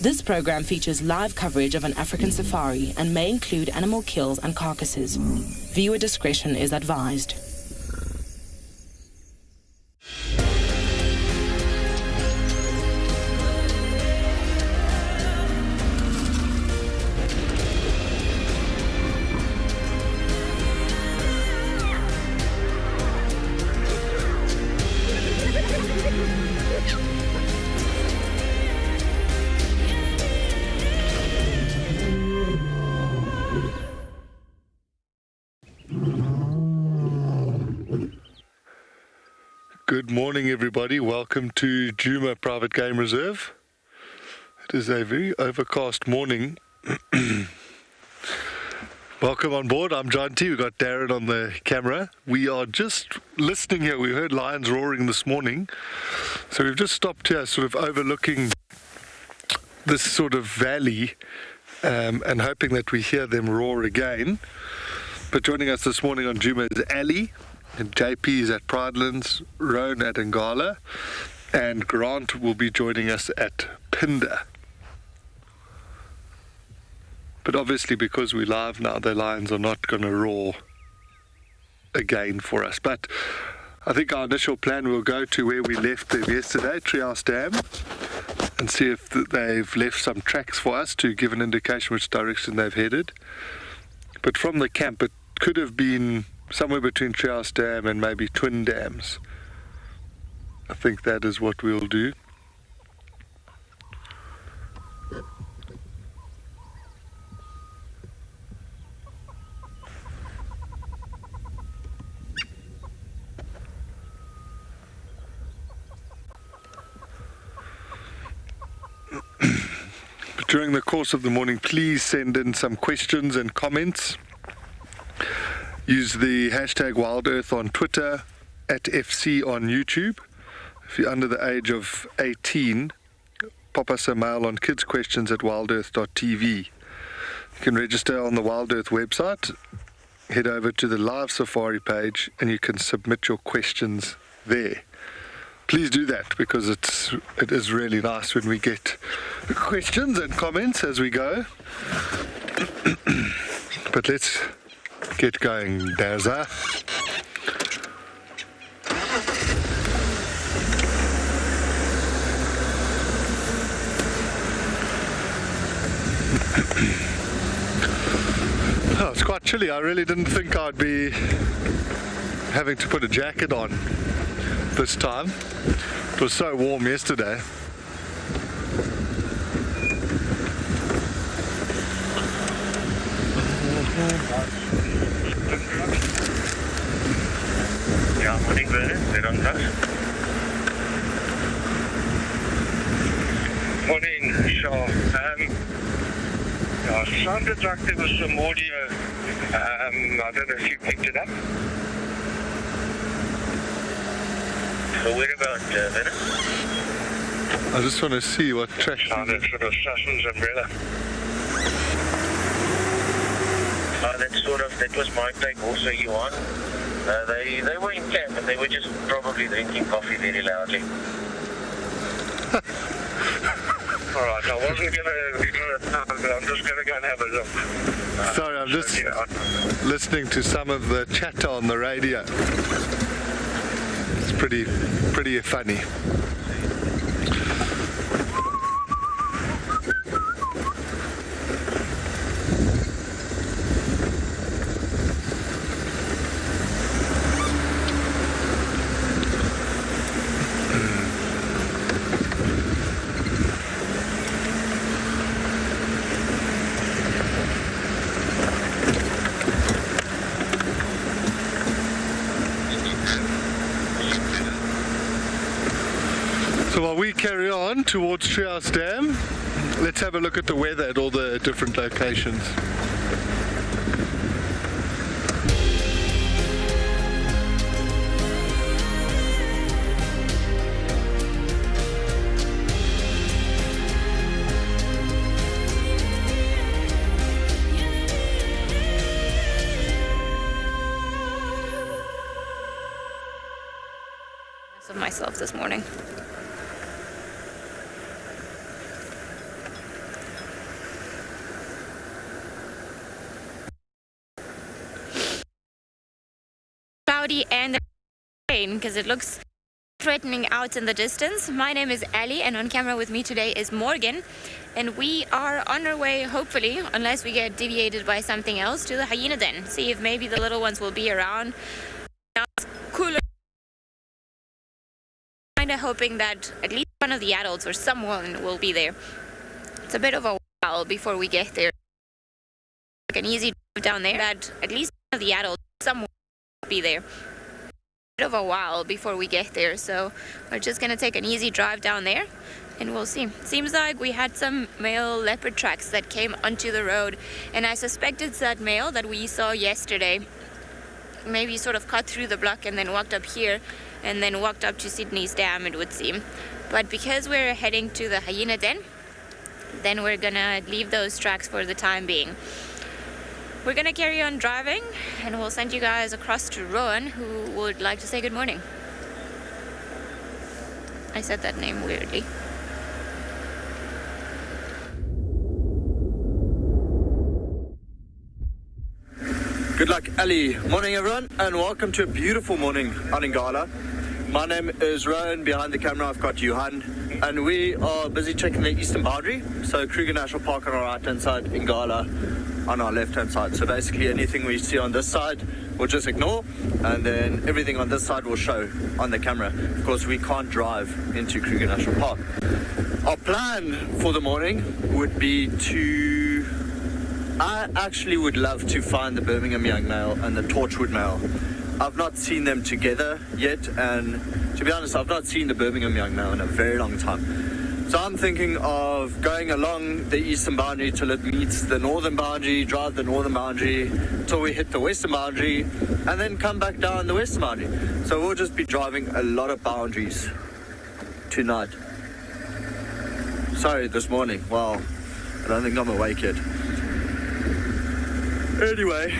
This program features live coverage of an African safari and may include animal kills and carcasses. Viewer discretion is advised. Good morning, everybody. Welcome to Djuma Private Game Reserve. It is a very overcast morning. Welcome on board. I'm John T. We've got Darren on the camera. We are just listening here. We heard lions roaring this morning. So we've just stopped here, sort of overlooking this sort of valley and hoping that we hear them roar again. But joining us this morning on Djuma is Ali. And JP is at Pridelands, Roan at Ngala, and Grant will be joining us at Phinda. But obviously, because we're live now, the lions are not going to roar again for us. But I think our initial plan will go to where we left them yesterday, Treehouse Dam, and see if they've left some tracks for us to give an indication which direction they've headed. But from the camp, it could have been somewhere between Treehouse Dam and maybe Twin Dams. I think that is what we'll do. But during the course of the morning, please send in some questions and comments. Use the hashtag WildEarth on Twitter, at FC on YouTube. If you're under the age of 18, pop us a mail on kidsquestions@wildearth.tv. You can register on the WildEarth website, head over to the live safari page, and you can submit your questions there. Please do that, because it is really nice when we get questions and comments as we go. But let's get going, Daza. Oh, it's quite chilly. I really didn't think I'd be having to put a jacket on this time. It was so warm yesterday. Ja, morning Bernard, thereon drugs. Morning, Shaw. Yeah, sounded like there was some audio. I don't know if you picked it up. So where about, Bernard? I just want to see what track. Sounded sort of Sussman's umbrella. That was my take also, Johan. They were in camp, but they were just probably drinking coffee very loudly. Alright, I wasn't going to, I'm just going to go and have a look. Sorry, I'm just listening to some of the chatter on the radio. It's pretty funny. So while we carry on towards Treehouse Dam, let's have a look at the weather at all the different locations. Of myself this morning. because it looks threatening out in the distance. My name is Ali, and on camera with me today is Morgan, and we are on our way, hopefully, unless we get deviated by something else, to the hyena den. See if maybe the little ones will be around. Now it's cooler. Kind of hoping that at least one of the adults or someone will be there. It's a bit of a while before we get there. Like an easy drive down there. That at least one of the adults, someone will be there. Bit of a while before we get there, so we're just gonna take an easy drive down there and we'll see. Seems like we had some male leopard tracks that came onto the road, and I suspect it's that male that we saw yesterday. Maybe sort of cut through the block and then walked up here and then walked up to Sydney's dam, it would seem. But because we're heading to the hyena den, then we're gonna leave those tracks for the time being. We're gonna carry on driving and we'll send you guys across to Rowan, who would like to say good morning. I said that name weirdly. Good luck, Ali. Morning, everyone, and welcome to a beautiful morning on Ngala. My name is Rowan. Behind the camera, I've got Johan, and we are busy checking the eastern boundary. So Kruger National Park on our right-hand side, Ngala on our left-hand side. So basically anything we see on this side, we'll just ignore, and then everything on this side will show on the camera. Of course, we can't drive into Kruger National Park. Our plan for the morning would be to... I actually would love to find the Birmingham young male and the Torchwood male. I've not seen them together yet, and to be honest, I've not seen the Birmingham young male in a very long time. So I'm thinking of going along the eastern boundary till it meets the northern boundary, drive the northern boundary till we hit the western boundary, and then come back down the western boundary. So we'll just be driving a lot of boundaries tonight. Sorry, this morning. Well, I don't think I'm awake yet. Anyway,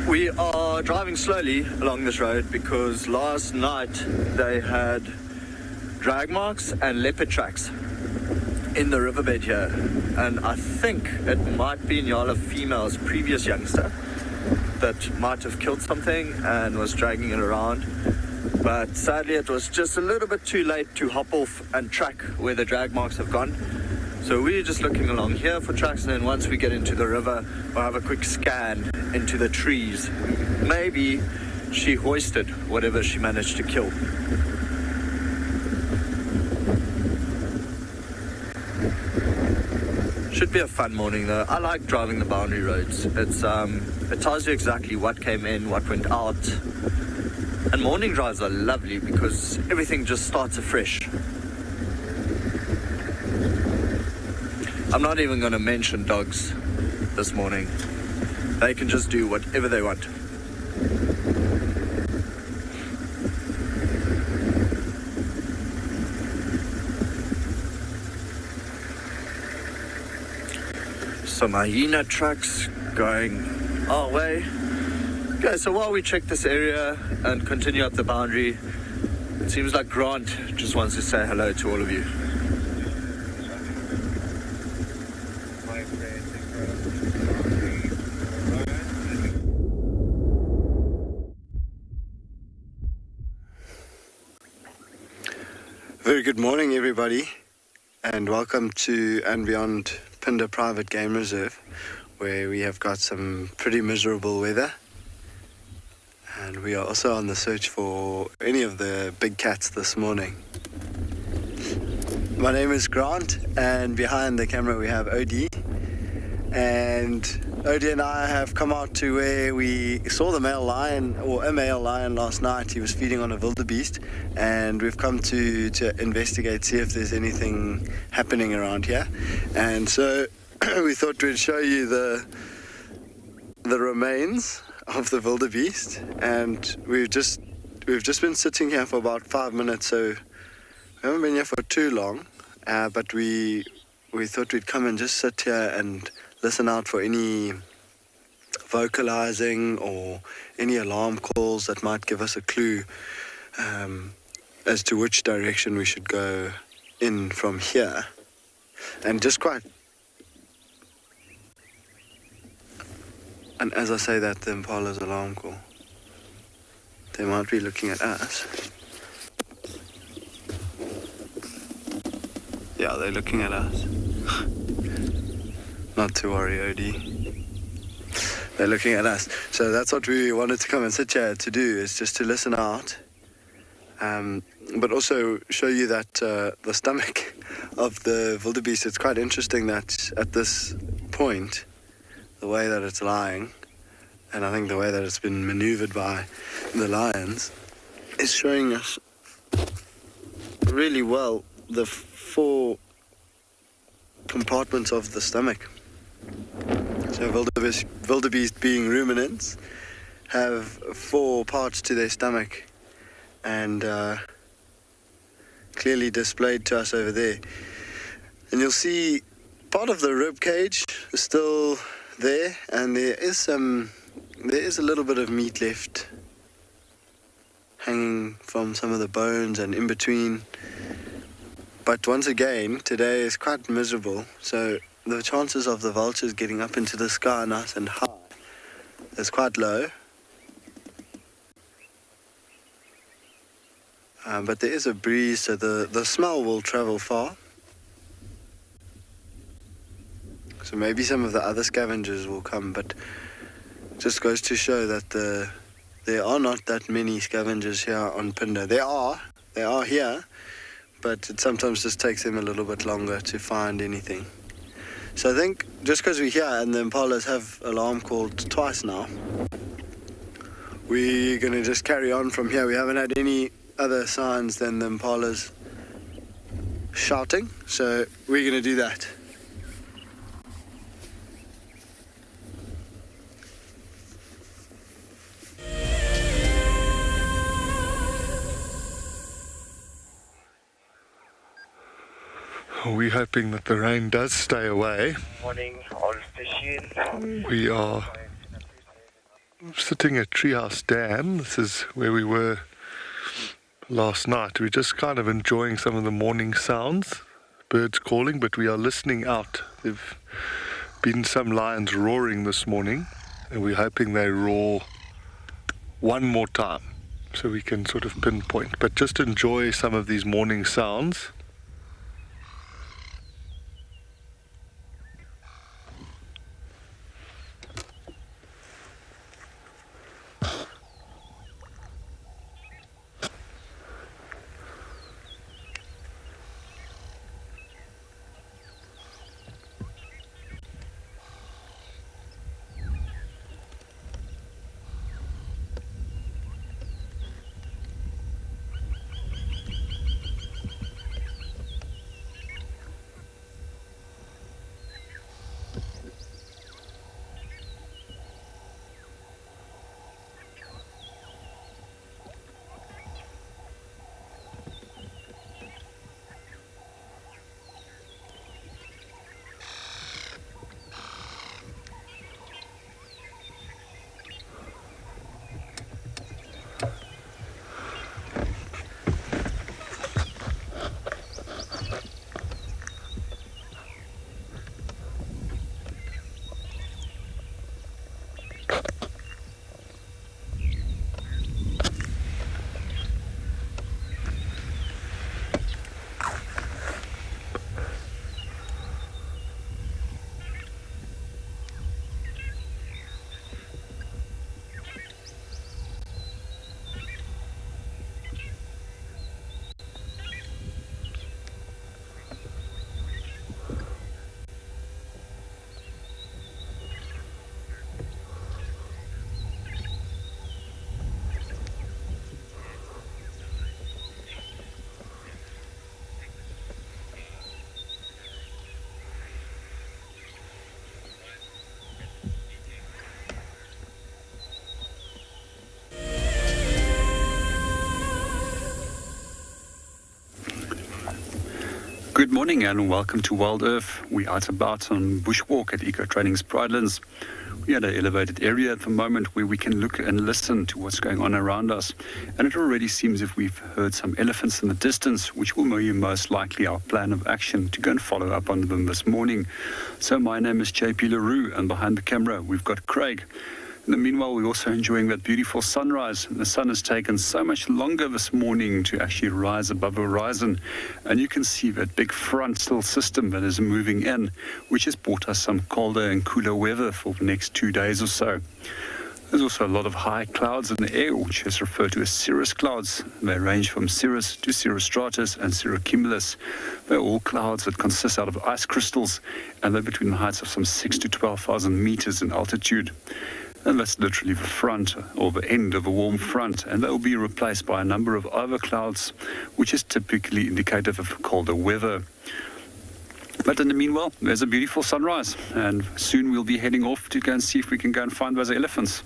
we are driving slowly along this road because last night they had drag marks and leopard tracks in the riverbed here, and I think it might be Ngala female's previous youngster that might have killed something and was dragging it around, but sadly it was just a little bit too late to hop off and track where the drag marks have gone. So we're just looking along here for tracks, and then once we get into the river, we'll have a quick scan into the trees. Maybe she hoisted whatever she managed to kill. Should be a fun morning though. I like driving the boundary roads. It tells you exactly what came in, what went out. And morning drives are lovely because everything just starts afresh. I'm not even going to mention dogs this morning. They can just do whatever they want. Some hyena tracks going our way. Okay, so while we check this area and continue up the boundary, it seems like Grant just wants to say hello to all of you. Very good morning, everybody, and welcome to andBeyond Phinda Private Game Reserve, where we have got some pretty miserable weather, and we are also on the search for any of the big cats this morning. My name is Grant, and behind the camera we have Odie, and Odie and I have come out to where we saw the male lion, or a male lion last night. He was feeding on a wildebeest, and we've come to investigate, see if there's anything happening around here. And so we thought we'd show you the remains of the wildebeest, and we've just been sitting here for about 5 minutes, so we haven't been here for too long, but we thought we'd come and just sit here and listen out for any vocalizing or any alarm calls that might give us a clue as to which direction we should go in from here. And just quite... And as I say that, the impala's alarm call. they might be looking at us. Yeah, they're looking at us. Not to worry, Odie. They're looking at us. So that's what we wanted to come and sit here to do, is just to listen out. But also show you that the stomach of the wildebeest, it's quite interesting that at this point, the way that it's lying, and I think the way that it's been maneuvered by the lions, is showing us really well the 4 compartments of the stomach. So wildebeest being ruminants have 4 parts to their stomach, and clearly displayed to us over there. And you'll see part of the rib cage is still there, and there is a little bit of meat left hanging from some of the bones and in between. But once again, today is quite miserable, so the chances of the vultures getting up into the sky nice and high is quite low. But there is a breeze, so the smell will travel far. So maybe some of the other scavengers will come, but it just goes to show that there are not that many scavengers here on Phinda. They are here, but it sometimes just takes them a little bit longer to find anything. So I think just because we're here and the impalas have alarm called twice now, we're going to just carry on from here. We haven't had any other signs than the impalas shouting, so we're going to do that. We're hoping that the rain does stay away. Morning, all station. We are sitting at Treehouse Dam. This is where we were last night. We're just kind of enjoying some of the morning sounds, birds calling, but we are listening out. There've been some lions roaring this morning, and we're hoping they roar one more time so we can sort of pinpoint. But just enjoy some of these morning sounds. Good morning and welcome to WildEarth. We're out about on bushwalk at Eco Training's Pridelands. We're at an elevated area at the moment where we can look and listen to what's going on around us. And it already seems if we've heard some elephants in the distance, which will be most likely our plan of action to go and follow up on them this morning. So my name is JP LaRue, and behind the camera we've got Craig. In the meanwhile, we're also enjoying that beautiful sunrise. The sun has taken so much longer this morning to actually rise above the horizon. And you can see that big frontal system that is moving in, which has brought us some colder and cooler weather for the next 2 days or so. There's also a lot of high clouds in the air, which is referred to as cirrus clouds. They range from cirrus to cirrostratus and cirrocumulus. They're all clouds that consist out of ice crystals, and they're between the heights of some 6,000 to 12,000 meters in altitude. And that's literally the front or the end of a warm front, and they'll be replaced by a number of other clouds, which is typically indicative of colder weather. But in the meanwhile, there's a beautiful sunrise, and soon we'll be heading off to go and see if we can go and find those elephants.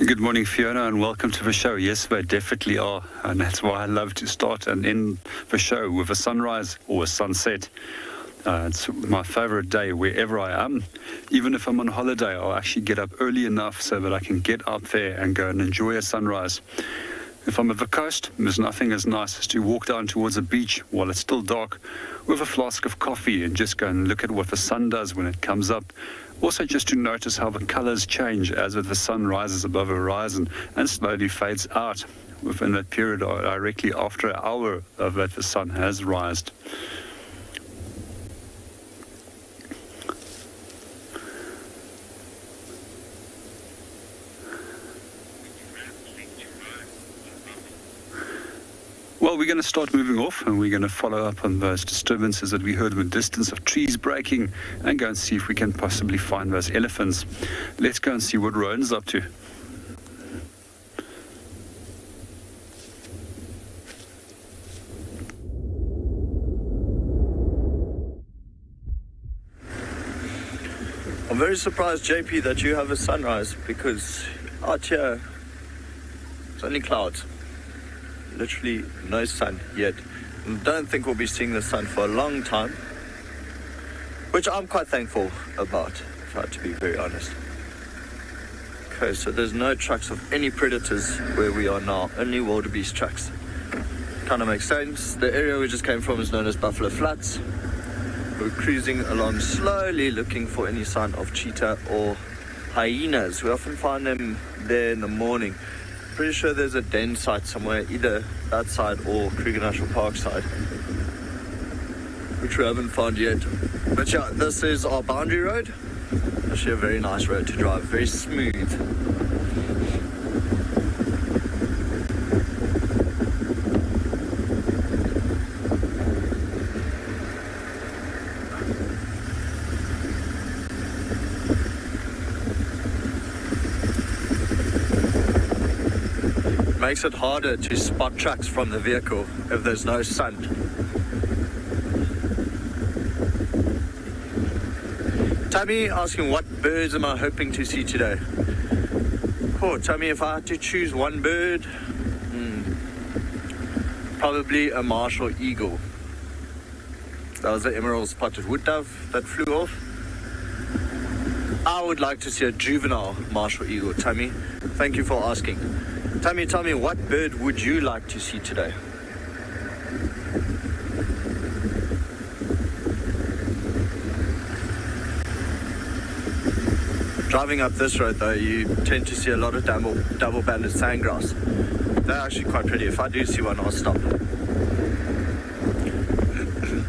Good morning, Fiona, and welcome to the show. Yes, they definitely are, and that's why I love to start and end the show with a sunrise or a sunset. It's my favorite day wherever I am. Even if I'm on holiday, I'll actually get up early enough so that I can get up there and go and enjoy a sunrise. If I'm at the coast, there's nothing as nice as to walk down towards a beach while it's still dark with a flask of coffee and just go and look at what the sun does when it comes up. Also just to notice how the colors change as the sun rises above the horizon and slowly fades out within that period or directly after an hour of that the sun has rised. Well, we're going to start moving off, and we're going to follow up on those disturbances that we heard in the distance of trees breaking and go and see if we can possibly find those elephants. Let's go and see what Rowan's up to. I'm very surprised, JP, that you have a sunrise, because out here it's only clouds. Literally no sun yet. Don't think we'll be seeing the sun for a long time, which I'm quite thankful about, if I have to be very honest. Okay, so there's no tracks of any predators where we are now, only wildebeest tracks. Kind of makes sense. The area we just came from is known as Buffalo Flats. We're cruising along slowly looking for any sign of cheetah or hyenas. We often find them there in the morning. Pretty sure there's a den site somewhere, either that side or Kruger National Park side, which we haven't found yet. But yeah, this is our boundary road. Actually a very nice road to drive, very smooth. Makes it harder to spot tracks from the vehicle if there's no sun. Tammy asking, what birds am I hoping to see today? Oh, Tammy, if I had to choose one bird, probably a martial eagle. That was the emerald spotted wood dove that flew off. I would like to see a juvenile martial eagle, Tammy. Thank you for asking. Tammy, tell me, what bird would you like to see today? Driving up this road though, you tend to see a lot of double-banded sandgrass. They're actually quite pretty. If I do see one, I'll stop.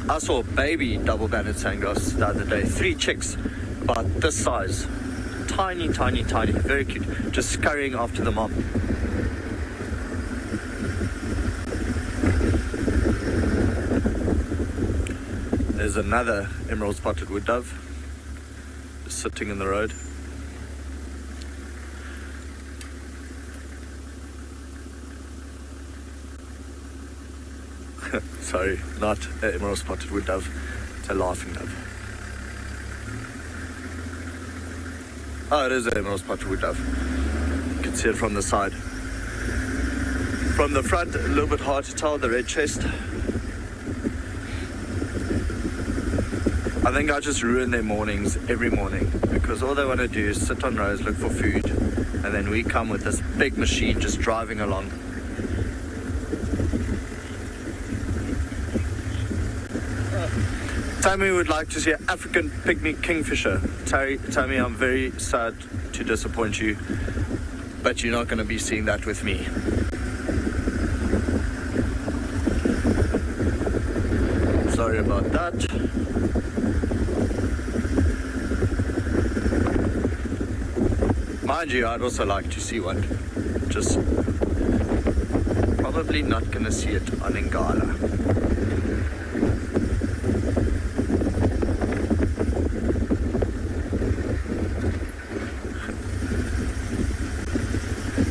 I saw a baby double-banded sandgrass the other day. 3 chicks, about this size. Tiny, tiny, tiny. Very cute. Just scurrying after the mom. There's another emerald spotted wood dove sitting in the road. Sorry, not an emerald spotted wood dove, it's a laughing dove. Oh, it is an emerald spotted wood dove. You can see it from the side. From the front, a little bit hard to tell, the red chest. I think I just ruin their mornings every morning, because all they want to do is sit on rows, look for food, and then we come with this big machine just driving along. Tammy would like to see an African pygmy kingfisher. Tammy, I'm very sad to disappoint you, but you're not going to be seeing that with me. Sorry about that. Mind you, I'd also like to see one. Just probably not going to see it on Ngala.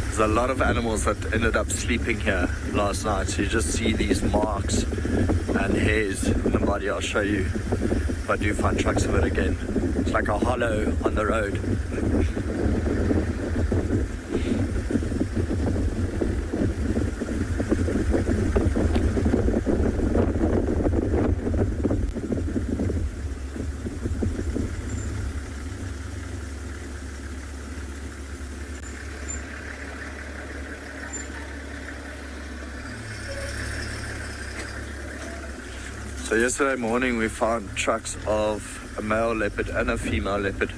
There's a lot of animals that ended up sleeping here last night, so you just see these marks and hairs in the body. I'll show you if I do find tracks of it again. It's like a hollow on the road. So yesterday morning we found tracks of a male leopard and a female leopard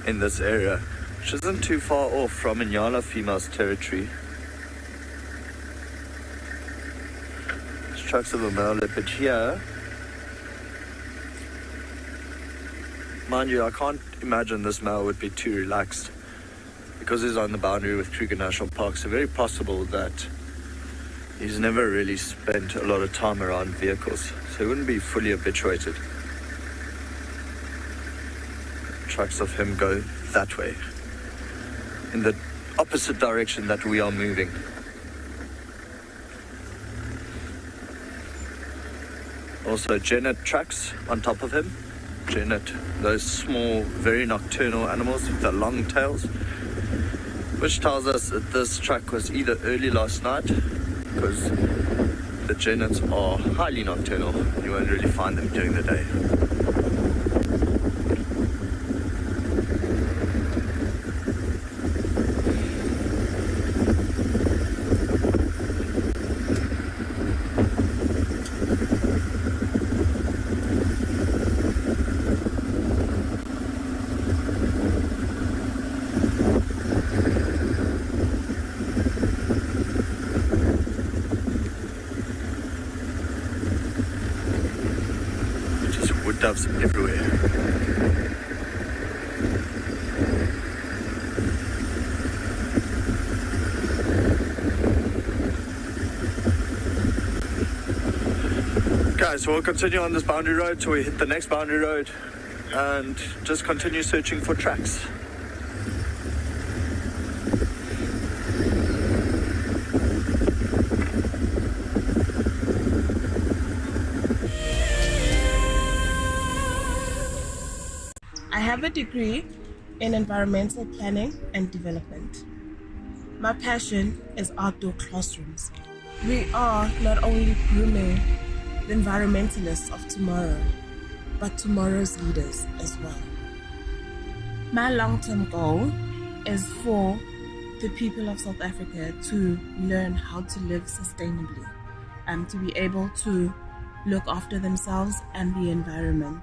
in this area, which isn't too far off from Ngala female's territory. There's tracks of a male leopard here. Mind you, I can't imagine this male would be too relaxed because he's on the boundary with Kruger National Park, so very possible that he's never really spent a lot of time around vehicles, so he wouldn't be fully habituated. Tracks of him go that way, in the opposite direction that we are moving. Also genet tracks on top of him. Genet, those small, very nocturnal animals with the long tails, which tells us that this track was either early last night, because the genets are highly nocturnal. You won't really find them during the day. Doves everywhere. Guys, so we'll continue on this boundary road till we hit the next boundary road and just continue searching for tracks. I have a degree in environmental planning and development. My passion is outdoor classrooms. We are not only grooming the environmentalists of tomorrow, but tomorrow's leaders as well. My long-term goal is for the people of South Africa to learn how to live sustainably and to be able to look after themselves and the environment.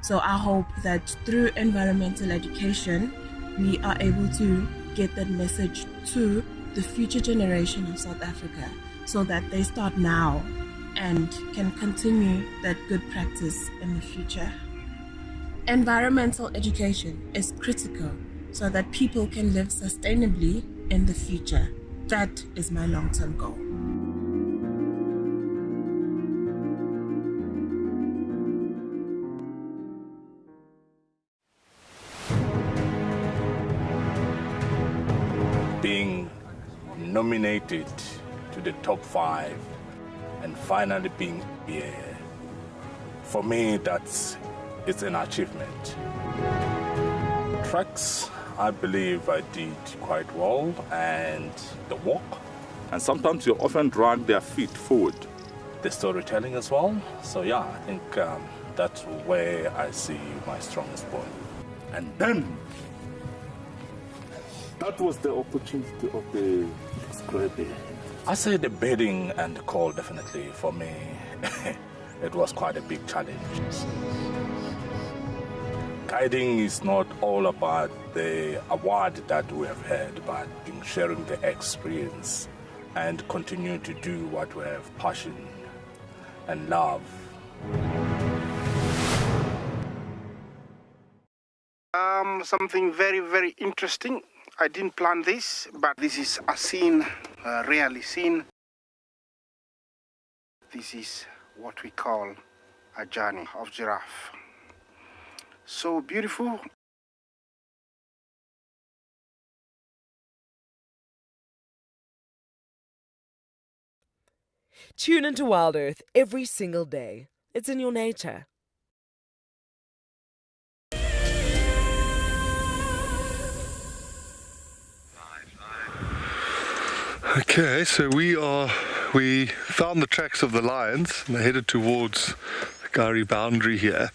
So I hope that through environmental education, we are able to get that message to the future generation of South Africa so that they start now and can continue that good practice in the future. Environmental education is critical so that people can live sustainably in the future. That is my long-term goal. being nominated to the top 5 and finally being here, for me, it's an achievement. Tracks, I believe I did quite well, and the walk. And sometimes you often drag their feet forward. The storytelling as well. So yeah, I think that's where I see my strongest point. And then, that was the opportunity of the scraping. I say the bedding and the call, definitely, for me, it was quite a big challenge. Guiding is not all about the award that we have had, but in sharing the experience and continue to do what we have passion and love. Something very, very interesting. I didn't plan this, but this is a scene rarely seen. This is what we call a journey of giraffe. So beautiful. Tune into WildEarth every single day. It's in your nature. Okay, so we found the tracks of the lions and they headed towards the Kalahari boundary here.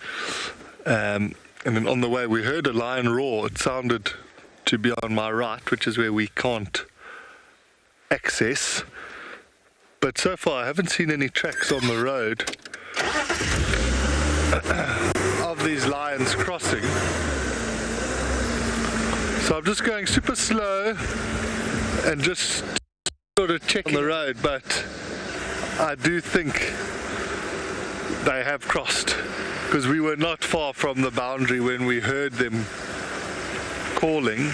And then on the way we heard a lion roar. It sounded to be on my right, which is where we can't access. But so far I haven't seen any tracks on the road of these lions crossing. So I'm just going super slow and just sort of checking the road, but I do think they have crossed, because we were not far from the boundary when we heard them calling.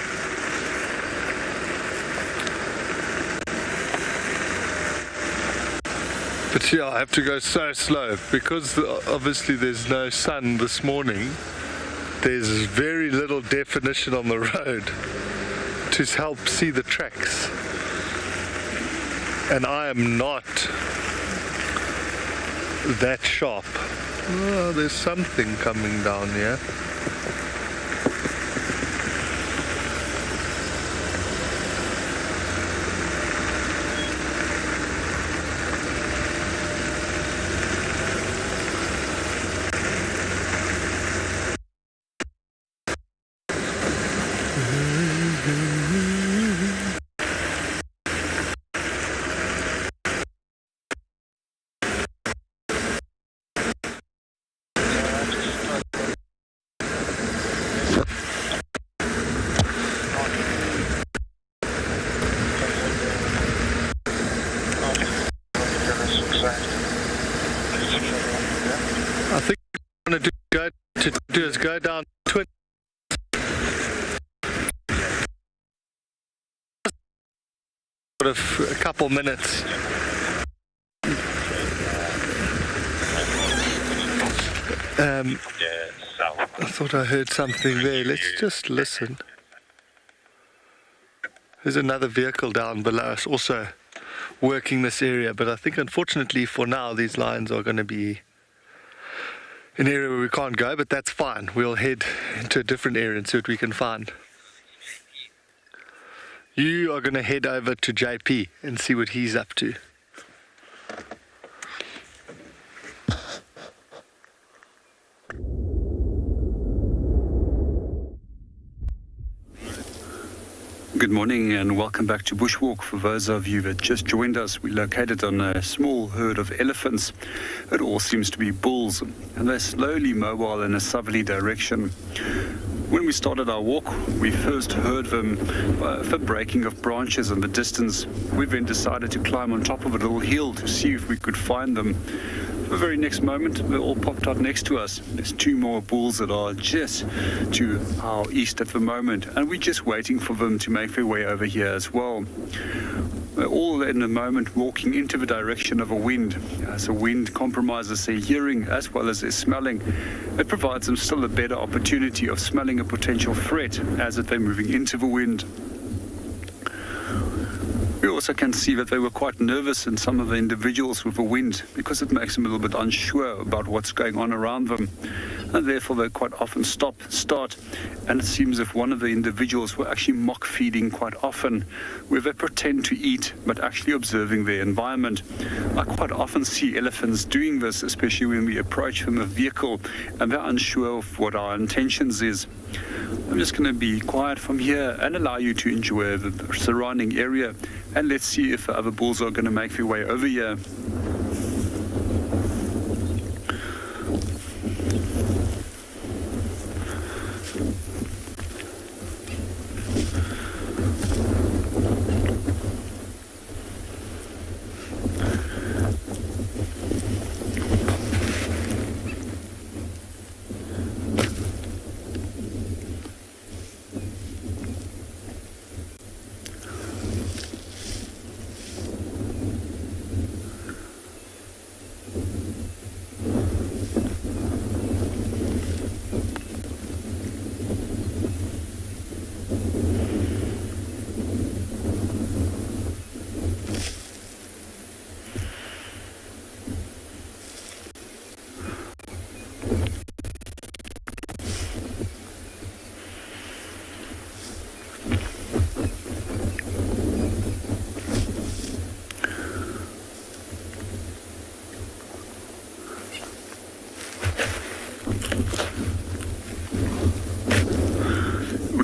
But yeah, I have to go so slow because obviously there's no sun this morning. There's very little definition on the road to help see the tracks. And I am not that sharp. Oh, there's something coming down here. I think what I'm going to do is go down 20. Sort of a couple minutes. I thought I heard something there. Let's just listen. There's another vehicle down below us also working this area, but I think unfortunately for now these lions are going to be an area where we can't go, but that's fine. We'll head into a different area and see what we can find. You are going to head over to JP and see what he's up to. Good morning and welcome back to Bushwalk. For those of you that just joined us, we're located on a small herd of elephants. It all seems to be bulls, and they're slowly mobile in a southerly direction. When we started our walk, we first heard them the breaking of branches in the distance. We then decided to climb on top of a little hill to see if we could find them. The very next moment, they all popped out next to us. There's two more bulls that are just to our east at the moment, and we're just waiting for them to make their way over here as well. We're all in a moment walking into the direction of a wind. As the wind compromises their hearing as well as their smelling, it provides them still a better opportunity of smelling a potential threat as they're moving into the wind. We also can see that they were quite nervous in some of the individuals with the wind, because it makes them a little bit unsure about what's going on around them. And therefore they quite often start, and it seems if one of the individuals were actually mock feeding quite often, where they pretend to eat but actually observing their environment. I quite often see elephants doing this, especially when we approach from a vehicle and they're unsure of what our intentions is. I'm just going to be quiet from here and allow you to enjoy the surrounding area, and let's see if the other bulls are going to make their way over here.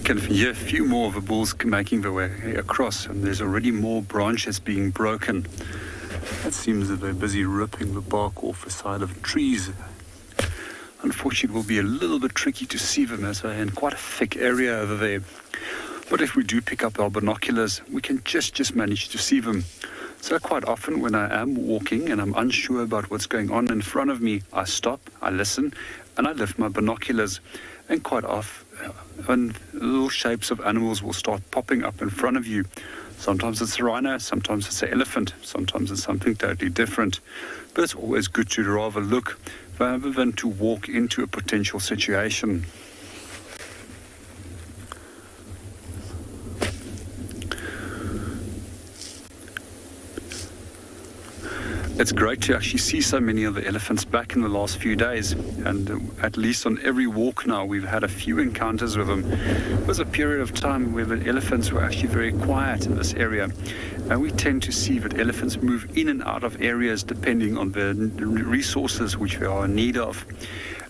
Can hear a few more of the bulls making their way across, and there's already more branches being broken. It seems that they're busy ripping the bark off the side of trees. Unfortunately, it will be a little bit tricky to see them as they're in quite a thick area over there. But if we do pick up our binoculars, we can just manage to see them. So quite often when I am walking and I'm unsure about what's going on in front of me, I stop, I listen, and I lift my binoculars. And quite often, when little shapes of animals will start popping up in front of you. Sometimes it's a rhino, sometimes it's an elephant, sometimes it's something totally different. But it's always good to rather look rather than to walk into a potential situation. It's great to actually see so many of the elephants back in the last few days, and at least on every walk now we've had a few encounters with them. There was a period of time where the elephants were actually very quiet in this area, and we tend to see that elephants move in and out of areas depending on the resources which they are in need of.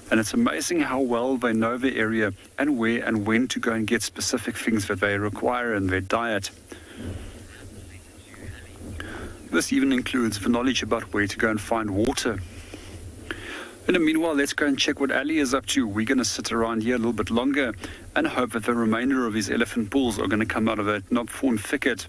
And it's amazing how well they know the area and where and when to go and get specific things that they require in their diet. This even includes the knowledge about where to go and find water. In the meanwhile, let's go and check what Ali is up to. We're going to sit around here a little bit longer and hope that the remainder of his elephant bulls are going to come out of that knobthorn thicket.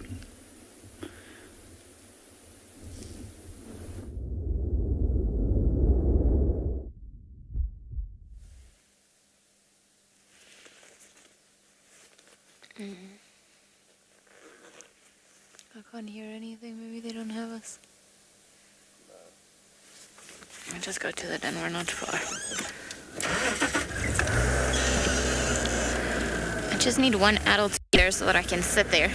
I can't hear anything. Maybe they don't have us. I'll just go to the den. We're not far. I just need one adult there so that I can sit there.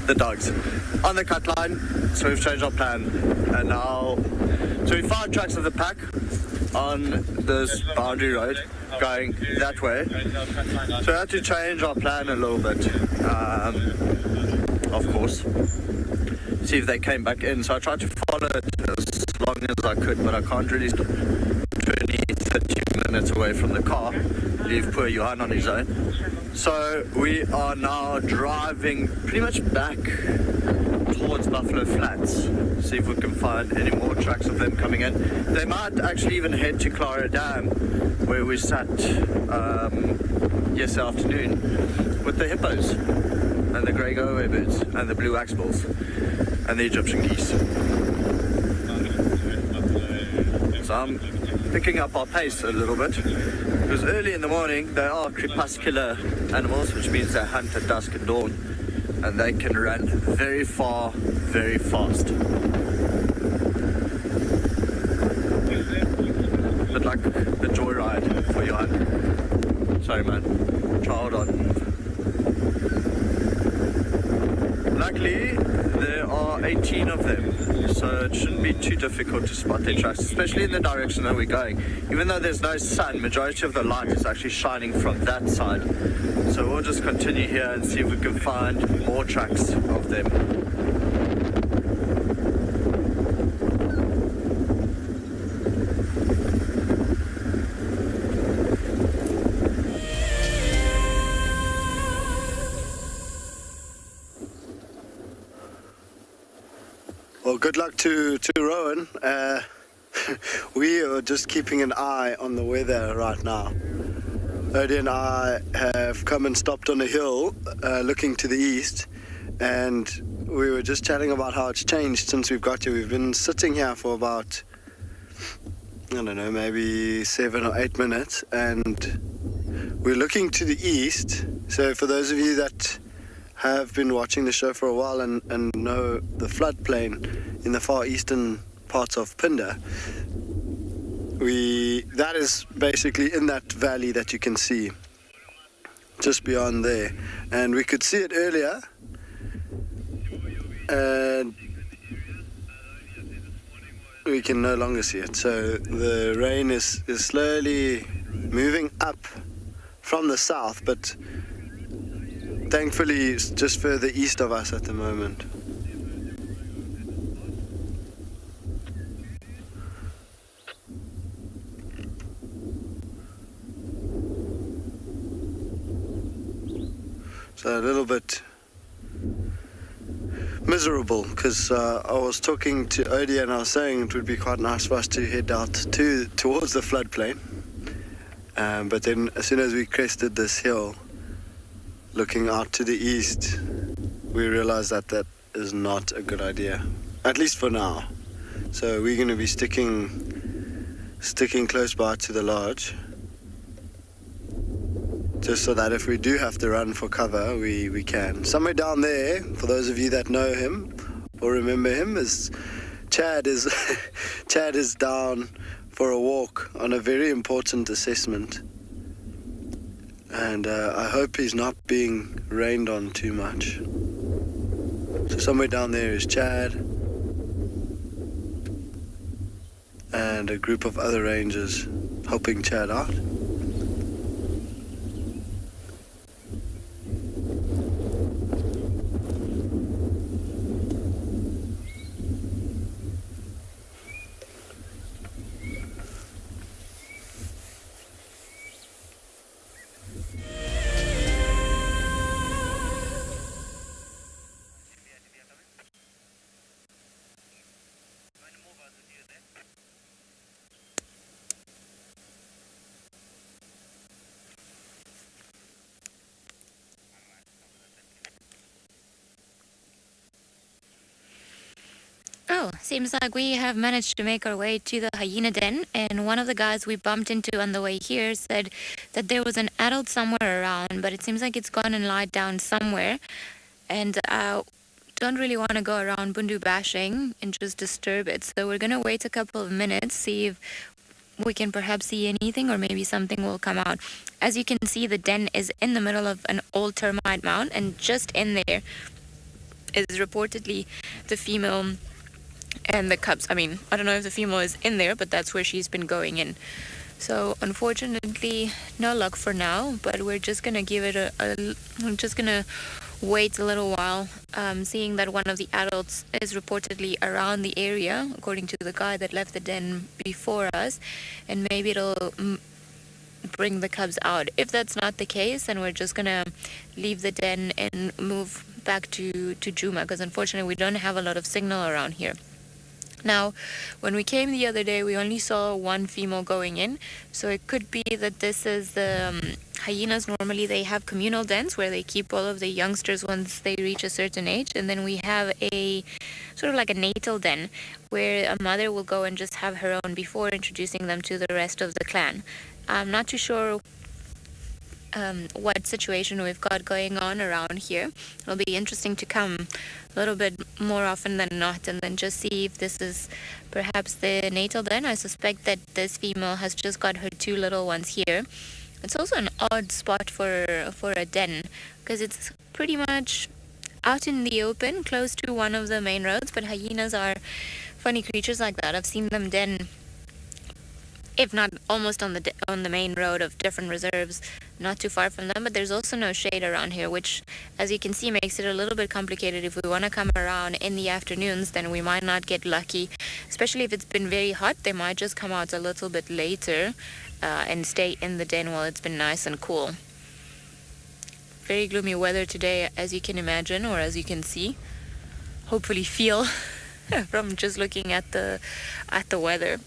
The dogs on the cut line, so we've changed our plan, and now so we found tracks of the pack on this boundary road going that way, so I had to change our plan a little bit, of course, see if they came back in. So I tried to follow it as long as I could, but I can't really 20-30 minutes away from the car, leave poor Johan on his own. So we are now driving pretty much back towards Buffalo Flats, see if we can find any more tracks of them coming in. They might actually even head to Clara Dam, where we sat yesterday afternoon with the hippos and the grey go-away birds and the blue axeballs and the Egyptian geese. So I'm picking up our pace a little bit, because early in the morning they are crepuscular animals, which means they hunt at dusk and dawn, and they can run very far, very fast. But like a joyride for Johan. Sorry man, try hold on. Luckily, there are 18 of them, so it shouldn't be too difficult to spot their tracks, especially in the direction that we're going. Even though there's no sun, majority of the light is actually shining from that side. So we'll just continue here and see if we can find more tracks of them. Well, good luck to Rowan. We are just keeping an eye on the weather right now. Odie and I have come and stopped on a hill looking to the east, and we were just chatting about how it's changed since we've got here. We've been sitting here for about, I don't know, maybe 7 or 8 minutes, and we're looking to the east. So for those of you that have been watching the show for a while and know the floodplain in the far eastern parts of Phinda, that is basically in that valley that you can see just beyond there, and we could see it earlier, and we can no longer see it. So the rain is slowly moving up from the south, but thankfully it's just further east of us at the moment. So a little bit miserable, because I was talking to Odie and I was saying it would be quite nice for us to head out towards the floodplain, but then as soon as we crested this hill looking out to the east, we realized that that is not a good idea, at least for now. So we're going to be sticking close by to the lodge, just so that if we do have to run for cover, we can. Somewhere down there, for those of you that know him or remember him, is Chad is Chad is down for a walk on a very important assessment, and I hope he's not being rained on too much. So somewhere down there is Chad and a group of other rangers helping Chad out. Oh, seems like we have managed to make our way to the hyena den, and one of the guys we bumped into on the way here said that there was an adult somewhere around, but it seems like it's gone and lied down somewhere, and don't really want to go around bundu bashing and just disturb it, so we're gonna wait a couple of minutes, see if we can perhaps see anything, or maybe something will come out. As you can see, the den is in the middle of an old termite mound, and just in there is reportedly the female and the cubs. I mean, I don't know if the female is in there, but that's where she's been going in. So unfortunately, no luck for now, but we're just gonna give it we're just gonna wait a little while, seeing that one of the adults is reportedly around the area, according to the guy that left the den before us, and maybe bring the cubs out. If that's not the case, then we're just going to leave the den and move back to Djuma, because unfortunately we don't have a lot of signal around here. Now, when we came the other day, we only saw one female going in, so it could be that this is the hyenas. Normally they have communal dens where they keep all of the youngsters once they reach a certain age, and then we have a sort of like a natal den where a mother will go and just have her own before introducing them to the rest of the clan. I'm not too sure what situation we've got going on around here. It'll be interesting to come a little bit more often than not and then just see if this is perhaps the natal den. I suspect that this female has just got her two little ones here. It's also an odd spot for a den because it's pretty much out in the open, close to one of the main roads, but hyenas are funny creatures like that. I've seen them den, if not almost on the main road of different reserves, not too far from them, but there's also no shade around here, which, as you can see, makes it a little bit complicated. If we want to come around in the afternoons, then we might not get lucky, especially if it's been very hot. They might just come out a little bit later and stay in the den while it's been nice and cool. Very gloomy weather today, as you can imagine, or as you can see, hopefully feel from just looking at the weather.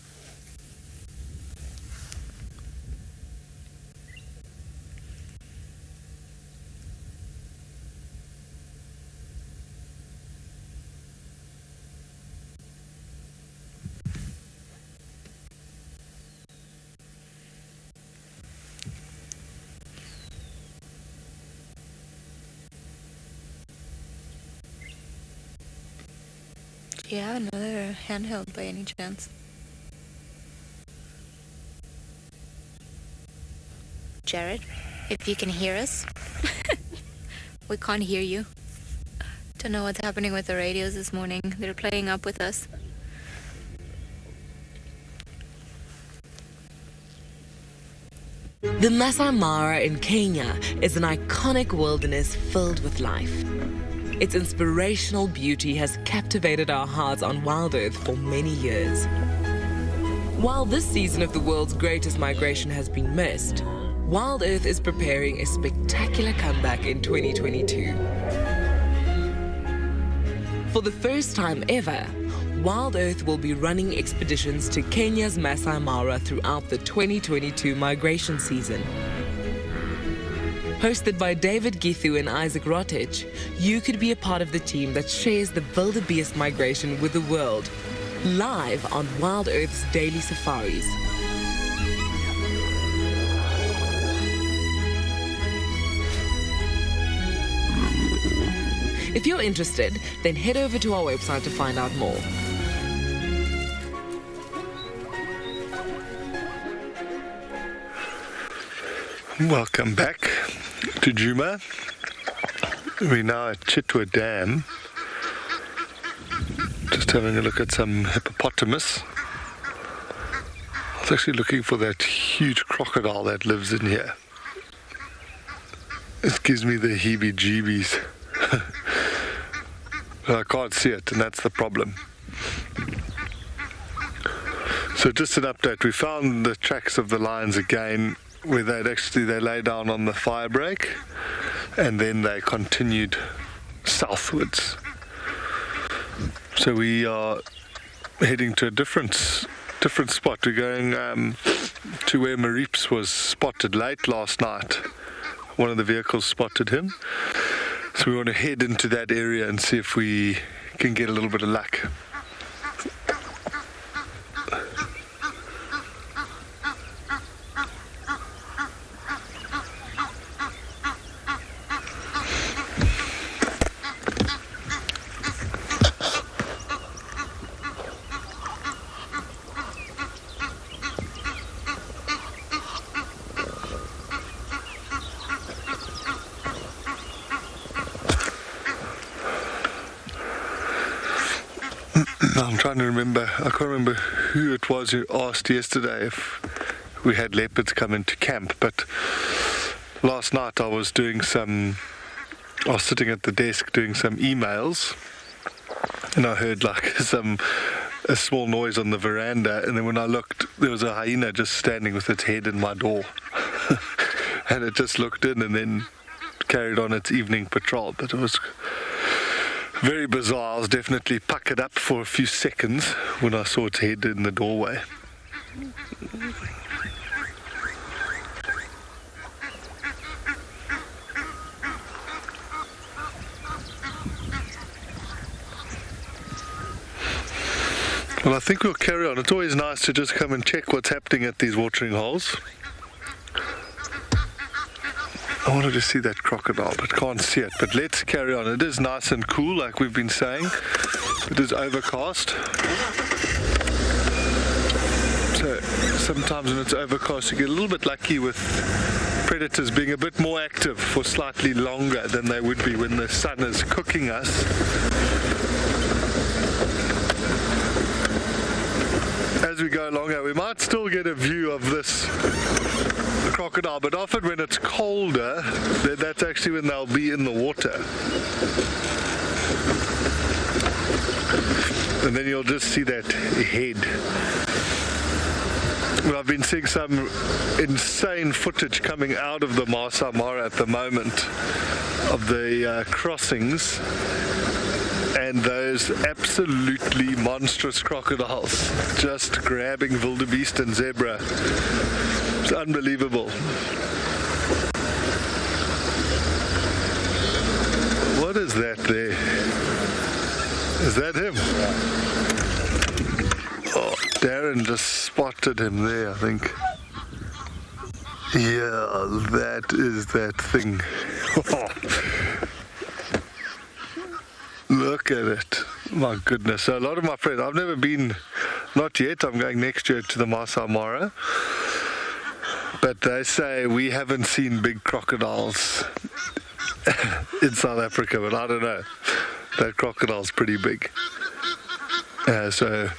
Do you have another handheld by any chance? Jared, if you can hear us. We can't hear you. Don't know what's happening with the radios this morning. They're playing up with us. The Masai Mara in Kenya is an iconic wilderness filled with life. Its inspirational beauty has captivated our hearts on WildEarth for many years. While this season of the world's greatest migration has been missed, WildEarth is preparing a spectacular comeback in 2022. For the first time ever, WildEarth will be running expeditions to Kenya's Masai Mara throughout the 2022 migration season. Hosted by David Githu and Isaac Rotich, you could be a part of the team that shares the wildebeest migration with the world, live on WildEarth's daily safaris. If you're interested, then head over to our website to find out more. Welcome back to Djuma. We're now at Tswalu Dam. Just having a look at some hippopotamus. I was actually looking for that huge crocodile that lives in here. It gives me the heebie-jeebies. But I can't see it, and that's the problem. So just an update. We found the tracks of the lions again, where they lay down on the fire break and then they continued southwards. So we are heading to a different spot. We're going to where Marips was spotted late last night. One of the vehicles spotted him. So we want to head into that area and see if we can get a little bit of luck. I'm trying to remember, I can't remember who it was who asked yesterday if we had leopards come into camp, but last night I was sitting at the desk doing some emails, and I heard like a small noise on the veranda, and then when I looked, there was a hyena just standing with its head in my door. and it just looked in and then carried on its evening patrol. But it was very bizarre. I was definitely puckered up for a few seconds when I saw its head in the doorway. Well, I think we'll carry on. It's always nice to just come and check what's happening at these watering holes. I wanted to see that crocodile, but can't see it. But let's carry on. It is nice and cool, like we've been saying. It is overcast. So sometimes when it's overcast, you get a little bit lucky with predators being a bit more active for slightly longer than they would be when the sun is cooking us. As we go along here, we might still get a view of this crocodile, but often when it's colder, that's actually when they'll be in the water. And then you'll just see that head. Well, I've been seeing some insane footage coming out of the Masai Mara at the moment of the crossings, and those absolutely monstrous crocodiles just grabbing wildebeest and zebra. It's unbelievable. What is that there? Is that him? Oh, Darren just spotted him there, I think. Yeah, that is that thing. Look at it. My goodness. So a lot of my friends, I've never been, not yet, I'm going next year to the Masai Mara. But they say we haven't seen big crocodiles in South Africa, but I don't know. That crocodile's pretty big. So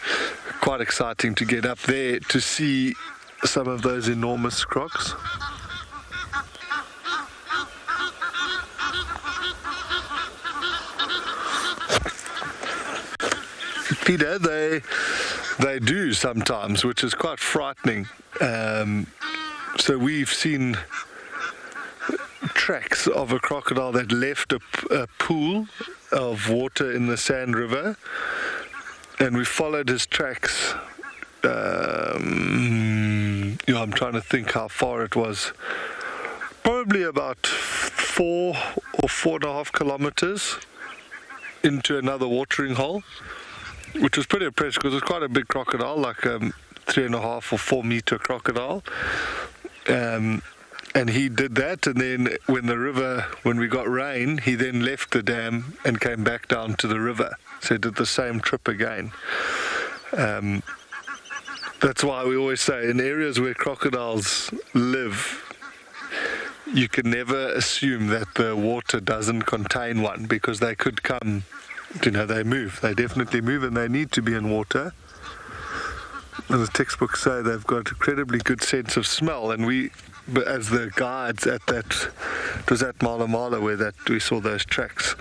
quite exciting to get up there to see some of those enormous crocs. Peter, they do sometimes, which is quite frightening. So we've seen tracks of a crocodile that left a pool of water in the Sand River, and we followed his tracks. I'm trying to think how far it was. Probably about 4 or 4.5 kilometers into another watering hole, which was pretty impressive because it's quite a big crocodile, like a 3.5 or 4 meter crocodile. And he did that, and then when we got rain, he then left the dam and came back down to the river. So he did the same trip again. That's why we always say in areas where crocodiles live, you can never assume that the water doesn't contain one, because they could come, they move. They definitely move, and they need to be in water. And the textbooks say they've got an incredibly good sense of smell, and but as the guides at it was at Mala Mala where we saw those tracks,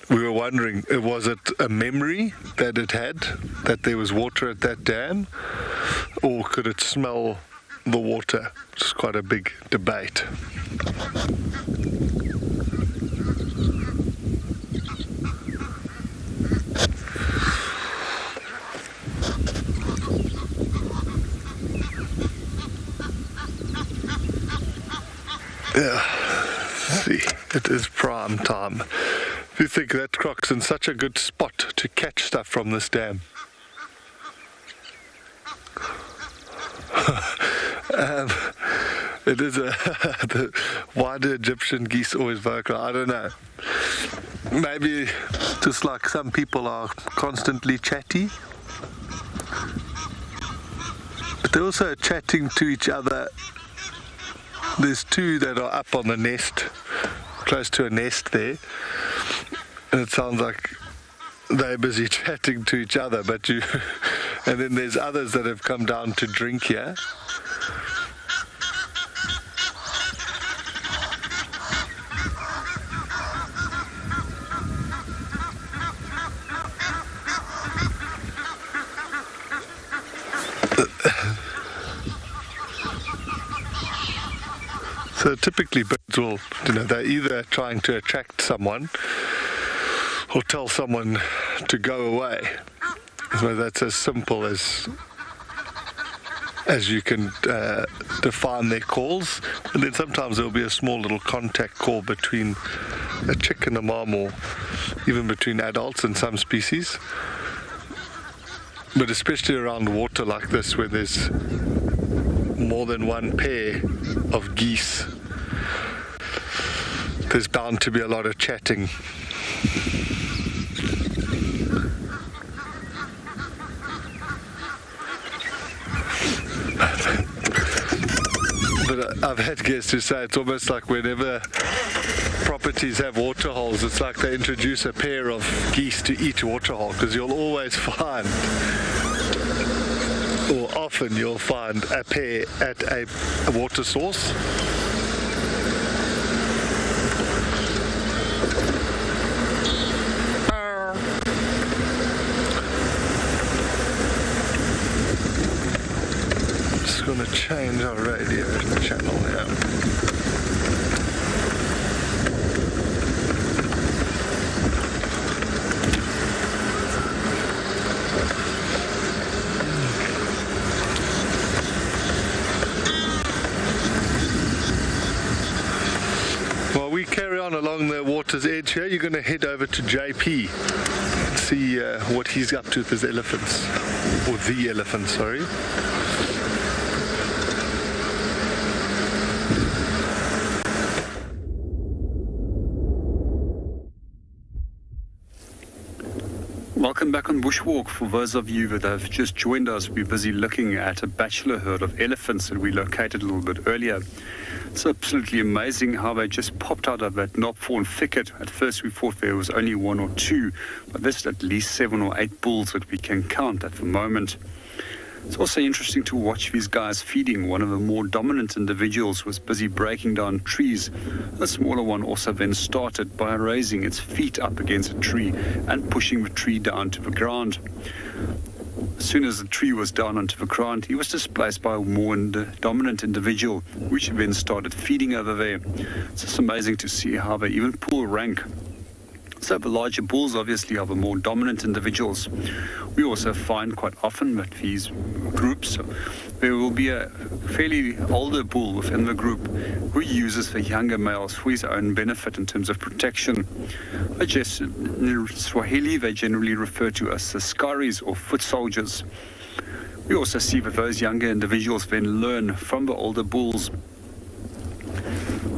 we were wondering, was it a memory that it had, that there was water at that dam, or could it smell the water? It's quite a big debate. Yeah, see, it is prime time. If you think that croc's in such a good spot to catch stuff from this dam. It is why do Egyptian geese always vocal? I don't know. Maybe just like some people are constantly chatty, but they're also chatting to each other. There's two that are up on the nest, close to a nest there, and it sounds like they're busy chatting to each other, and then there's others that have come down to drink here. So typically birds will, they're either trying to attract someone or tell someone to go away. So that's as simple as you can define their calls. And then sometimes there'll be a small little contact call between a chick and a mom, or even between adults in some species. But especially around water like this, where there's more than one pair of geese, there's bound to be a lot of chatting. But I've had guests who say it's almost like whenever properties have water holes, it's like they introduce a pair of geese to each water hole, because you'll always find, or often you'll find, a pair at a water source. Just going to change our radio channel now. While we carry on along the water's edge here, you're going to head over to JP and see what he's up to with his elephants, or the elephant, sorry. Welcome back on Bushwalk. For those of you that have just joined us, we're busy looking at a bachelor herd of elephants that we located a little bit earlier. It's absolutely amazing how they just popped out of that knobthorn thicket. At first we thought there was only one or two, but there's at least 7 or 8 bulls that we can count at the moment. It's also interesting to watch these guys feeding. One of the more dominant individuals was busy breaking down trees. The smaller one also then started by raising its feet up against a tree and pushing the tree down to the ground. As soon as the tree was down onto the ground, he was displaced by a more dominant individual, which then started feeding over there. It's just amazing to see how they even pull rank. So the larger bulls obviously are the more dominant individuals. We also find quite often that these groups, there will be a fairly older bull within the group who uses the younger males for his own benefit in terms of protection. In Swahili, they generally refer to as the skaris, or foot soldiers. We also see that those younger individuals then learn from the older bulls.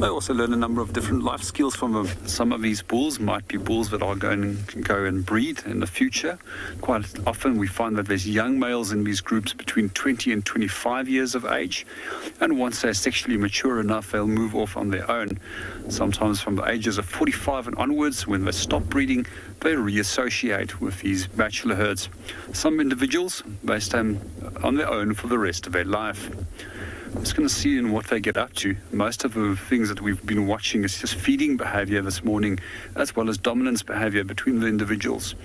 They also learn a number of different life skills from them. Some of these bulls might be bulls that are going to go and breed in the future. Quite often we find that there's young males in these groups between 20 and 25 years of age. And once they're sexually mature enough, they'll move off on their own. Sometimes from the ages of 45 and onwards, when they stop breeding, they reassociate with these bachelor herds. Some individuals, they stay on their own for the rest of their life. I'm just going to see in what they get up to. Most of the things that we've been watching is just feeding behavior this morning, as well as dominance behavior between the individuals.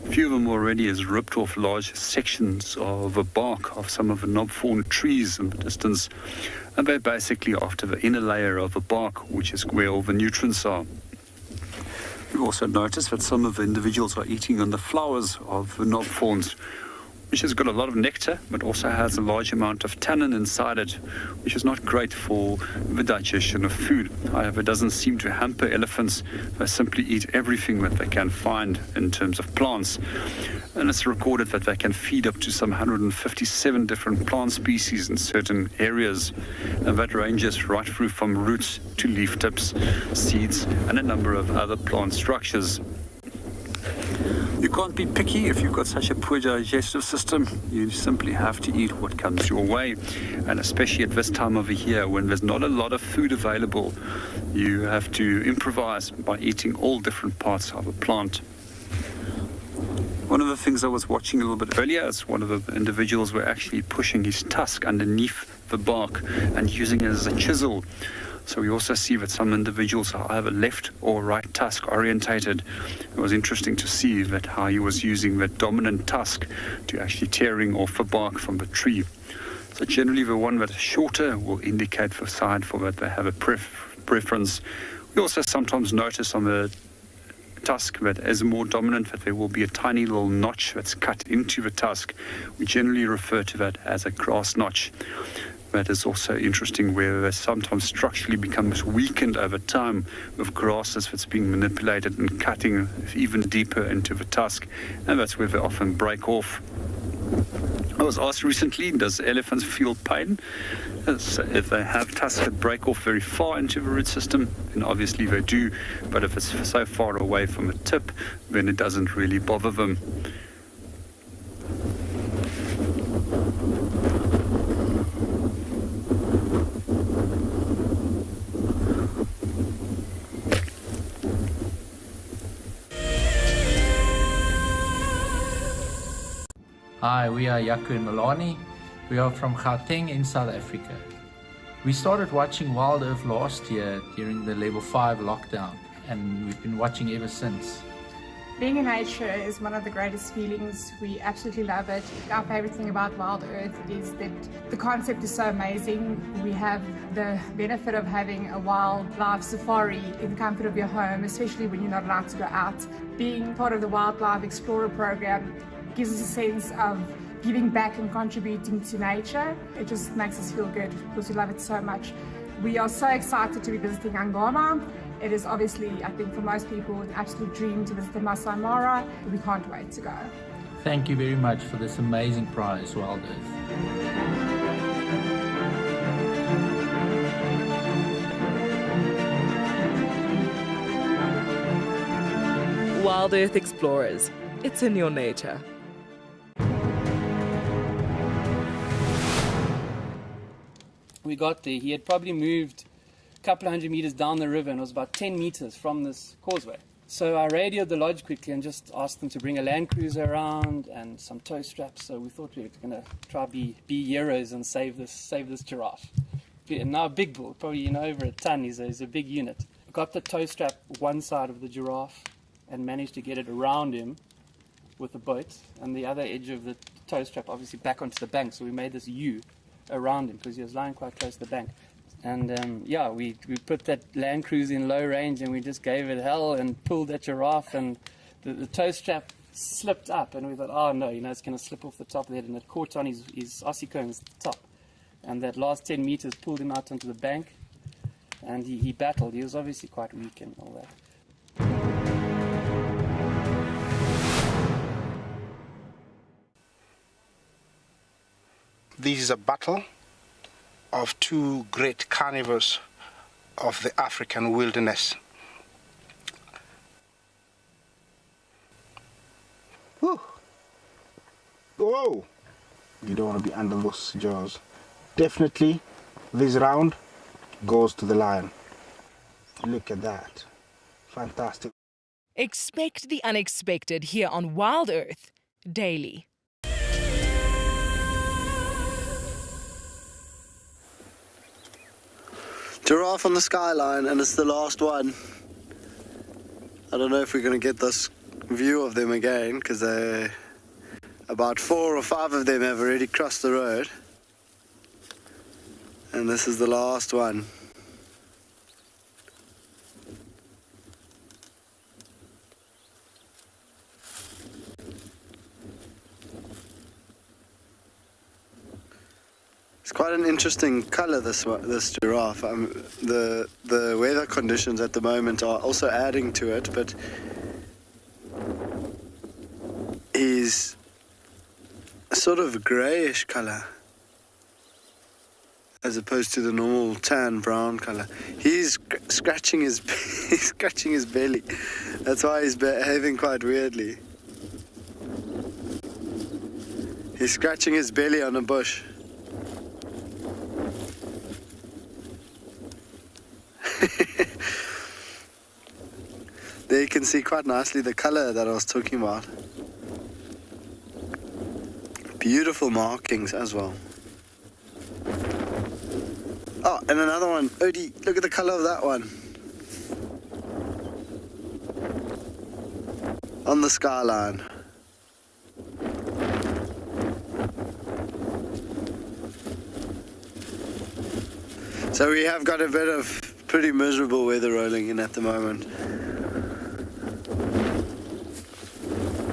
A few of them already has ripped off large sections of the bark of some of the knobthorn trees in the distance, and they're basically after the inner layer of the bark, which is where all the nutrients are. We've also noticed that some of the individuals are eating on the flowers of the knobthorns, which has got a lot of nectar, but also has a large amount of tannin inside it, which is not great for the digestion of food. However, it doesn't seem to hamper elephants. They simply eat everything that they can find in terms of plants. And it's recorded that they can feed up to some 157 different plant species in certain areas. And that ranges right through from roots to leaf tips, seeds, and a number of other plant structures. You can't be picky if you've got such a poor digestive system. You simply have to eat what comes your way. And especially at this time of the year when there's not a lot of food available, you have to improvise by eating all different parts of a plant. One of the things I was watching a little bit earlier is one of the individuals were actually pushing his tusk underneath the bark and using it as a chisel. So we also see that some individuals are either left or right tusk orientated. It was interesting to see that how he was using that dominant tusk to actually tearing off the bark from the tree. So generally the one that is shorter will indicate for side for that they have a preference. We also sometimes notice on the tusk that is more dominant, that there will be a tiny little notch that's cut into the tusk. We generally refer to that as a grass notch. That is also interesting, where they sometimes structurally becomes weakened over time with grasses that's being manipulated and cutting even deeper into the tusk, and that's where they often break off. I was asked recently, does elephants feel pain? So if they have tusks that break off very far into the root system, then obviously they do, but if it's so far away from a tip, then it doesn't really bother them. Hi, we are Yaku and Milani. We are from Gauteng in South Africa. We started watching WildEarth last year during the level 5 lockdown, and we've been watching ever since. Being in nature is one of the greatest feelings. We absolutely love it. Our favorite thing about WildEarth is that the concept is so amazing. We have the benefit of having a wildlife safari in the comfort of your home, especially when you're not allowed to go out. Being part of the Wildlife Explorer program gives us a sense of giving back and contributing to nature. It just makes us feel good because we love it so much. We are so excited to be visiting Ngala. It is obviously, I think for most people, an absolute dream to visit the Masai Mara. We can't wait to go. Thank you very much for this amazing prize, WildEarth. WildEarth Explorers. It's in your nature. We got there, he had probably moved a couple of 100 meters down the river and was about 10 meters from this causeway. So I radioed the lodge quickly and just asked them to bring a land cruiser around and some tow straps. So we thought we were going to try be heroes and save this giraffe. And now a big bull, probably over a ton, he's a big unit. Got the tow strap one side of the giraffe and managed to get it around him with a boat, and the other edge of the tow strap obviously back onto the bank. So we made this U around him because he was lying quite close to the bank. And we put that land cruise in low range and we just gave it hell and pulled that giraffe, and the tow strap slipped up and we thought, oh no, it's going to slip off the top of the head, and it caught on his ossicones at the top. And that last 10 meters pulled him out onto the bank, and he battled. He was obviously quite weak and all that. This is a battle of two great carnivores of the African wilderness. Whew. Whoa! You don't want to be under those jaws. Definitely, this round goes to the lion. Look at that. Fantastic. Expect the unexpected here on WildEarth daily. Giraffe on the skyline, and it's the last one. I don't know if we're going to get this view of them again, because about 4 or 5 of them have already crossed the road. And this is the last one. It's quite an interesting color, this giraffe. The weather conditions at the moment are also adding to it, but he's a sort of grayish color as opposed to the normal tan brown color. He's scratching his belly. That's why he's behaving quite weirdly. He's scratching his belly on a bush. There you can see quite nicely the color that I was talking about. Beautiful markings as well. Oh, and another one. Odie, look at the color of that one. On the skyline. So we have got a bit of pretty miserable weather rolling in at the moment.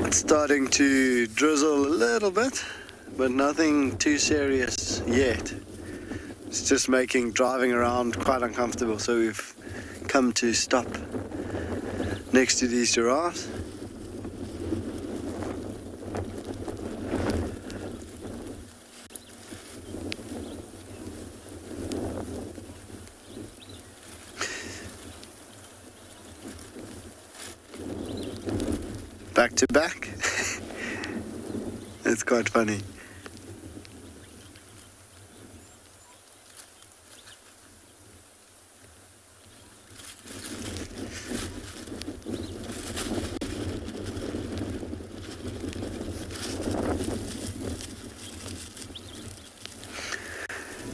It's starting to drizzle a little bit, but nothing too serious yet. It's just making driving around quite uncomfortable, so we've come to stop next to these giraffes. Back to back. It's quite funny.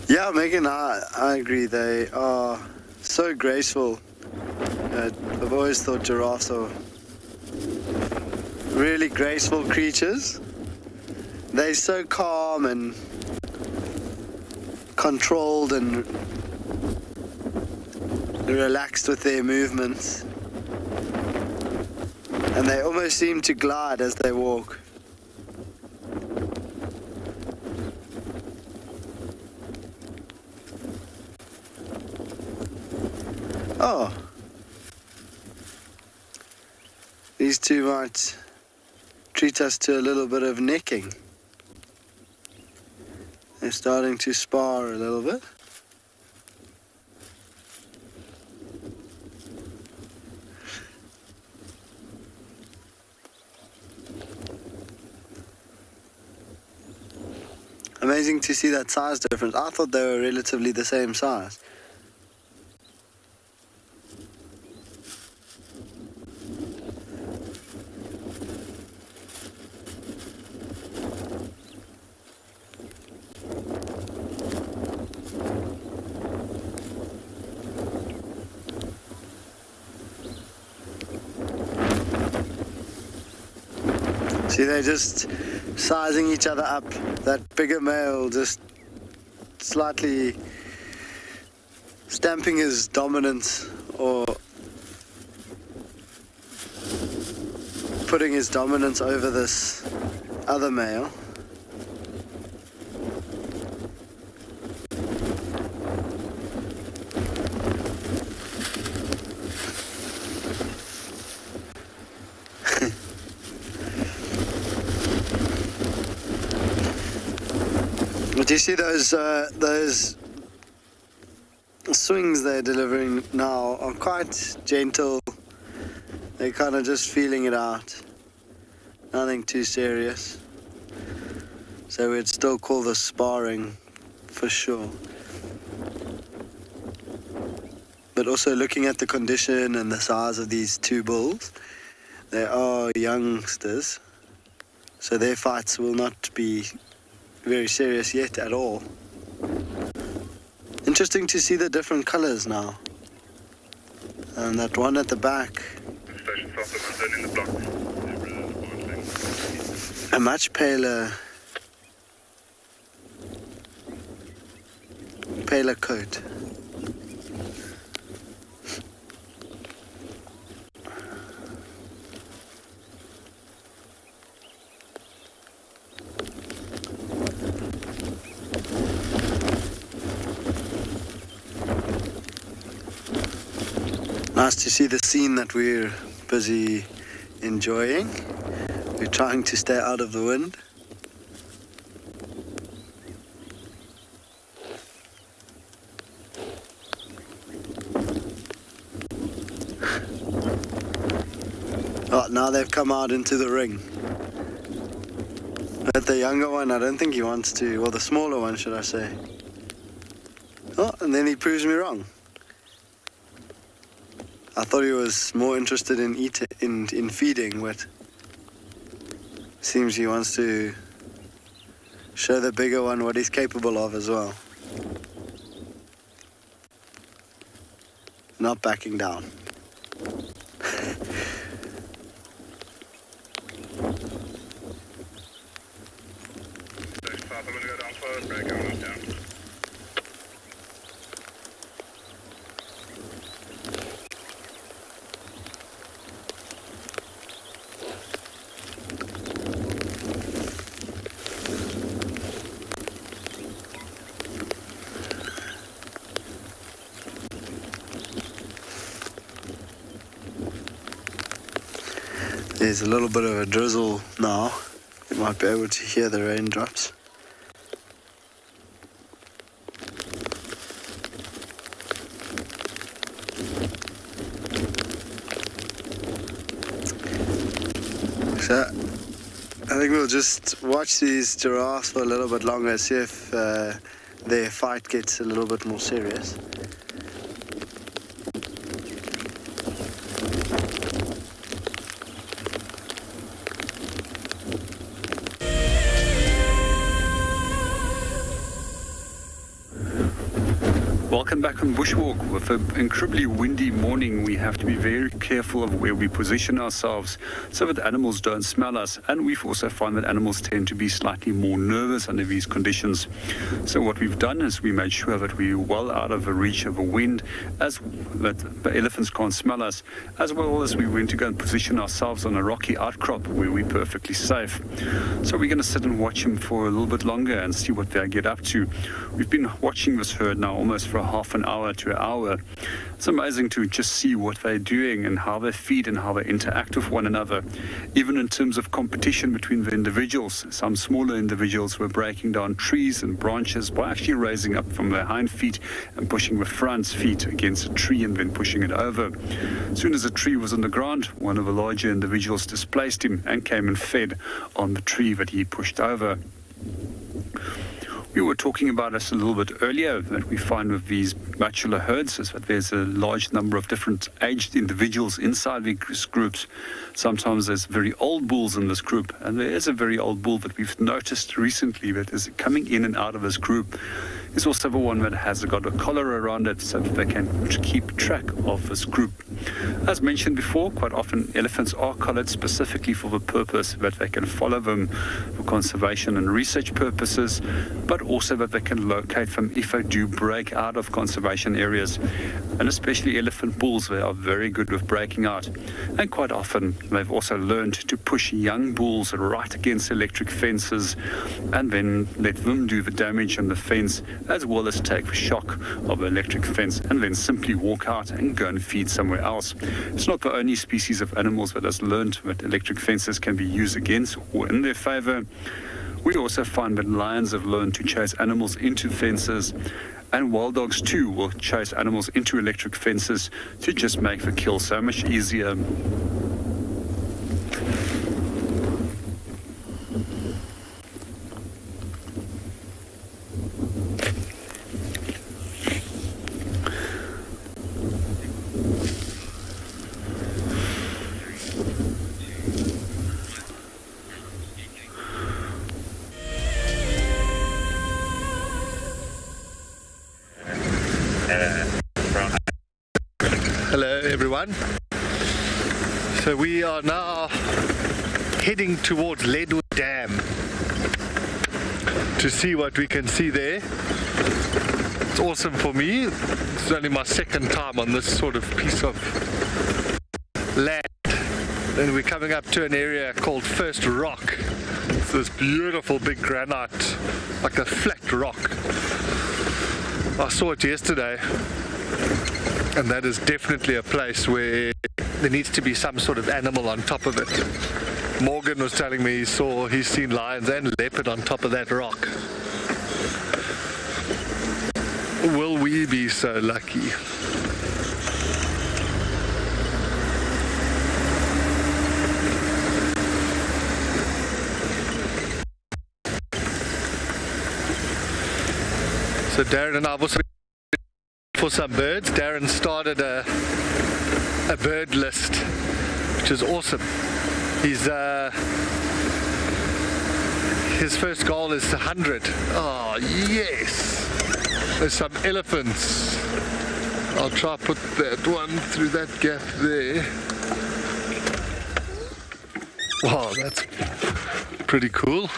Yeah, Megan, I agree. They are so graceful. I've always thought giraffes are really graceful creatures. They're so calm and controlled and relaxed with their movements. And they almost seem to glide as they walk. Oh, these two might treat us to a little bit of necking. They're starting to spar a little bit. Amazing to see that size difference. I thought they were relatively the same size. See, they're just sizing each other up. That bigger male just slightly stamping his dominance or putting his dominance over this other male. Do you see those swings they're delivering now are quite gentle. They're kind of just feeling it out. Nothing too serious. So we'd still call this sparring for sure. But also looking at the condition and the size of these two bulls, they are youngsters. So their fights will not be very serious yet at all. Interesting to see the different colors now. And that one at the back, a much paler coat. Nice to see the scene that we're busy enjoying. We're trying to stay out of the wind. Oh, now they've come out into the ring. But the younger one, I don't think he wants to, or the smaller one, should I say. Oh, and then he proves me wrong. I thought he was more interested in in feeding, but seems he wants to show the bigger one what he's capable of as well. Not backing down. There's a little bit of a drizzle now. You might be able to hear the raindrops. So, I think we'll just watch these giraffes for a little bit longer, see if their fight gets a little bit more serious. Welcome back on Bushwalk. With an incredibly windy morning, we have to be very careful of where we position ourselves so that animals don't smell us, and we've also found that animals tend to be slightly more nervous under these conditions. So what we've done is we made sure that we're well out of the reach of a wind, as that the elephants can't smell us, as well as we went to go and position ourselves on a rocky outcrop where we're perfectly safe. So we're going to sit and watch them for a little bit longer and see what they get up to. We've been watching this herd now almost for half an hour to an hour. It's amazing to just see what they're doing and how they feed and how they interact with one another. Even in terms of competition between the individuals, some smaller individuals were breaking down trees and branches by actually raising up from their hind feet and pushing the front feet against a tree and then pushing it over. As soon as the tree was on the ground, one of the larger individuals displaced him and came and fed on the tree that he pushed over. We were talking about this a little bit earlier, that we find with these bachelor herds is that there's a large number of different aged individuals inside these groups. Sometimes there's very old bulls in this group, and there is a very old bull that we've noticed recently that is coming in and out of this group. There's also the one that has got a collar around it so that they can keep track of this group. As mentioned before, quite often elephants are collared specifically for the purpose that they can follow them for conservation and research purposes, but also that they can locate them if they do break out of conservation areas. And especially elephant bulls, they are very good with breaking out. And quite often they've also learned to push young bulls right against electric fences and then let them do the damage on the fence, as well as take the shock of the electric fence and then simply walk out and go and feed somewhere else. It's not the only species of animals that has learned that electric fences can be used against or in their favor. We also find that lions have learned to chase animals into fences, and wild dogs too will chase animals into electric fences to just make the kill so much easier. Hello everyone. So we are now heading towards Leadwood Dam to see what we can see there. It's awesome for me. It's only my second time on this sort of piece of land. And we're coming up to an area called First Rock. It's this beautiful big granite, like a flat rock. I saw it yesterday, and that is definitely a place where there needs to be some sort of animal on top of it. Morgan was telling me he's seen lions and leopard on top of that rock. Will we be so lucky? So Darren and I have also for some birds. Darren started a bird list, which is awesome. His first goal is 100. Oh yes! There's some elephants. I'll try to put that one through that gap there. Wow, that's pretty cool.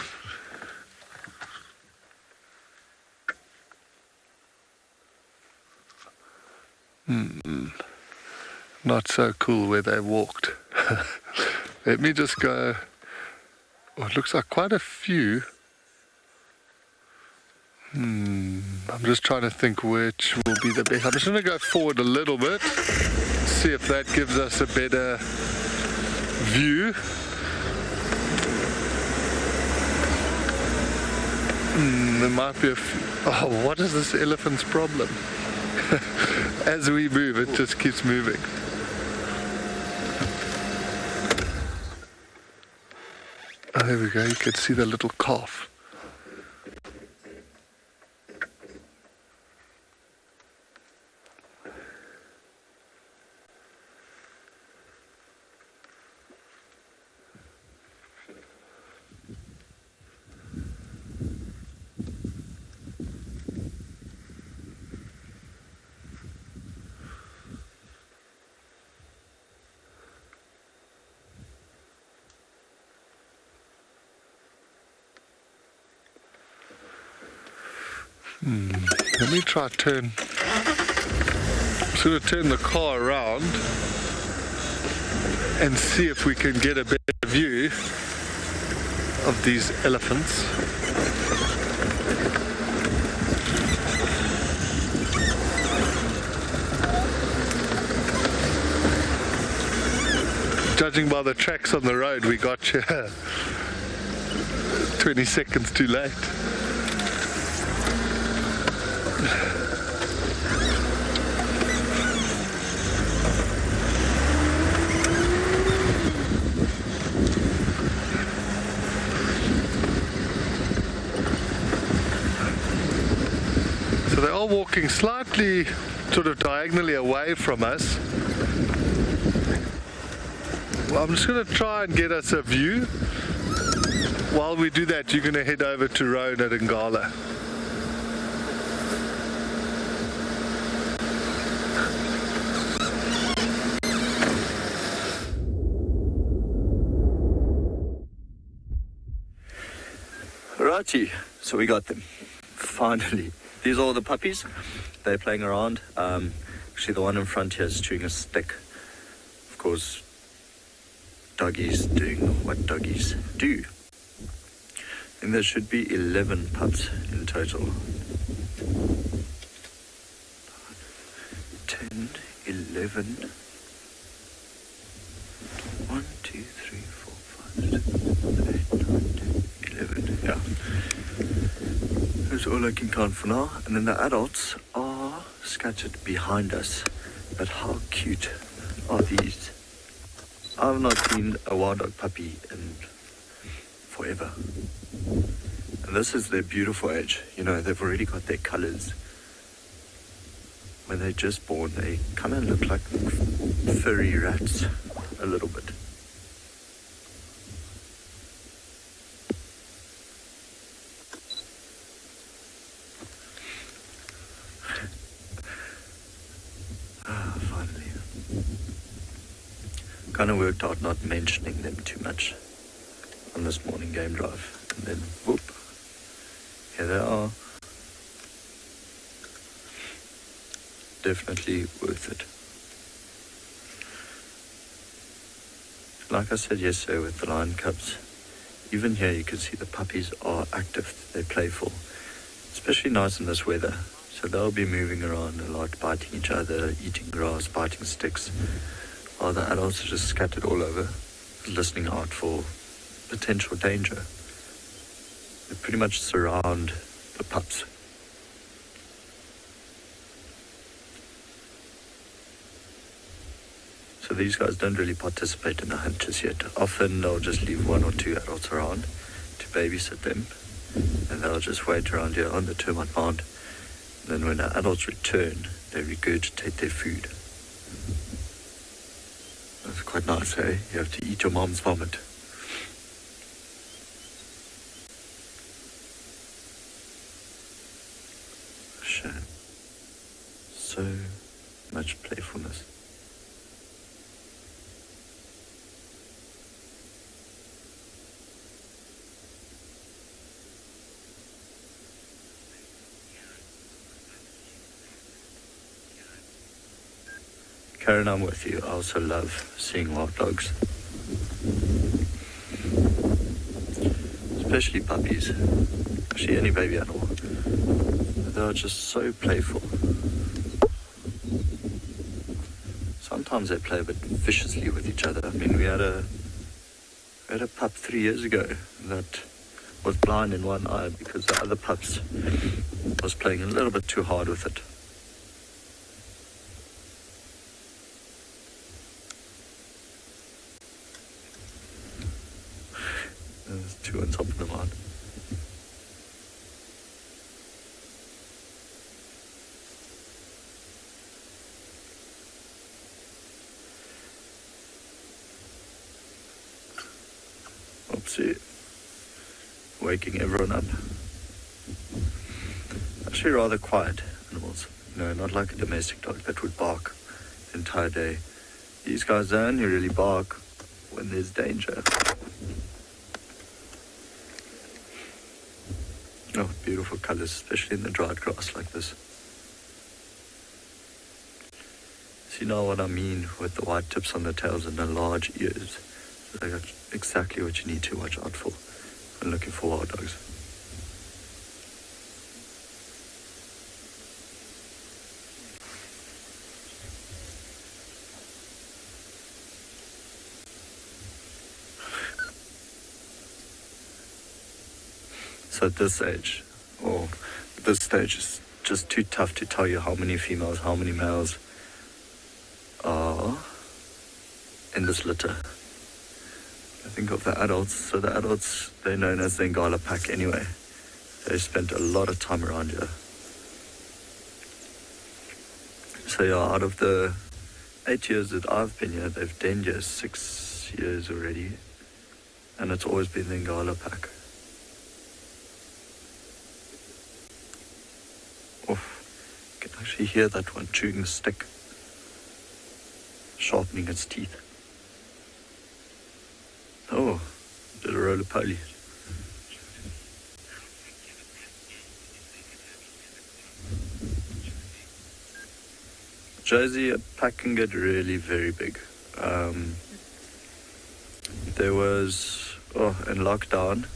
Not so cool where they walked. Let me just go. Oh, it looks like quite a few. I'm just trying to think which will be the best. I'm just going to go forward a little bit, see if that gives us a better view. There might be a oh, what is this elephant's problem? As we move, it just keeps moving. Oh, there we go, you can see the little calf. Let me try turn. I'm just going to turn the car around and see if we can get a better view of these elephants. Judging by the tracks on the road, we got here 20 seconds too late. So they're all walking slightly sort of diagonally away from us. Well, I'm just going to try and get us a view. While we do that, you're going to head over to Roan at Ngala. Righty, so we got them. Finally. These are all the puppies. They're playing around. Actually, the one in front here is chewing a stick. Of course, doggies doing what doggies do. And there should be 11 pups in total. 10, 11. 1, 2, 3, 4, 5, 6, 7, 8, 9, 10, 11. Yeah. That's all I can count for now. And then the adults are scattered behind us. But how cute are these? I've not seen a wild dog puppy in forever. And this is their beautiful age. You know, they've already got their colors. When they're just born, they kind of look like furry rats a little bit. Finally. Kind of worked out not mentioning them too much on this morning game drive. And then, whoop, here they are. Definitely worth it. Like I said yesterday with the lion cubs, even here you can see the puppies are active, they're playful. Especially nice in this weather. So they'll be moving around a lot, biting each other, eating grass, biting sticks, while the adults are just scattered all over, listening out for potential danger. They pretty much surround the pups. So these guys don't really participate in the hunt just yet. Often they'll just leave 1 or 2 adults around to babysit them, and they'll just wait around here on the termite mound. Then when the adults return, they regurgitate their food. That's quite nice, eh? You have to eat your mom's vomit. Shame. So much playfulness. Karen, I'm with you. I also love seeing wild dogs. Especially puppies. Actually, any baby animal. They're just so playful. Sometimes they play a bit viciously with each other. I mean, we had a We had a pup 3 years ago that was blind in one eye because the other pups was playing a little bit too hard with it. There's two on top of the mound. Oopsie. Waking everyone up. Actually rather quiet animals. No, not like a domestic dog that would bark the entire day. These guys only really bark when there's danger. Oh, beautiful colours, especially in the dried grass like this. See now what I mean with the white tips on the tails and the large ears. They got exactly what you need to watch out for when looking for wild dogs. So at this age, this stage is just too tough to tell you how many females, how many males are in this litter. I think of the adults. So the adults, they're known as the Ngala pack anyway. They spent a lot of time around here. So yeah, out of the 8 years that I've been here, they've denned here 6 years already. And it's always been the Ngala pack. You can actually hear that one chewing the stick, sharpening its teeth. Oh, did a roly-poly. Josie, a pack can get really very big. There was, in lockdown,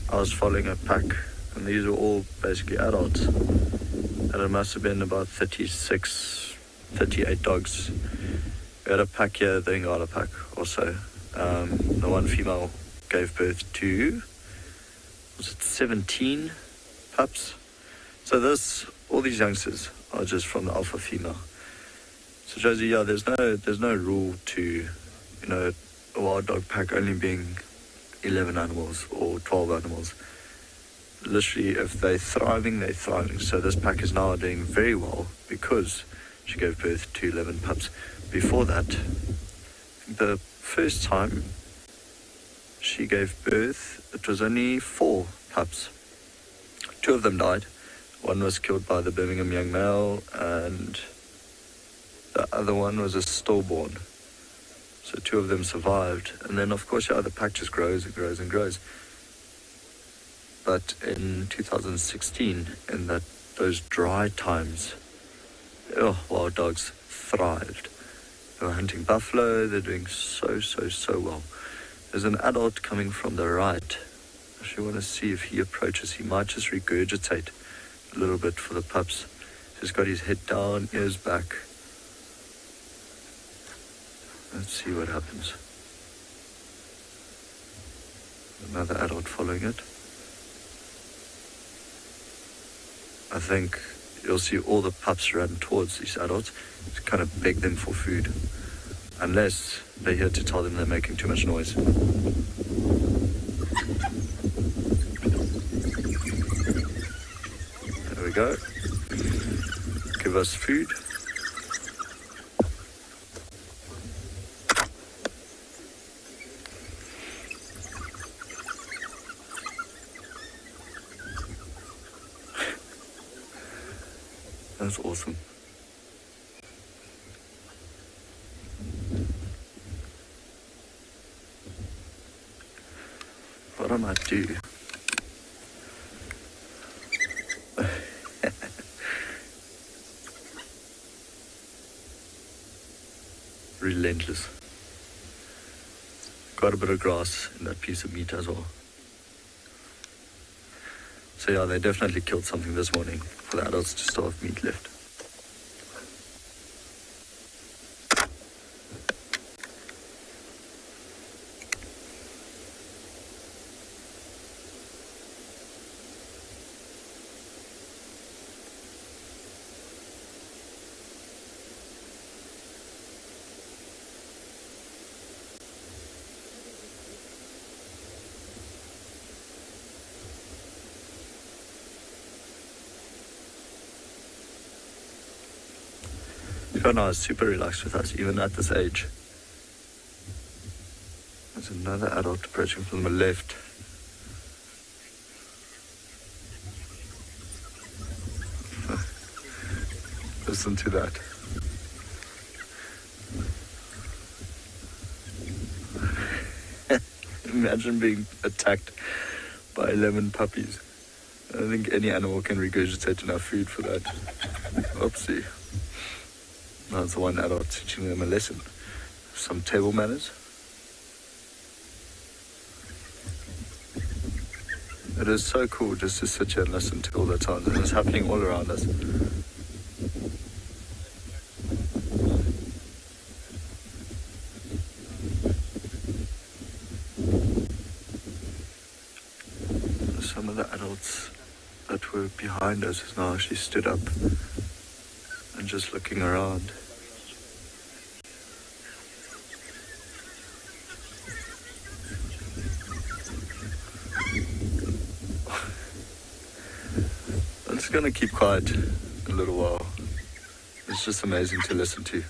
I was following a pack, and these were all basically adults. And it must have been about 36, 38 dogs. We had a pack here, the Ngala pack also. The one female gave birth to, was it 17 pups? So all these youngsters are just from the alpha female. So Josie, yeah, there's no rule to, a wild dog pack only being 11 animals or 12 animals. Literally, if they're thriving, they're thriving. So this pack is now doing very well because she gave birth to 11 pups. Before that, the first time she gave birth, it was only 4 pups. 2 of them died. One was killed by the Birmingham young male, and the other one was a stillborn. So 2 of them survived. And then, of course, the pack just grows and grows and grows. But in 2016, in those dry times, wild dogs thrived. They were hunting buffalo. They're doing so well. There's an adult coming from the right. I actually want to see if he approaches. He might just regurgitate a little bit for the pups. He's got his head down, ears back. Let's see what happens. Another adult following it. I think you'll see all the pups run towards these adults to kind of beg them for food. Unless they're here to tell them they're making too much noise. There we go. Give us food. That's awesome. What I might do. Relentless. Got a bit of grass in that piece of meat as well. So yeah, they definitely killed something this morning for the adults to still have meat left. Fiona is super relaxed with us, even at this age. There's another adult approaching from the left. Listen to that. Imagine being attacked by 11 puppies. I don't think any animal can regurgitate enough food for that. Oopsie. Now it's the one adult teaching them a lesson. Some table manners. It is so cool just to sit here and listen to all the sounds, and it's happening all around us. Some of the adults that were behind us has now actually stood up and just looking around. I'm just going to keep quiet a little while. It's just amazing to listen to.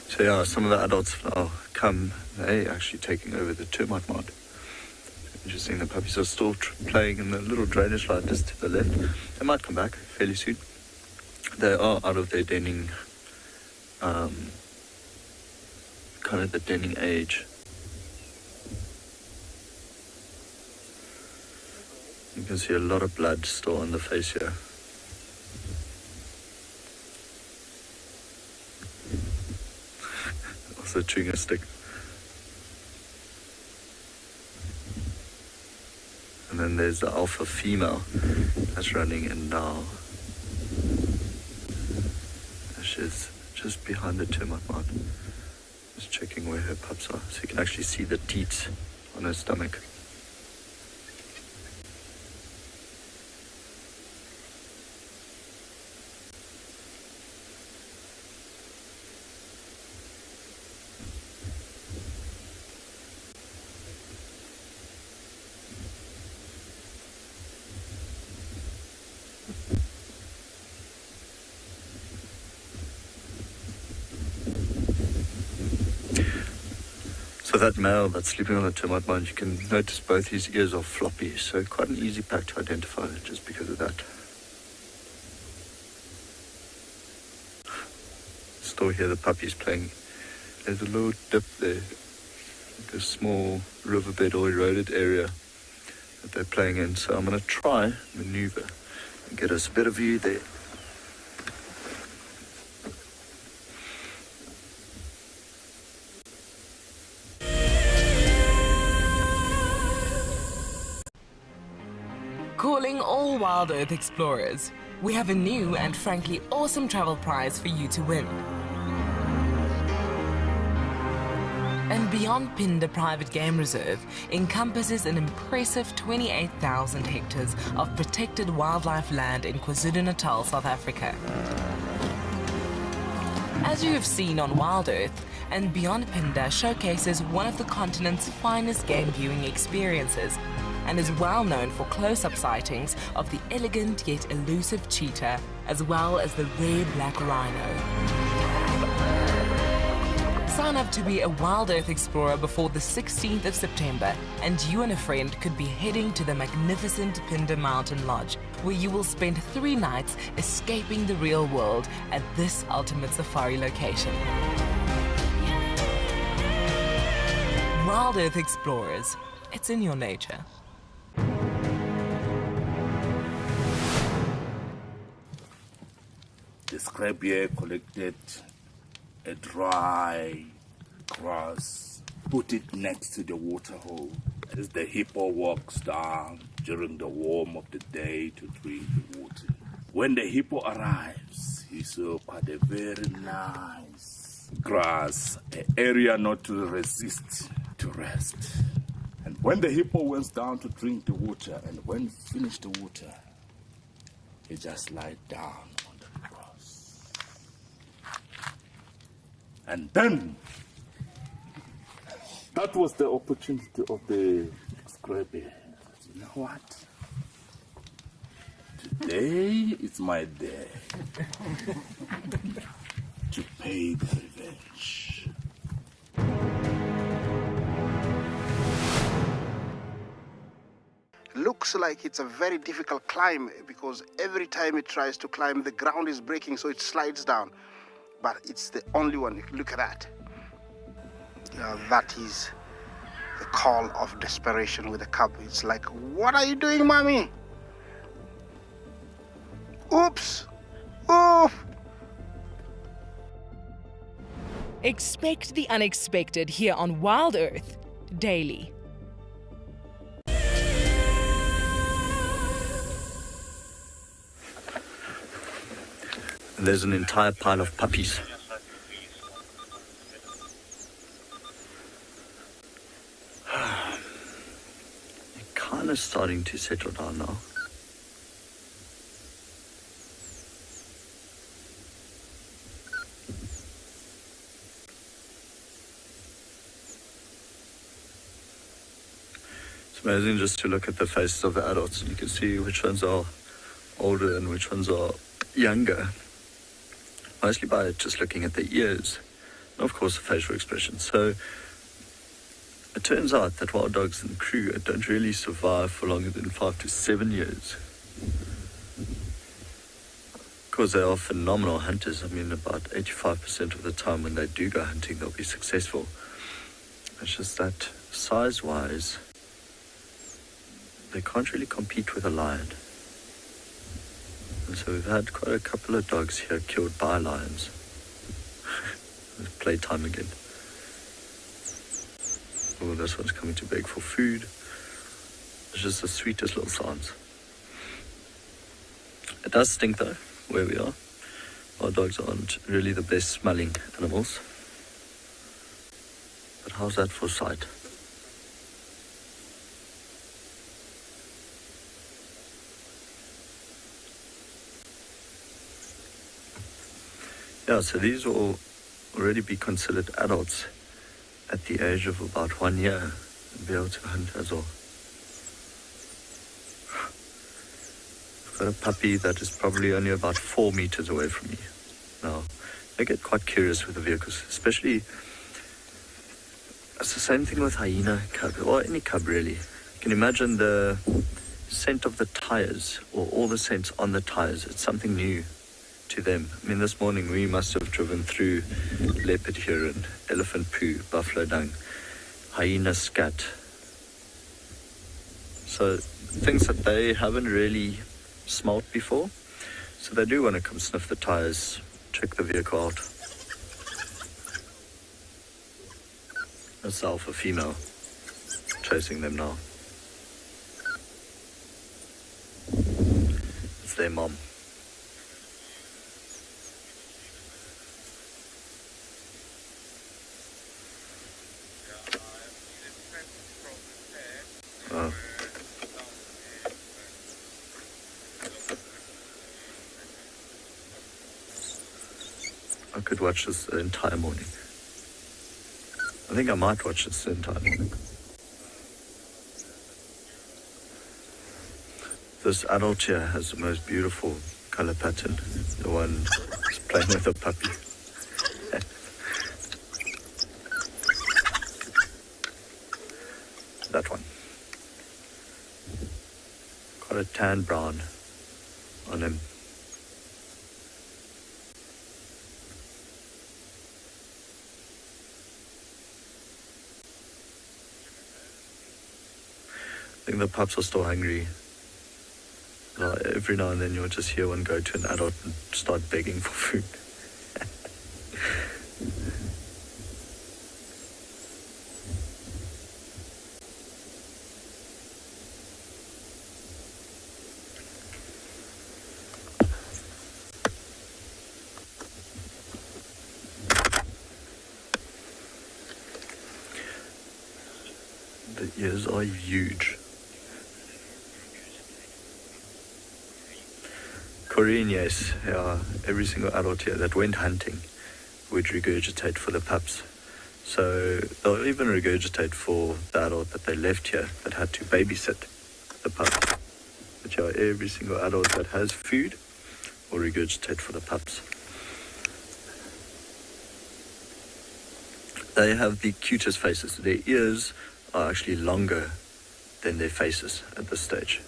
So yeah, some of the adults now come, they actually taking over the termite mound. Interesting, the puppies are still playing in the little drainage line just to the left. They might come back fairly soon. They are out of their denning, kind of the denning age. You can see a lot of blood still on the face here. Also chewing a stick. And then there's the alpha female that's running in now. She's just behind the termite mound. Just checking where her pups are. So you can actually see the teats on her stomach. So that male that's sleeping on the termite mound, you can notice both his ears are floppy, so quite an easy pack to identify just because of that. Still hear the puppies playing. There's a little dip there, like a small riverbed or eroded area that they're playing in, so I'm going to try maneuver and get us a better view there. Calling all WildEarth explorers, we have a new and frankly awesome travel prize for you to win. andBeyond Phinda Private Game Reserve encompasses an impressive 28,000 hectares of protected wildlife land in KwaZulu-Natal, South Africa. As you have seen on WildEarth, andBeyond Phinda showcases one of the continent's finest game viewing experiences and is well known for close-up sightings of the elegant yet elusive cheetah, as well as the rare black rhino. Sign up to be a WildEarth explorer before the 16th of September, and you and a friend could be heading to the magnificent Phinda Mountain Lodge, where you will spend 3 nights escaping the real world at this ultimate safari location. WildEarth explorers, it's in your nature. The scrap here collected a dry grass put it next to the water hole as the hippo walks down during the warm of the day to drink the water. When the hippo arrives, he saw quite a very nice grass, an area not to resist to rest. And when the hippo went down to drink the water, and when finished the water, he just lied down on the grass. And then, that was the opportunity of the scrappy. You know what? Today is my day to pay the revenge. Looks like it's a very difficult climb because every time it tries to climb, the ground is breaking, so it slides down. But it's the only one. Look at that. That is the call of desperation with a cub. It's like, what are you doing, mommy? Oops! Oof! Expect the unexpected here on WildEarth daily. There's an entire pile of puppies. They're kind of starting to settle down now. It's amazing just to look at the faces of the adults. You can see which ones are older and which ones are younger. Mostly by just looking at the ears, and of course the facial expression. So it turns out that wild dogs and crew don't really survive for longer than 5 to 7 years. Because they are phenomenal hunters. I mean, about 85% of the time when they do go hunting, they'll be successful. It's just that size-wise, they can't really compete with a lion. And so we've had quite a couple of dogs here killed by lions. It's playtime again. Oh, this one's coming to beg for food. It's just the sweetest little sounds. It does stink though, where we are. Our dogs aren't really the best smelling animals. But how's that for sight? Yeah, so these will already be considered adults at the age of about 1 year and be able to hunt as well. I've got a puppy that is probably only about 4 meters away from me. Now, I get quite curious with the vehicles, especially, it's the same thing with hyena cub, or any cub really. You can imagine the scent of the tires, or all the scents on the tires. It's something new to them. I mean, this morning we must have driven through leopard urine, elephant poo, buffalo dung, hyena scat. So things that they haven't really smelt before. So they do want to come sniff the tires, check the vehicle out. That's alpha female chasing them now. It's their mom. Oh. I could watch this the entire morning. I think I might watch this the entire morning. This adult here has the most beautiful color pattern. The one who's playing with a puppy. That one. Got a tan brown on him. I think the pups are still hungry. Every now and then you'll just hear one go to an adult and start begging for food. The ears are huge. Korean, yes, every single adult here that went hunting would regurgitate for the pups. So they'll even regurgitate for the adult that they left here that had to babysit the pup. But yeah, every single adult that has food will regurgitate for the pups. They have the cutest faces. Their ears are actually longer than their faces at this stage.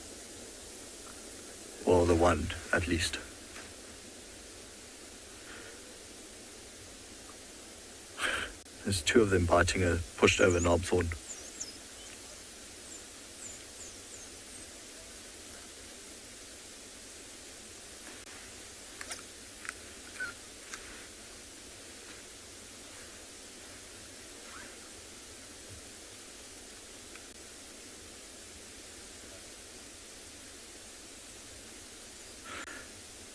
Well, the one, at least. There's two of them biting a pushed over knobthorn.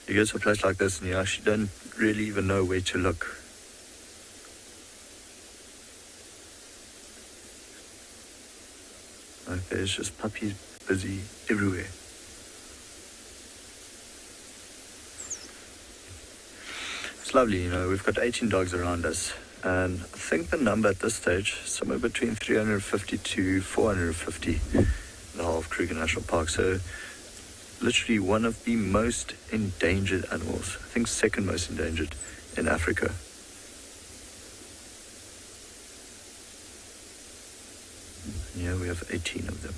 You get to a place like this and you actually don't really even know where to look. Like there's just puppies busy everywhere. It's lovely, you know, we've got 18 dogs around us, and I think the number at this stage is somewhere between 350 to 450 in the whole of Kruger National Park. So literally one of the most endangered animals, I think second most endangered in Africa. Yeah, we have 18 of them.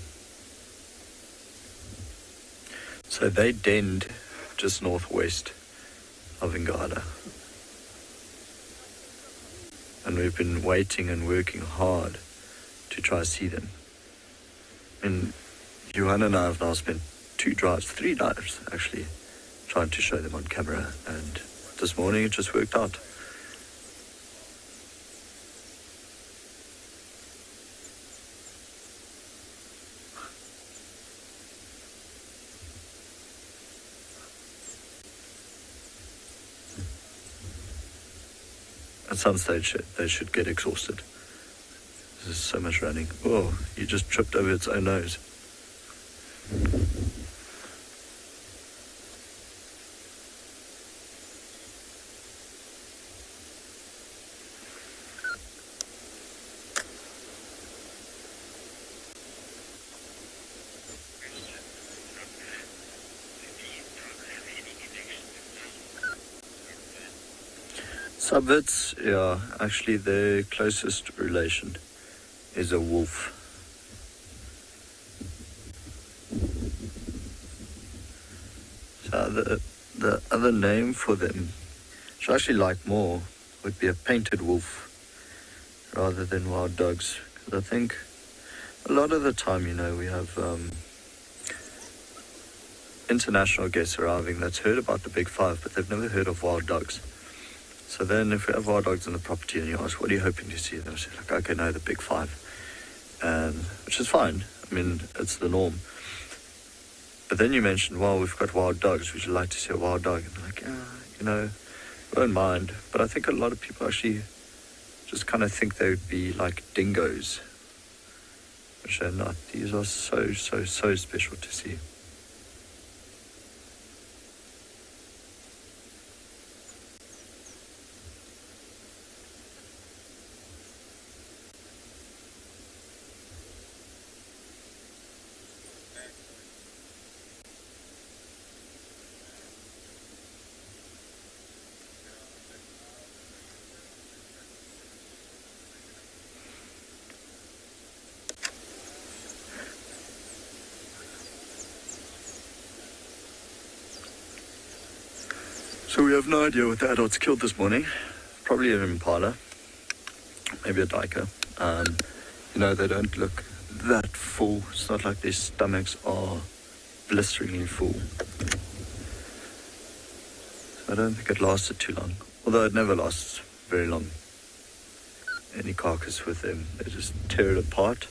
So they denned just northwest of Ngala. And we've been waiting and working hard to try to see them. And Johan and I have now spent 3 drives actually, trying to show them on camera. And this morning it just worked out. At some stage, they should get exhausted. There's so much running. Oh, you just tripped over its own nose. Subvets, yeah, actually their closest relation is a wolf. So the other name for them, which I actually like more, would be a painted wolf rather than wild dogs. Because I think a lot of the time, you know, we have international guests arriving that's heard about the big five, but they've never heard of wild dogs. So then if we have wild dogs on the property and you ask, what are you hoping to see? They'll say, like, okay, no, the big five. Which is fine. I mean, it's the norm. But then you mentioned, well, we've got wild dogs. Would you like to see a wild dog? And they're like, yeah, you know, I don't mind. But I think a lot of people actually just kind of think they would be like dingoes. Which they're not. These are so, so, so special to see. So we have no idea what the adults killed this morning. Probably an impala, maybe a duiker. You know, they don't look that full. It's not like their stomachs are blisteringly full. So I don't think it lasted too long. Although it never lasts very long. Any carcass with them, they just tear it apart.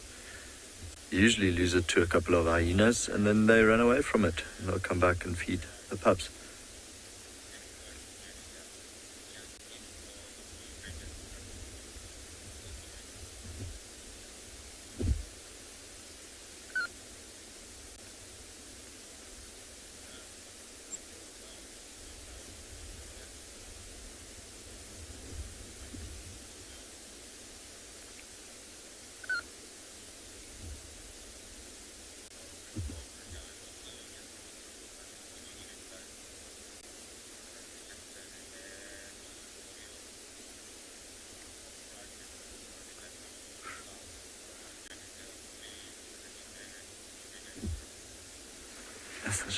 Usually lose it to a couple of hyenas and then they run away from it. And they'll come back and feed the pups.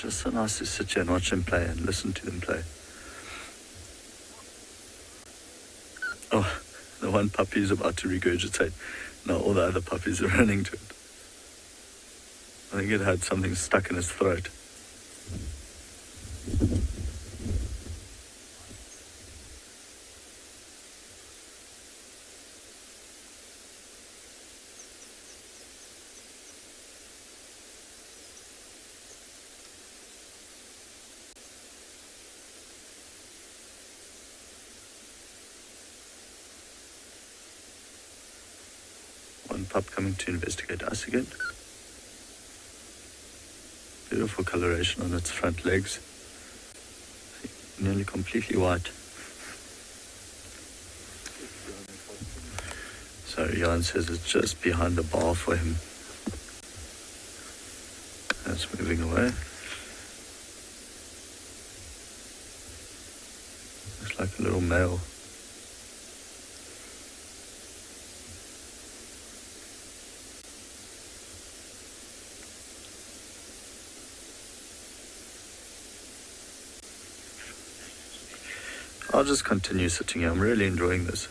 It's just so nice to sit here and watch them play and listen to them play. Oh, the one puppy is about to regurgitate. Now all the other puppies are running to it. I think it had something stuck in its throat. One pup coming to investigate us again. Beautiful coloration on its front legs. Nearly completely white. So Jan says it's just behind the bar for him. That's moving away. Looks like a little male. I'll just continue sitting here. I'm really enjoying this.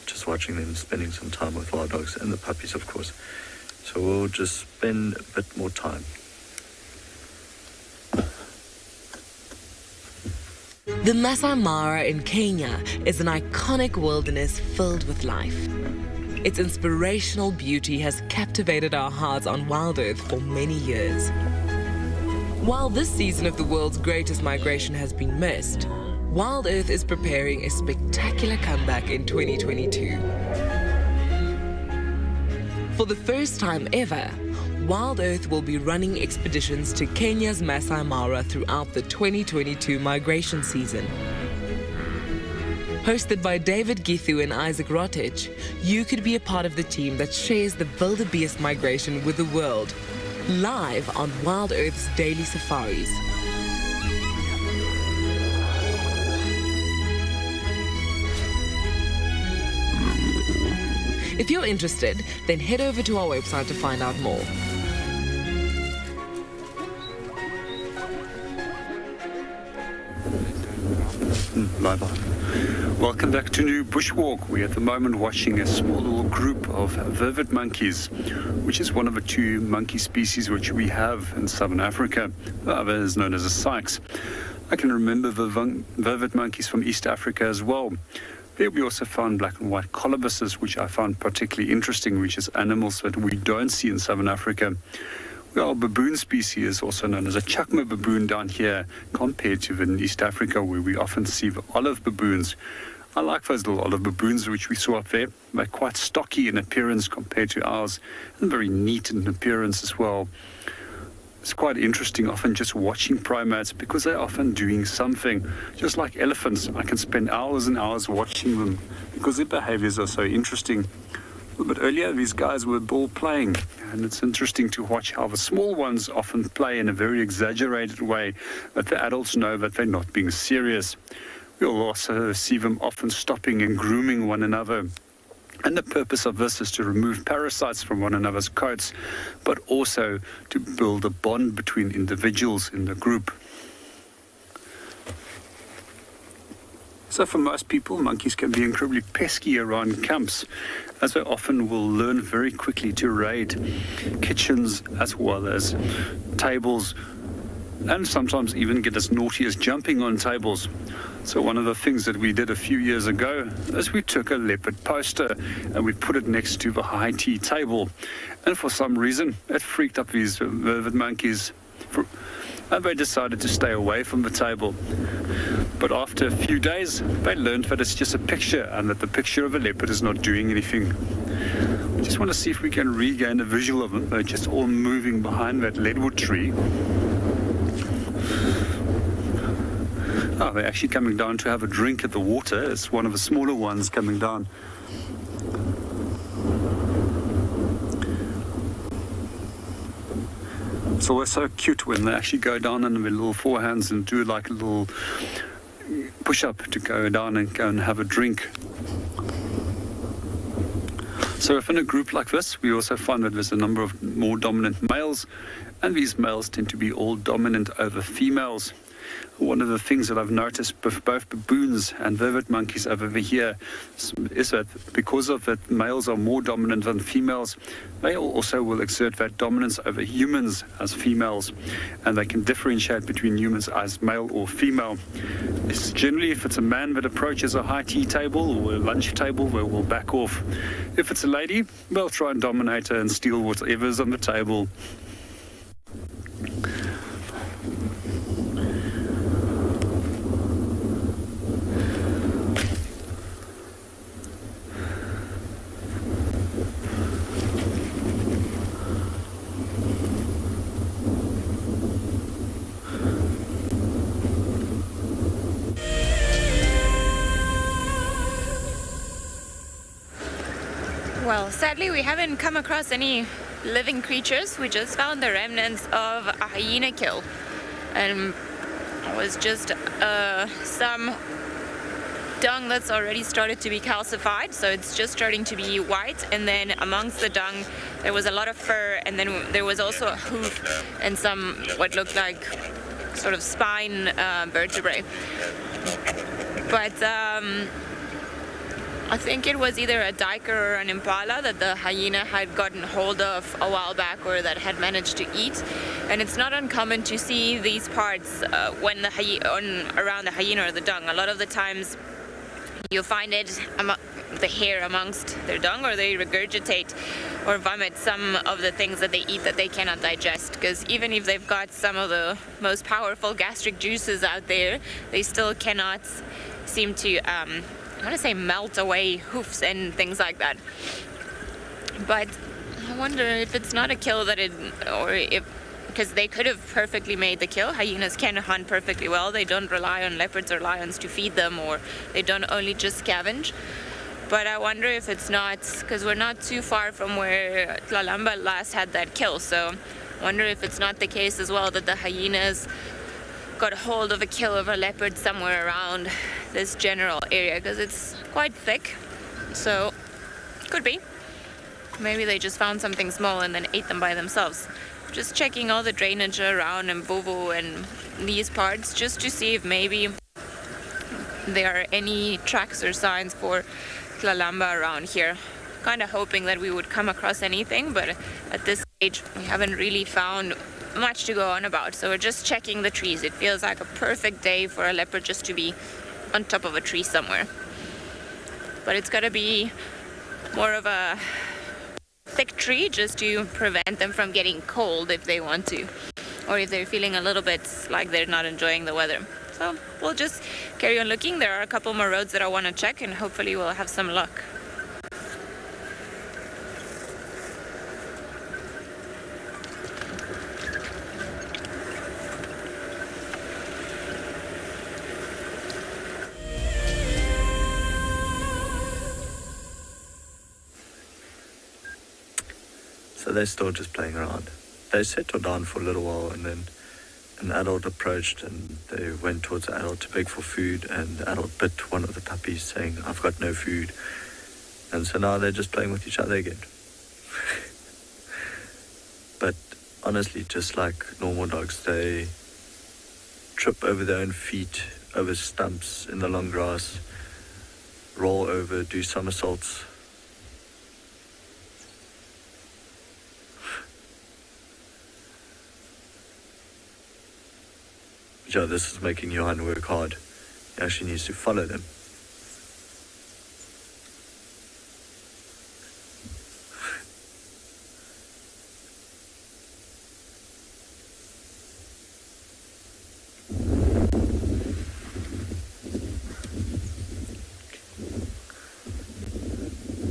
Just watching them, spending some time with wild dogs and the puppies, of course. So we'll just spend a bit more time. The Masai Mara in Kenya is an iconic wilderness filled with life. Its inspirational beauty has captivated our hearts on WildEarth for many years. While this season of the world's greatest migration has been missed, WildEarth is preparing a spectacular comeback in 2022. For the first time ever, WildEarth will be running expeditions to Kenya's Masai Mara throughout the 2022 migration season. Hosted by David Githu and Isaac Rotich, you could be a part of the team that shares the wildebeest migration with the world, live on WildEarth's daily safaris. If you're interested, then head over to our website to find out more. Welcome back to New Bushwalk. We're at the moment watching a small little group of vervet monkeys, which is one of the two monkey species which we have in southern Africa. The other is known as a sykes. I can remember the vervet monkeys from East Africa as well. There we also found black and white colubuses, which I found particularly interesting, which is animals that we don't see in southern Africa. Well, baboon species, also known as a chakma baboon down here, compared to in East Africa, where we often see the olive baboons. I like those little olive baboons which we saw up there. They're quite stocky in appearance compared to ours, and very neat in appearance as well. It's quite interesting often just watching primates because they're often doing something. Just like elephants, I can spend hours and hours watching them because their behaviors are so interesting. A little bit earlier, these guys were ball playing, and it's interesting to watch how the small ones often play in a very exaggerated way, but the adults know that they're not being serious. We'll also see them often stopping and grooming one another. And the purpose of this is to remove parasites from one another's coats, but also to build a bond between individuals in the group. So for most people, monkeys can be incredibly pesky around camps, as they often will learn very quickly to raid kitchens as well as tables, and sometimes even get as naughty as jumping on tables. So one of the things that we did a few years ago is we took a leopard poster and we put it next to the high tea table. And for some reason, it freaked up these vervet monkeys. And they decided to stay away from the table. But after a few days, they learned that it's just a picture and that the picture of a leopard is not doing anything. We just want to see if we can regain a visual of them. They're just all moving behind that leadwood tree. Oh, they're actually coming down to have a drink at the water. It's one of the smaller ones coming down. It's always so cute when they actually go down on their little forehands and do like a little push-up to go down and go and have a drink. So if in a group like this, we also find that there's a number of more dominant males, and these males tend to be all dominant over females. One of the things that I've noticed with both baboons and vivid monkeys over here is that because of that males are more dominant than females, they also will exert that dominance over humans as females, and they can differentiate between humans as male or female. It's generally, if it's a man that approaches a high tea table or a lunch table, they will back off. If it's a lady, they'll try and dominate her and steal whatever's on the table. Well, sadly, we haven't come across any living creatures. We just found the remnants of a hyena kill. And it was just some dung that's already started to be calcified, so it's just starting to be white. And then amongst the dung, there was a lot of fur, and then there was also a hoof and some what looked like sort of spine vertebrae. But I think it was either a duiker or an impala that the hyena had gotten hold of a while back, or that had managed to eat. And it's not uncommon to see these parts when around the hyena or the dung. A lot of the times you find it the hair amongst their dung, or they regurgitate or vomit some of the things that they eat that they cannot digest, because even if they've got some of the most powerful gastric juices out there, they still cannot seem to I want to say melt away hoofs and things like that. But I wonder if it's not a kill that because they could have perfectly made the kill. Hyenas can hunt perfectly well. They don't rely on leopards or lions to feed them, or they don't only just scavenge. But I wonder if it's not, because we're not too far from where Tlalamba last had that kill. So I wonder if it's not the case as well that the hyenas got hold of a kill of a leopard somewhere around this general area, because it's quite thick, so could be. Maybe they just found something small and then ate them by themselves. Just checking all the drainage around Mvuvu and these parts, just to see if maybe there are any tracks or signs for Tlalamba around here. Kind of hoping that we would come across anything, but at this stage we haven't really found much to go on about, so we're just checking the trees. It feels like a perfect day for a leopard just to be on top of a tree somewhere, but it's got to be more of a thick tree just to prevent them from getting cold if they want to, or if they're feeling a little bit like they're not enjoying the weather. So we'll just carry on looking. There are a couple more roads that I want to check, and hopefully we'll have some luck. So they're still just playing around. They settled down for a little while, and then an adult approached, and they went towards the adult to beg for food, and the adult bit one of the puppies, saying, "I've got no food." And so now they're just playing with each other again. But honestly, just like normal dogs, they trip over their own feet, over stumps in the long grass, roll over, do somersaults. Yeah, this is making Johan work hard. He actually needs to follow them.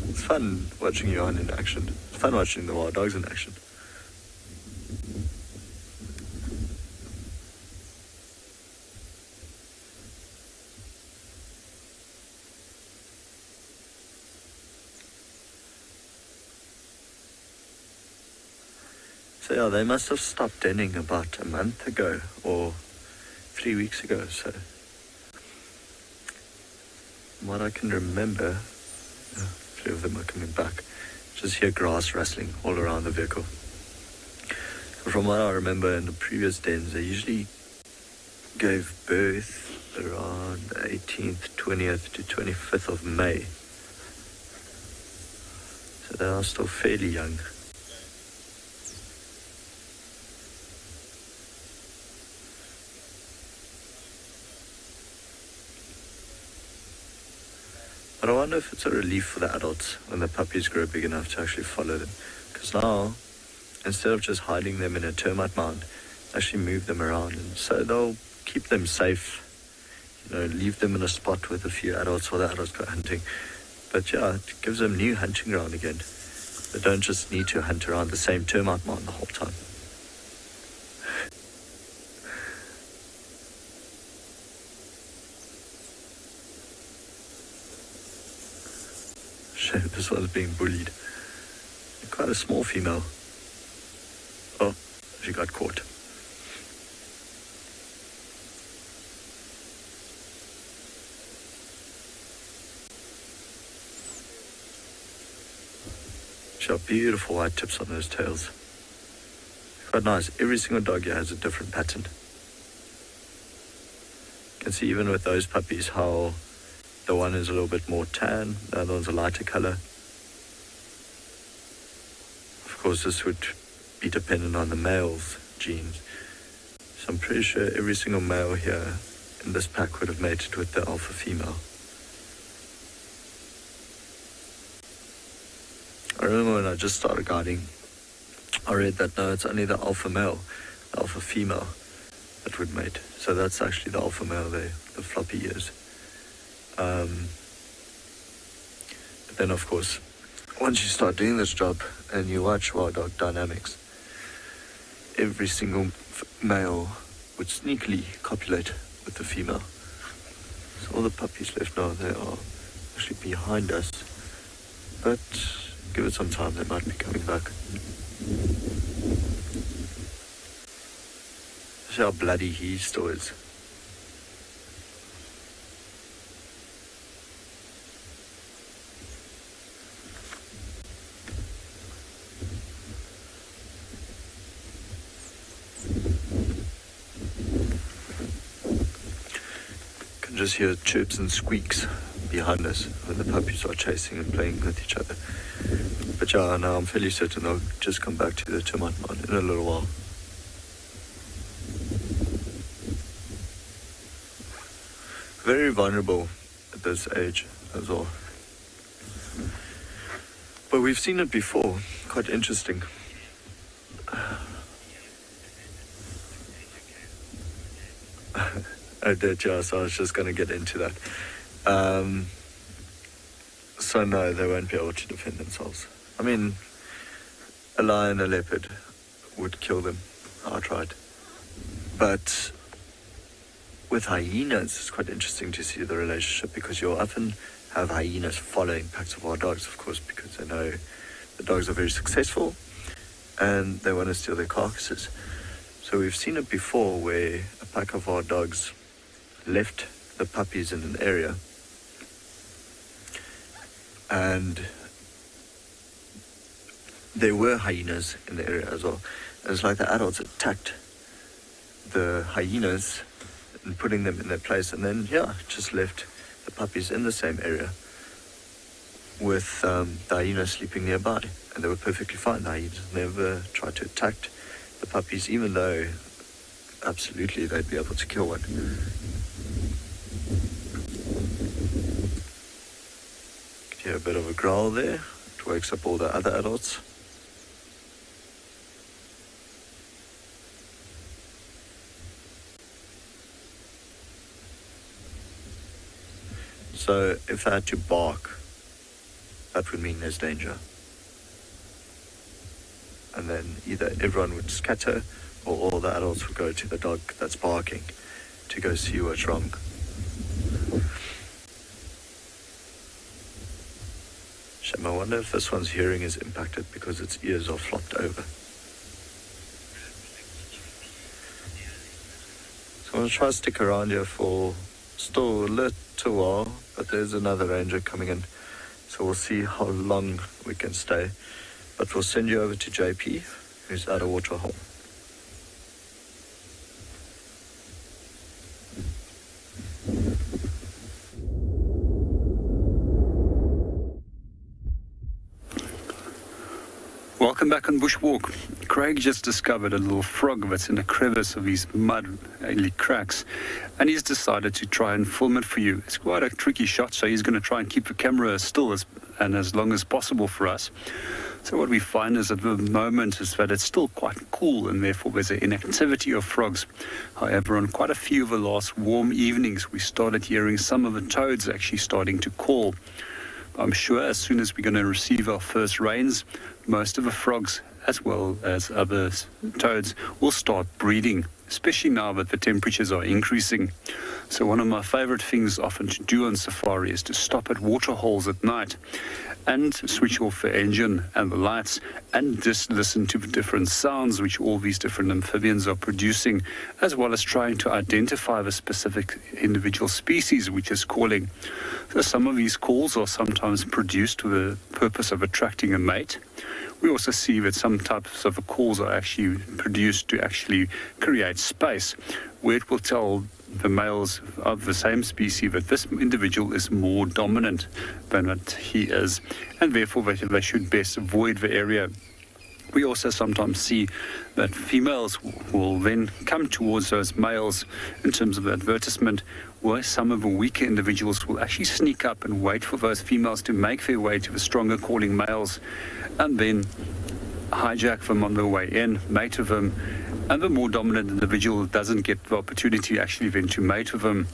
It's fun watching Johan in action. It's fun watching the wild dogs in action. So yeah, they must have stopped denning about a month ago or 3 weeks ago. So from what I can remember, 3 of them are coming back. Just hear grass rustling all around the vehicle. From what I remember in the previous dens, they usually gave birth around the 18th, 20th to 25th of May. So they are still fairly young. But I wonder if it's a relief for the adults when the puppies grow big enough to actually follow them. Because now, instead of just hiding them in a termite mound, actually move them around. And so they'll keep them safe, leave them in a spot with a few adults while the adults go hunting. But yeah, it gives them new hunting ground again. They don't just need to hunt around the same termite mound the whole time. Shame this one's being bullied. Quite a small female. Oh, she got caught. She got beautiful white tips on those tails. Quite nice. Every single dog here has a different pattern. You can see even with those puppies how the one is a little bit more tan, the other one's a lighter color. Of course, this would be dependent on the male's genes. So I'm pretty sure every single male here in this pack would have mated with the alpha female. I remember when I just started guiding, I read that no, it's only the alpha male, the alpha female that would mate. So that's actually the alpha male there, the floppy ears. But then of course, once you start doing this job and you watch wild dog dynamics, every single male would sneakily copulate with the female. So all the puppies left now, they are actually behind us. But give it some time, they might be coming back. See how bloody he still is. Just hear chirps and squeaks behind us when the puppies are chasing and playing with each other. But yeah, now I'm fairly certain they'll just come back to the termite mound in a little while. Very vulnerable at this age as well. But we've seen it before, quite interesting. I did, yeah, so I was just going to get into that. So no, they won't be able to defend themselves. I mean, a lion, a leopard would kill them outright. But with hyenas, it's quite interesting to see the relationship, because you'll often have hyenas following packs of wild dogs, of course, because they know the dogs are very successful and they want to steal their carcasses. So we've seen it before where a pack of wild dogs left the puppies in an area and there were hyenas in the area as well. And it's like the adults attacked the hyenas and putting them in their place, and then, yeah, just left the puppies in the same area with the hyenas sleeping nearby. And they were perfectly fine. The hyenas never tried to attack the puppies, even though absolutely they'd be able to kill one. Could hear a bit of a growl there. It wakes up all the other adults. So if I had to bark, that would mean there's danger. And then either everyone would scatter or all the adults would go to the dog that's barking to go see what's wrong. Shame, I wonder if this one's hearing is impacted because its ears are flopped over. So I'm going to try to stick around here for still a little while, but there's another ranger coming in, so we'll see how long we can stay. But we'll send you over to JP, who's at a waterhole. Welcome back on Bushwalk. Craig just discovered a little frog that's in a crevice of his mud, cracks, and he's decided to try and film it for you. It's quite a tricky shot, so he's going to try and keep the camera still as long as possible for us. So what we find is at the moment is that it's still quite cool, and therefore there's an inactivity of frogs. However, on quite a few of the last warm evenings, we started hearing some of the toads actually starting to call. I'm sure as soon as we're going to receive our first rains, most of the frogs, as well as other toads, will start breeding, especially now that the temperatures are increasing. So one of my favorite things often to do on safari is to stop at water holes at night and switch off the engine and the lights and just listen to the different sounds which all these different amphibians are producing, as well as trying to identify the specific individual species which is calling. So some of these calls are sometimes produced with the purpose of attracting a mate. We also see that some types of calls are actually produced to actually create space, where it will tell the males of the same species that this individual is more dominant than what he is, and therefore they should best avoid the area. We also sometimes see that females will then come towards those males in terms of the advertisement, where some of the weaker individuals will actually sneak up and wait for those females to make their way to the stronger calling males, and then hijack them on their way in, mate with them, and the more dominant individual doesn't get the opportunity actually then to mate with them.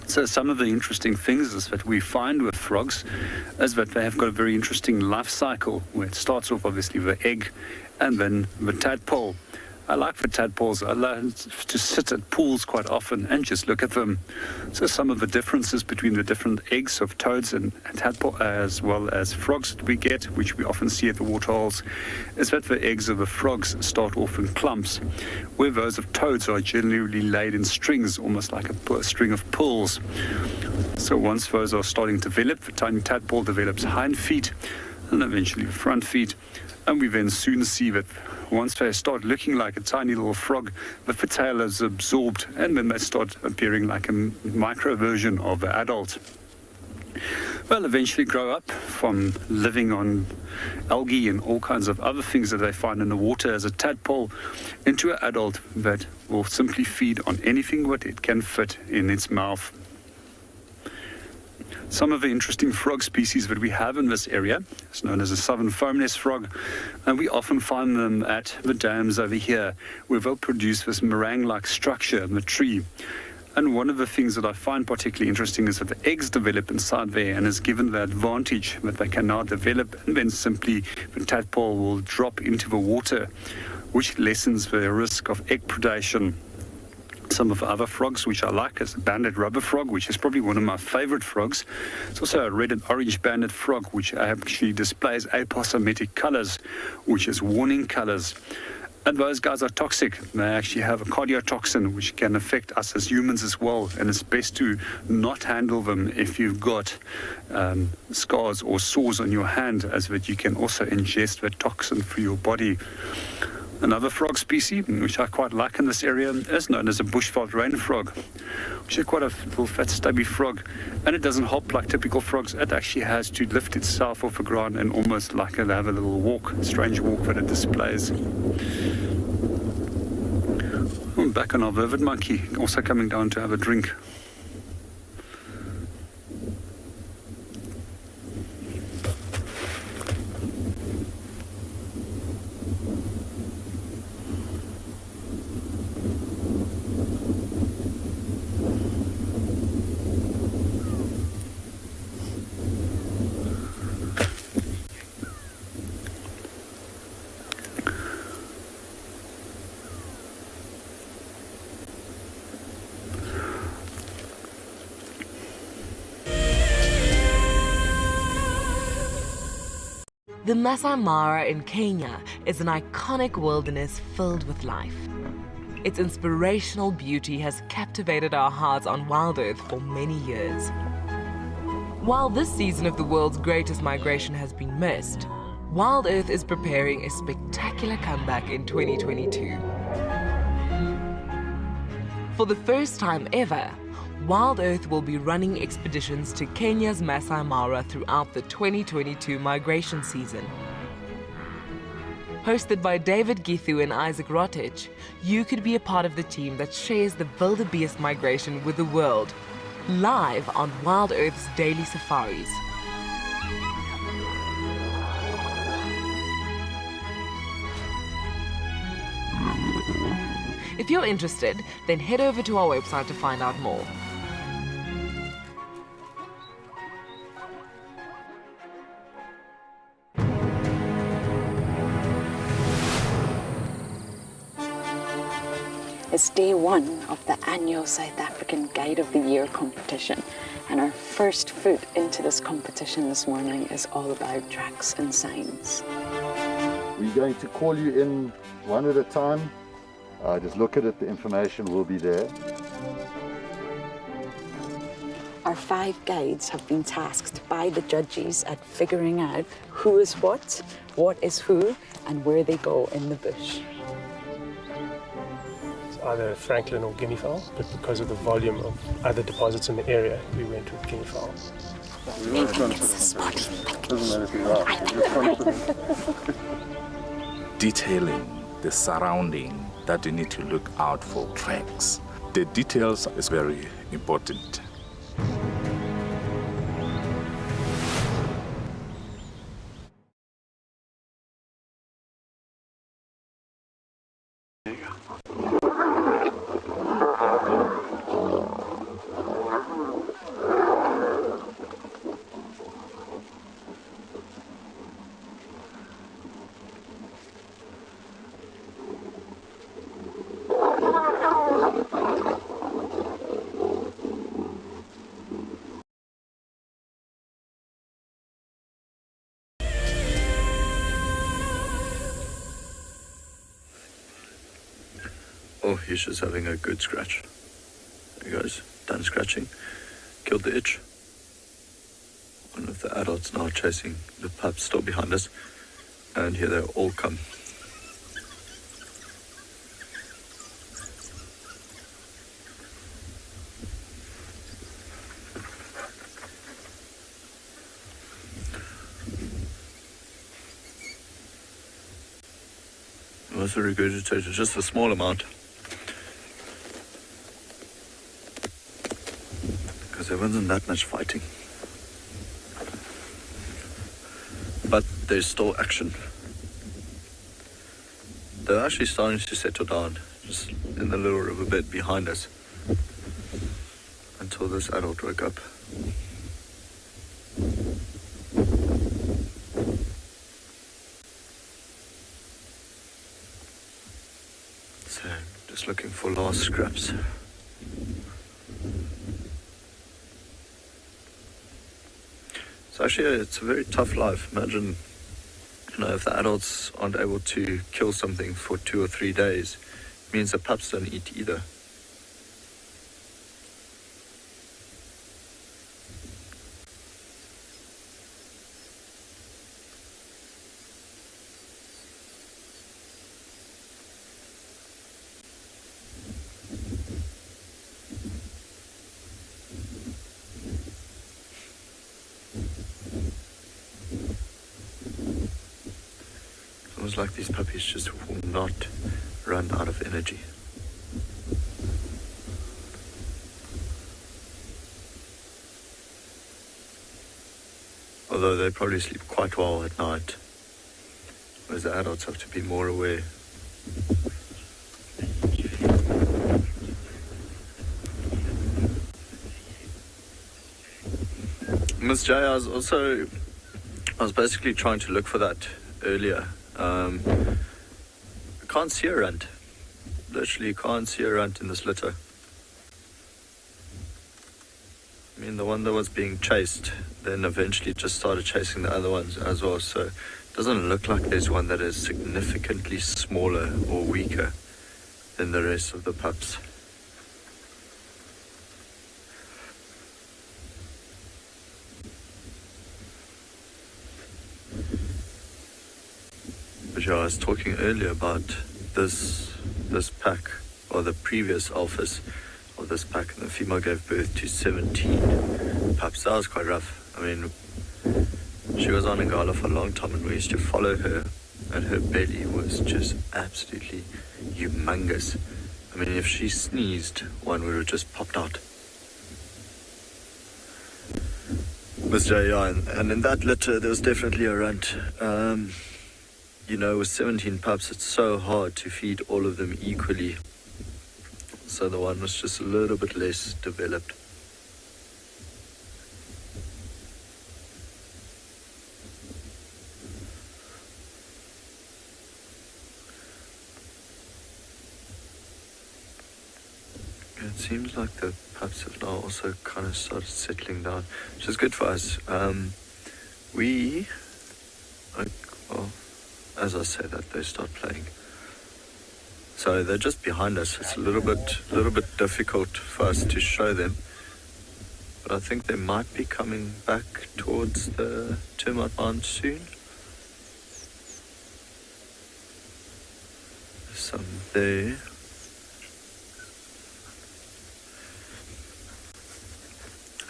So some of the interesting things is that we find with frogs is that they have got a very interesting life cycle, where it starts off obviously with the egg and then the tadpole. I like the tadpoles. I like to sit at pools quite often and just look at them. So some of the differences between the different eggs of toads and tadpole, as well as frogs that we get, which we often see at the waterholes, is that the eggs of the frogs start off in clumps, where those of toads are generally laid in strings, almost like a string of pearls. So once those are starting to develop, the tiny tadpole develops hind feet and eventually the front feet. And we then soon see that once they start looking like a tiny little frog, the tail is absorbed, and then they start appearing like a micro version of an adult. They'll eventually grow up from living on algae and all kinds of other things that they find in the water as a tadpole into an adult that will simply feed on anything what it can fit in its mouth. Some of the interesting frog species that we have in this area is known as a southern foam nest frog, and we often find them at the dams over here, where they'll produce this meringue-like structure in the tree. And one of the things that I find particularly interesting is that the eggs develop inside there, and is given the advantage that they can now develop, and then simply the tadpole will drop into the water, which lessens the risk of egg predation. Some of the other frogs which I like is the banded rubber frog, which is probably one of my favorite frogs. It's also a red and orange banded frog, which actually displays aposematic colors, which is warning colors. And those guys are toxic. They actually have a cardiotoxin, which can affect us as humans as well. And it's best to not handle them if you've got scars or sores on your hand, as that you can also ingest the toxin for your body. Another frog species, which I quite like in this area, is known as a bushveld rain frog, which is quite a little fat stubby frog, and it doesn't hop like typical frogs. It actually has to lift itself off the ground and almost like have a little walk, a strange walk that it displays. Back on our vervet monkey, also coming down to have a drink. The Masai Mara in Kenya is an iconic wilderness filled with life. Its inspirational beauty has captivated our hearts on WildEarth for many years. While this season of the world's greatest migration has been missed, WildEarth is preparing a spectacular comeback in 2022. For the first time ever, WildEarth will be running expeditions to Kenya's Masai Mara throughout the 2022 migration season. Hosted by David Githu and Isaac Rotich, you could be a part of the team that shares the wildebeest migration with the world, live on WildEarth's daily safaris. If you're interested, then head over to our website to find out more. It's day one of the annual South African Guide of the Year competition, and our first foot into this competition this morning is all about tracks and signs. We're going to call you in one at a time. Just look at it, the information will be there. Our 5 guides have been tasked by the judges at figuring out who is what is who, and where they go in the bush. It's either Franklin or guinea fowl, but because of the volume of other deposits in the area, we went with guinea fowl. Detailing the surrounding that you need to look out for tracks. The details is very important. Oh, he's just having a good scratch. There he goes, done scratching. Killed the itch. One of the adults now chasing the pups still behind us. And here they all come. It was regurgitated, just a small amount. There wasn't that much fighting. But there's still action. They're actually starting to settle down, just in the little riverbed behind us, until this adult woke up. So, just looking for last scraps. Actually, it's a very tough life. Imagine, if the adults aren't able to kill something for 2 or 3 days, it means the pups don't eat either. Like these puppies just will not run out of energy. Although they probably sleep quite well at night, whereas the adults have to be more aware. Miss J, I was basically trying to look for that earlier. I can't see a runt. Literally can't see a runt in this litter. I mean, the one that was being chased then eventually just started chasing the other ones as well, so it doesn't look like there's one that is significantly smaller or weaker than the rest of the pups. But yeah, I was talking earlier about this pack or the previous alphas of this pack, and the female gave birth to 17 pups. That was quite rough. I mean, she was on Ngala for a long time, and we used to follow her, and her belly was just absolutely humongous. I mean, if she sneezed, one would have just popped out. And in that litter, there was definitely a runt. You know, with 17 pups, it's so hard to feed all of them equally. So the one was just a little bit less developed. It seems like the pups have now also kind of started settling down, which is good for us. Well, as I say that, they start playing. So they're just behind us. It's a little bit difficult for us to show them. But I think they might be coming back towards the termite mound soon. There's some there.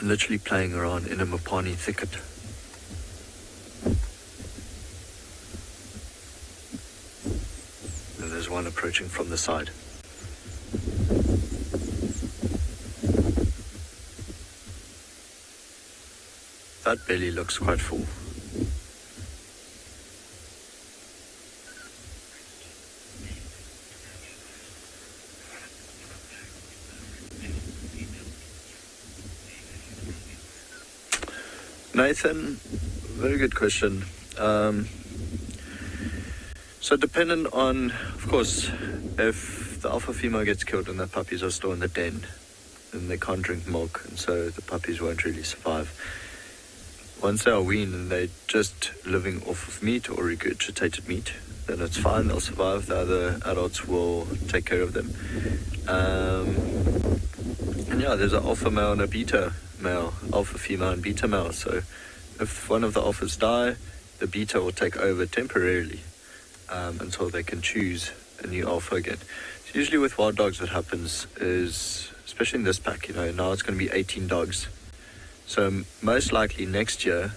Literally playing around in a mopani thicket. And there's one approaching from the side. That belly looks quite full. Nathan, very good question. So dependent on, of course, if the alpha female gets killed and the puppies are still in the den, then they can't drink milk, and so the puppies won't really survive. Once they are weaned and they're just living off of meat or regurgitated meat, then it's fine, they'll survive. The other adults will take care of them. And yeah, there's an alpha male and a beta male, alpha female and beta male. So if one of the alphas die, the beta will take over temporarily until they can choose a new alpha again. So usually with wild dogs what happens is, especially in this pack, you know, now it's going to be 18 dogs. So most likely next year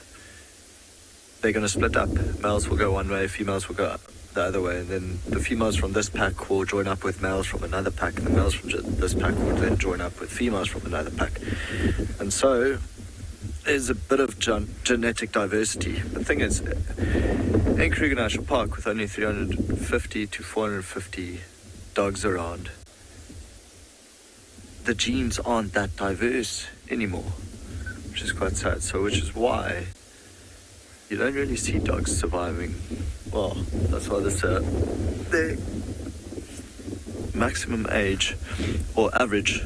they're going to split up. Males will go one way, females will go the other way, and then the females from this pack will join up with males from another pack, and the males from this pack will then join up with females from another pack. And so there's a bit of genetic diversity. The thing is, in Kruger National Park, with only 350 to 450 dogs around, the genes aren't that diverse anymore, which is quite sad. So which is why you don't really see dogs surviving. Well, that's why their maximum age or average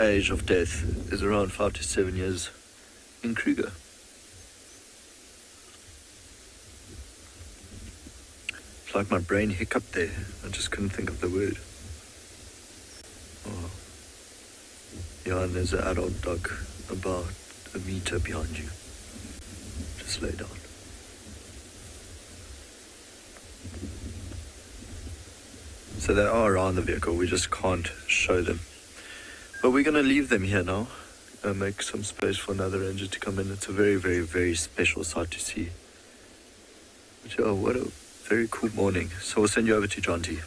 age of death is around 5 to 7 years in Kruger. It's like my brain hiccuped there. I just couldn't think of the word. Oh. Yeah, and there's an adult dog about a meter behind you. Just lay down. So they are around the vehicle, we just can't show them. But we're going to leave them here now and make some space for another ranger to come in. It's a very, very, very special sight to see. But yeah, what a very cool morning. So we'll send you over to John T.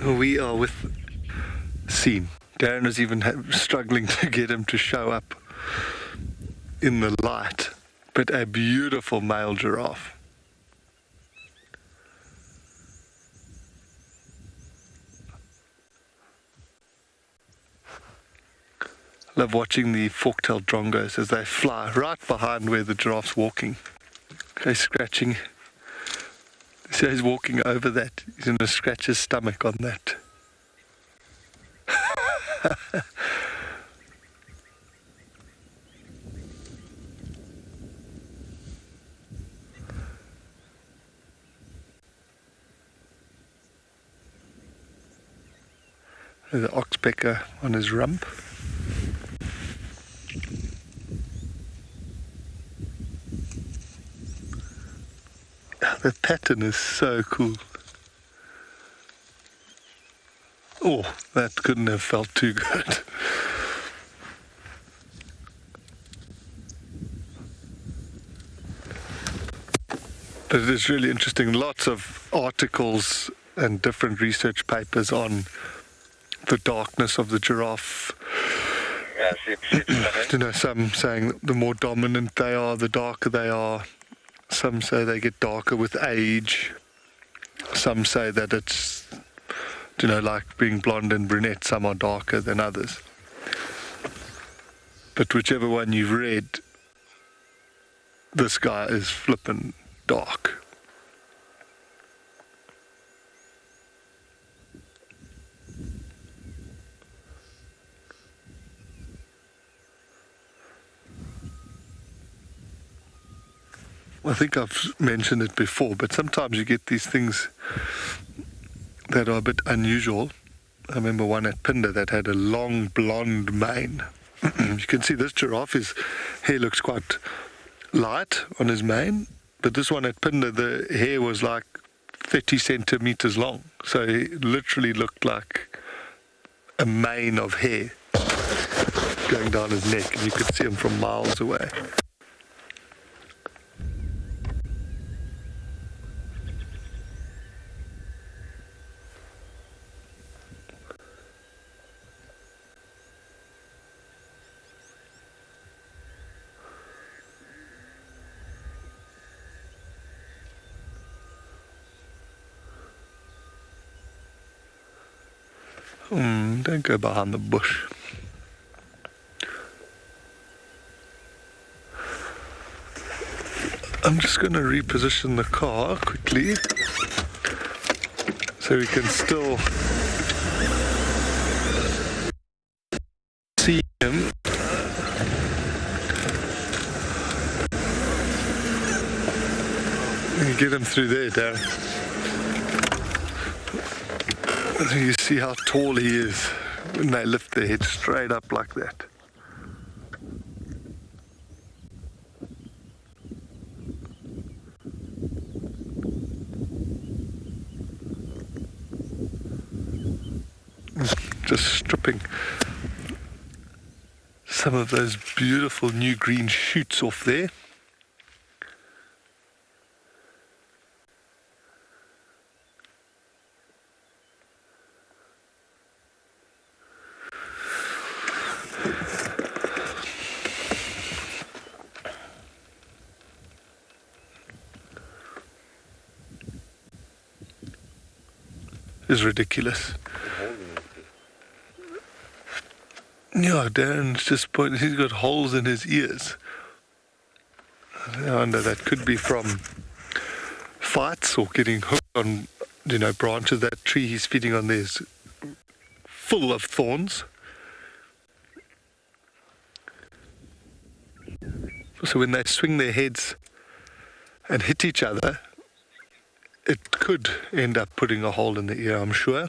We are with Scene. Darren was even struggling to get him to show up in the light, but a beautiful male giraffe. Love watching the fork-tailed drongos as they fly right behind where the giraffe's walking. Okay, scratching. So he's walking over that. He's going to scratch his stomach on that. woodpecker on his rump. The pattern is so cool. Oh, that couldn't have felt too good. But it is really interesting. Lots of articles and different research papers on the darkness of the giraffe. You know, some saying the more dominant they are, the darker they are. Some say they get darker with age. Some say that it's, you know, like being blonde and brunette, some are darker than others. But whichever one you've read, this guy is flippin' dark. I think I've mentioned it before, but sometimes you get these things that are a bit unusual. I remember one at Phinda that had a long blonde mane. You can see this giraffe, his hair looks quite light on his mane, but this one at Phinda, the hair was like 30 centimeters long. So he literally looked like a mane of hair going down his neck, and you could see him from miles away. Don't go behind the bush. I'm just going to reposition the car quickly so we can still see him. You get him through there, Darren. You see how tall he is when they lift their head straight up like that. Just stripping some of those beautiful new green shoots off there. Is ridiculous. Yeah, Darren's just pointing, he's got holes in his ears. I wonder, that could be from fights or getting hooked on, you know, branches. That tree he's feeding on there is full of thorns. So when they swing their heads and hit each other, it could end up putting a hole in the ear, I'm sure.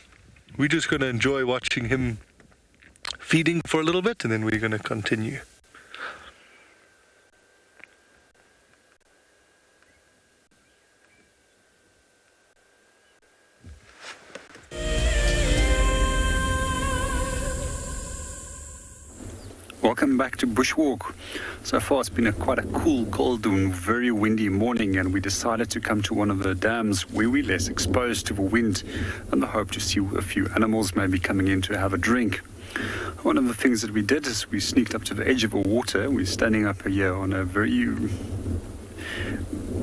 We're just going to enjoy watching him feeding for a little bit, and then we're going to continue. Welcome back to Bushwalk. So far it's been quite a cool, cold and very windy morning, and we decided to come to one of the dams where we're less exposed to the wind and the hope to see a few animals maybe coming in to have a drink. One of the things that we did is we sneaked up to the edge of the water. We're standing up here on a very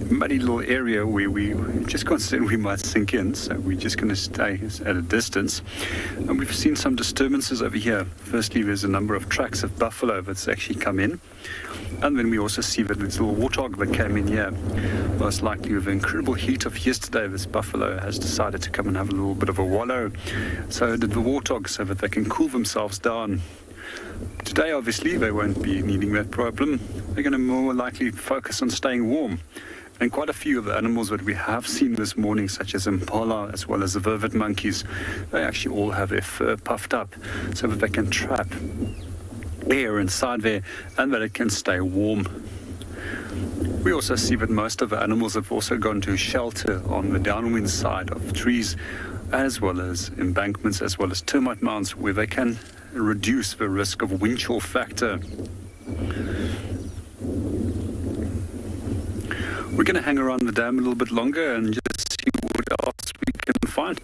muddy little area where we just concerned we might sink in, so we're just going to stay at a distance. And we've seen some disturbances over here. Firstly, there's a number of tracks of buffalo that's actually come in, and then we also see that this little warthog that came in here. Most likely with the incredible heat of yesterday, this buffalo has decided to come and have a little bit of a wallow. So did the warthog, so that they can cool themselves down. Today, obviously, they won't be needing that problem. They're going to more likely focus on staying warm. And quite a few of the animals that we have seen this morning, such as impala as well as the vervet monkeys, they actually all have their fur puffed up so that they can trap air inside there and that it can stay warm. We also see that most of the animals have also gone to shelter on the downwind side of trees, as well as embankments, as well as termite mounds, where they can reduce the risk of wind chill factor. We're going to hang around the dam a little bit longer and just see what else we can find.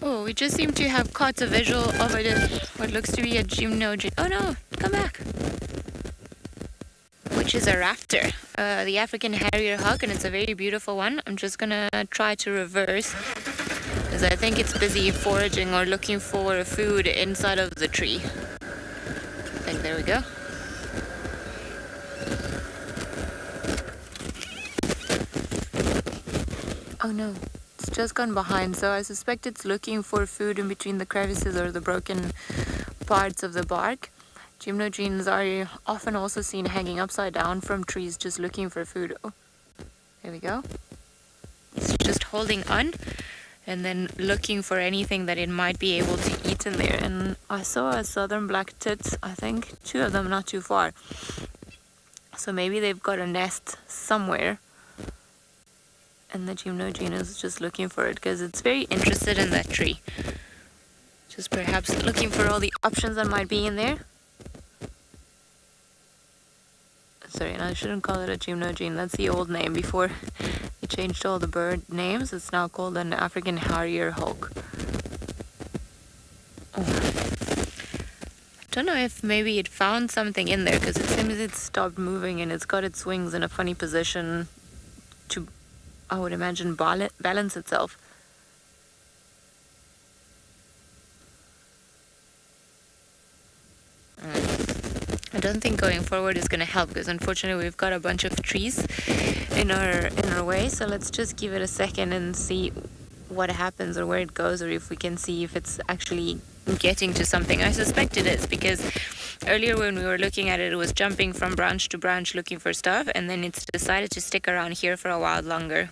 Oh, we just seem to have caught a visual of what looks to be a gymno. Oh no, come back. Which is a raptor, the African harrier hawk, and it's a very beautiful one. I'm just gonna try to reverse, because I think it's busy foraging or looking for food inside of the tree. I think there we go. Oh no. It's just gone behind, so I suspect it's looking for food in between the crevices or the broken parts of the bark. Gymnogenes are often also seen hanging upside down from trees just looking for food. Oh, there we go. It's just holding on and then looking for anything that it might be able to eat in there. And I saw a southern black tit, I think, 2 of them not too far. So maybe they've got a nest somewhere. And the gymnogene is just looking for it because it's very interested in that tree. Just perhaps looking for all the options that might be in there. Sorry, and I shouldn't call it a gymnogene. That's the old name before they changed all the bird names. It's now called an African harrier hawk. Oh. I don't know if maybe it found something in there because it seems it stopped moving and it's got its wings in a funny position to, I would imagine, balance itself. I don't think going forward is going to help because unfortunately we've got a bunch of trees in our way. So let's just give it a second and see what happens or where it goes, or if we can see if it's actually getting to something. I suspect it is because earlier when we were looking at it, it was jumping from branch to branch looking for stuff, and then it's decided to stick around here for a while longer.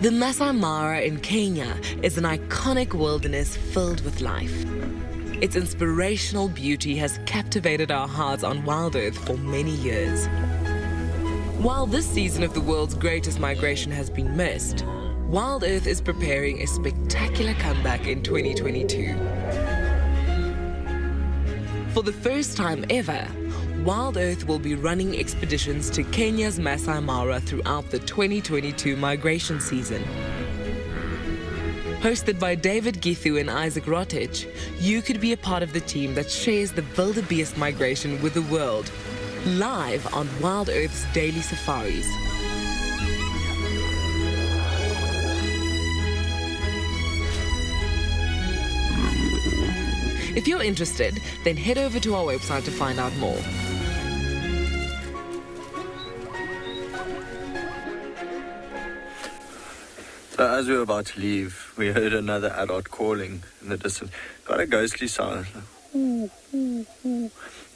The Masai Mara in Kenya is an iconic wilderness filled with life. Its inspirational beauty has captivated our hearts on WildEarth for many years. While this season of the world's greatest migration has been missed, WildEarth is preparing a spectacular comeback in 2022. For the first time ever, WildEarth will be running expeditions to Kenya's Masai Mara throughout the 2022 migration season. Hosted by David Githu and Isaac Rotich, you could be a part of the team that shares the wildebeest migration with the world, live on WildEarth's daily safaris. If you're interested, then head over to our website to find out more. So as we were about to leave, we heard another adult calling in the distance. Got a ghostly sound, like, hoo, hoo, hoo.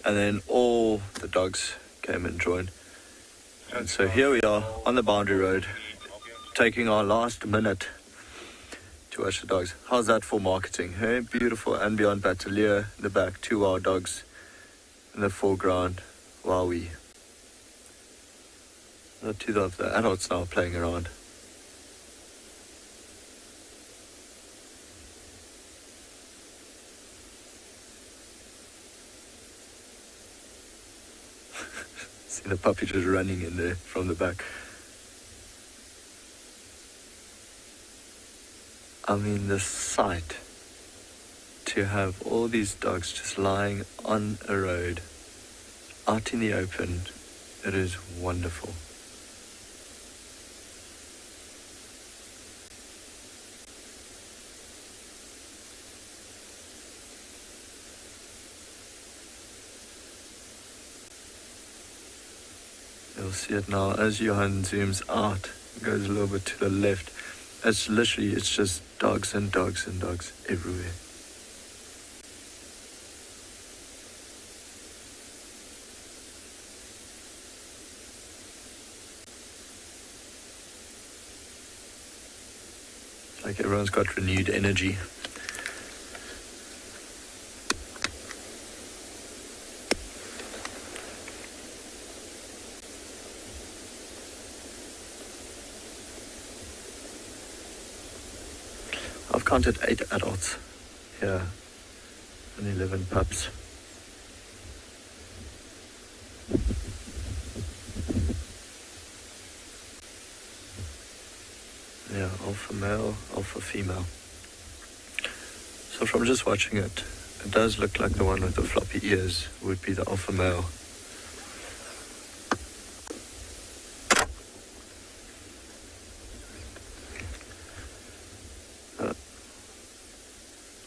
And then all the dogs came and joined. And so here we are on the boundary road, taking our last minute to watch the dogs. How's that for marketing? Hey, beautiful andBeyond Battalier in the back, 2 wild dogs in the foreground while we... two of the adults now playing around. See the puppy just running in there from the back. I mean, the sight to have all these dogs just lying on a road, out in the open, it is wonderful. You'll see it now as Johan zooms out, goes a little bit to the left. It's just dogs and dogs and dogs everywhere. Like everyone's got renewed energy. I've counted 8 adults here and 11 pups. Yeah, alpha male, alpha female. So from just watching it, it does look like the one with the floppy ears would be the alpha male.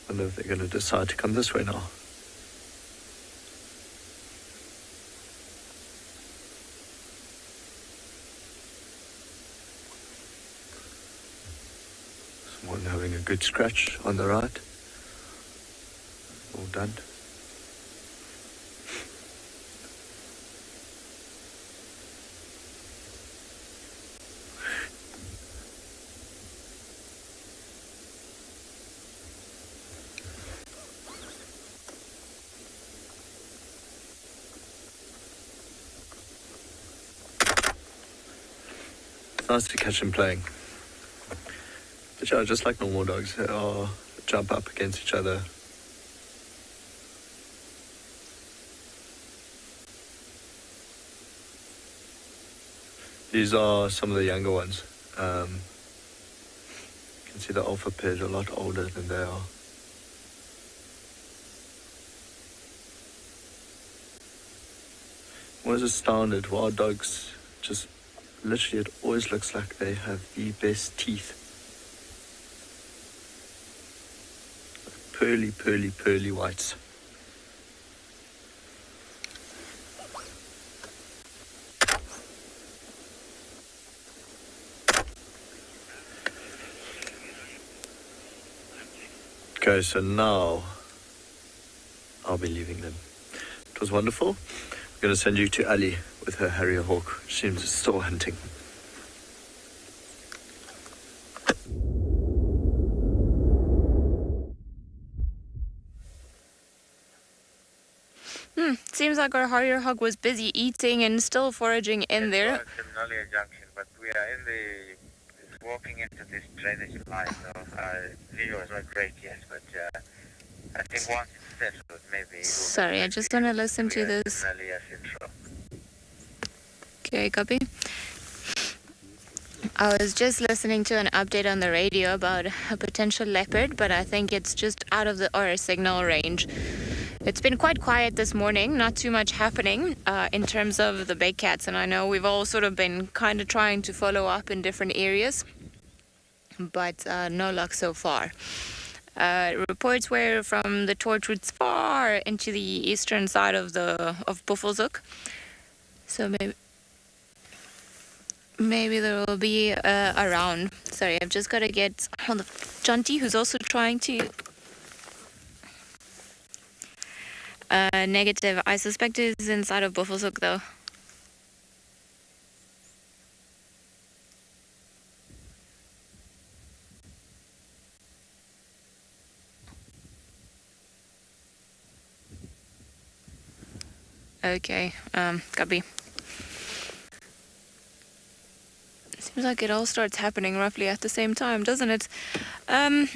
I wonder if they're going to decide to come this way now. Someone having a good scratch on the right. All done. Nice to catch them playing. But yeah, just like normal dogs, they all jump up against each other. These are some of the younger ones. You can see the alpha pairs are a lot older than they are. I was astounded. Wild dogs just literally, it always looks like they have the best teeth. Pearly, pearly, pearly whites. Okay, so now I'll be leaving them. It was wonderful. I'm going to send you to Ali with her Harrier hawk. She seems still hunting. Seems like our Harrier hog was busy eating and still foraging in there. It's in Nalia Junction, but we are in the walking into this drainage line. So video is not great yet, but I think once it's settled, maybe. Sorry, I just want to listen to this. Okay, copy. I was just listening to an update on the radio about a potential leopard, but I think it's just out of the RS signal range. It's been quite quiet this morning, not too much happening in terms of the big cats, and I know we've all sort of been kind of trying to follow up in different areas, but no luck so far. Reports were from the torch routes far into the eastern side of Buffelshoek, so maybe there will be around. Sorry, I've just got to get on the Jonty, who's also trying to. Negative. I suspect it's inside of Buffelshoek though. Okay, copy. Seems like it all starts happening roughly at the same time, doesn't it? I'm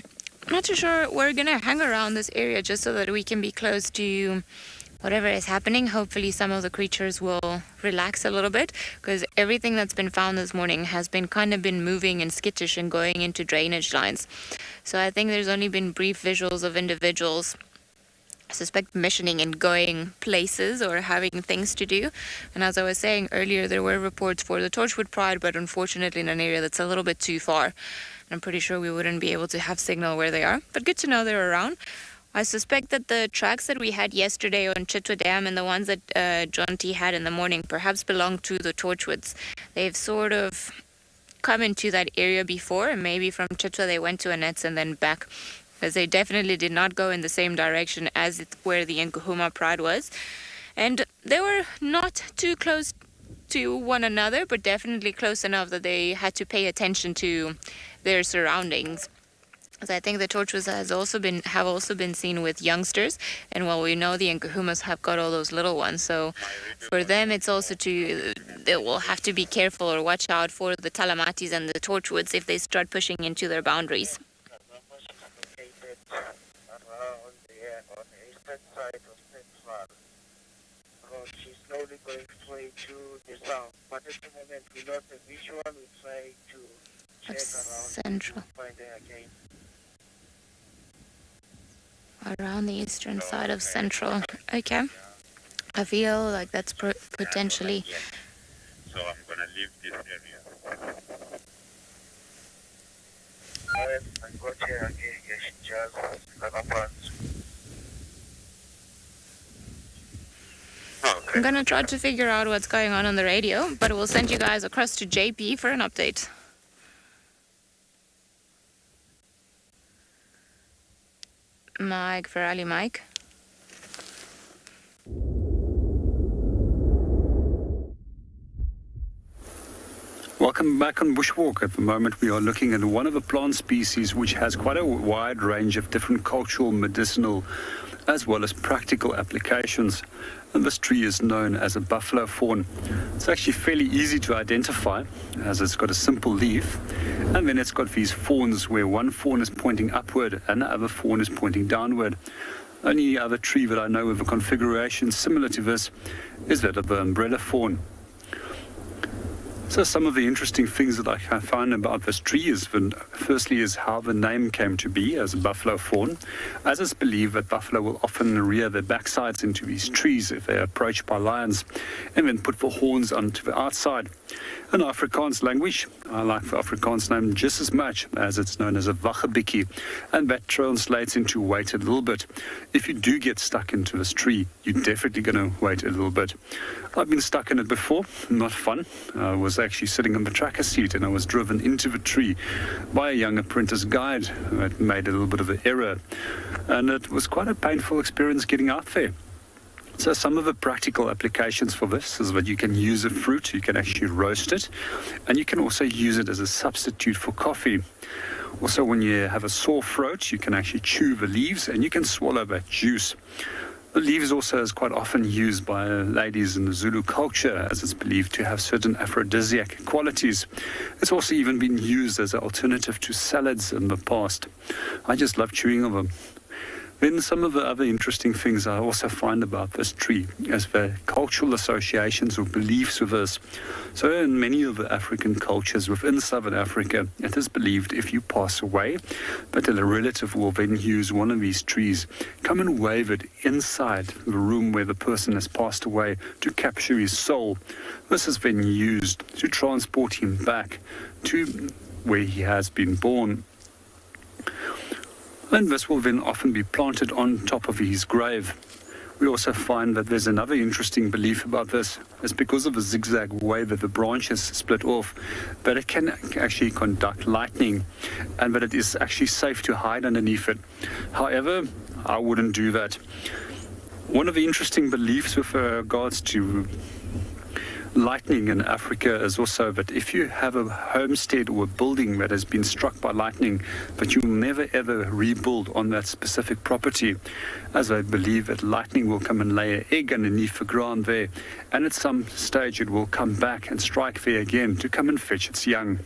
not too sure. We're gonna hang around this area just so that we can be close to whatever is happening. Hopefully some of the creatures will relax a little bit, because everything that's been found this morning has been been moving and skittish and going into drainage lines. So I think there's only been brief visuals of individuals, I suspect, missioning and going places or having things to do. And as I was saying earlier, there were reports for the Torchwood Pride, but unfortunately in an area that's a little bit too far. And I'm pretty sure we wouldn't be able to have signal where they are, but good to know they're around. I suspect that the tracks that we had yesterday on Chitwa Dam and the ones that John T had in the morning perhaps belong to the Torchwoods. They've sort of come into that area before, and maybe from Chitwa they went to Annette's and then back, because they definitely did not go in the same direction as where the Nkuhuma Pride was. And they were not too close to one another, but definitely close enough that they had to pay attention to their surroundings. As I think the Torchwoods have also been seen with youngsters, and well, we know the Nkuhumas have got all those little ones, so for them it's also they will have to be careful or watch out for the Talamatis and the Torchwoods if they start pushing into their boundaries. She's slowly going straight to the south, but at the moment we lost the visual. We try to check around Central. to find her again. Around the eastern side of Central. Okay. I feel like that's potentially... So I'm going to leave this area. I got here again. Yes, just like a punch. I'm going to try to figure out what's going on the radio, but we'll send you guys across to JP for an update. Mike, Ferrari Mike. Welcome back on Bushwalk. At the moment we are looking at one of the plant species which has quite a wide range of different cultural, medicinal, as well as practical applications. And this tree is known as a buffalo thorn. It's actually fairly easy to identify, as it's got a simple leaf, and then it's got these thorns where one thorn is pointing upward and the other thorn is pointing downward. Only other tree that I know with a configuration similar to this is that of the umbrella thorn. So some of the interesting things that I found about this tree is, firstly, is how the name came to be as a buffalo thorn, as it's believed that buffalo will often rear their backsides into these trees if they're approached by lions, and then put the horns onto the outside. In Afrikaans language, I like the Afrikaans name just as much, as it's known as a waggebikkie, and that translates into wait a little bit. If you do get stuck into this tree, you're definitely going to wait a little bit. I've been stuck in it before, not fun. I was actually sitting in the tracker seat and I was driven into the tree by a young apprentice guide who had made a little bit of an error, and it was quite a painful experience getting out there. So some of the practical applications for this is that you can use a fruit, you can actually roast it, and you can also use it as a substitute for coffee. Also, when you have a sore throat, you can actually chew the leaves and you can swallow that juice. The leaves also is quite often used by ladies in the Zulu culture, as it's believed to have certain aphrodisiac qualities. It's also even been used as an alternative to salads in the past. I just love chewing on them. Then some of the other interesting things I also find about this tree is the cultural associations or beliefs with this. So in many of the African cultures within Southern Africa, it is believed if you pass away, that a relative will then use one of these trees, come and wave it inside the room where the person has passed away to capture his soul. This is then used to transport him back to where he has been born. And this will then often be planted on top of his grave. We also find that there's another interesting belief about this. It's because of the zigzag way that the branches split off, that it can actually conduct lightning, and that it is actually safe to hide underneath it. However, I wouldn't do that. One of the interesting beliefs with regards to lightning in Africa is also that if you have a homestead or a building that has been struck by lightning, that you'll never ever rebuild on that specific property, as I believe that lightning will come and lay an egg underneath the ground there, and at some stage it will come back and strike there again to come and fetch its young.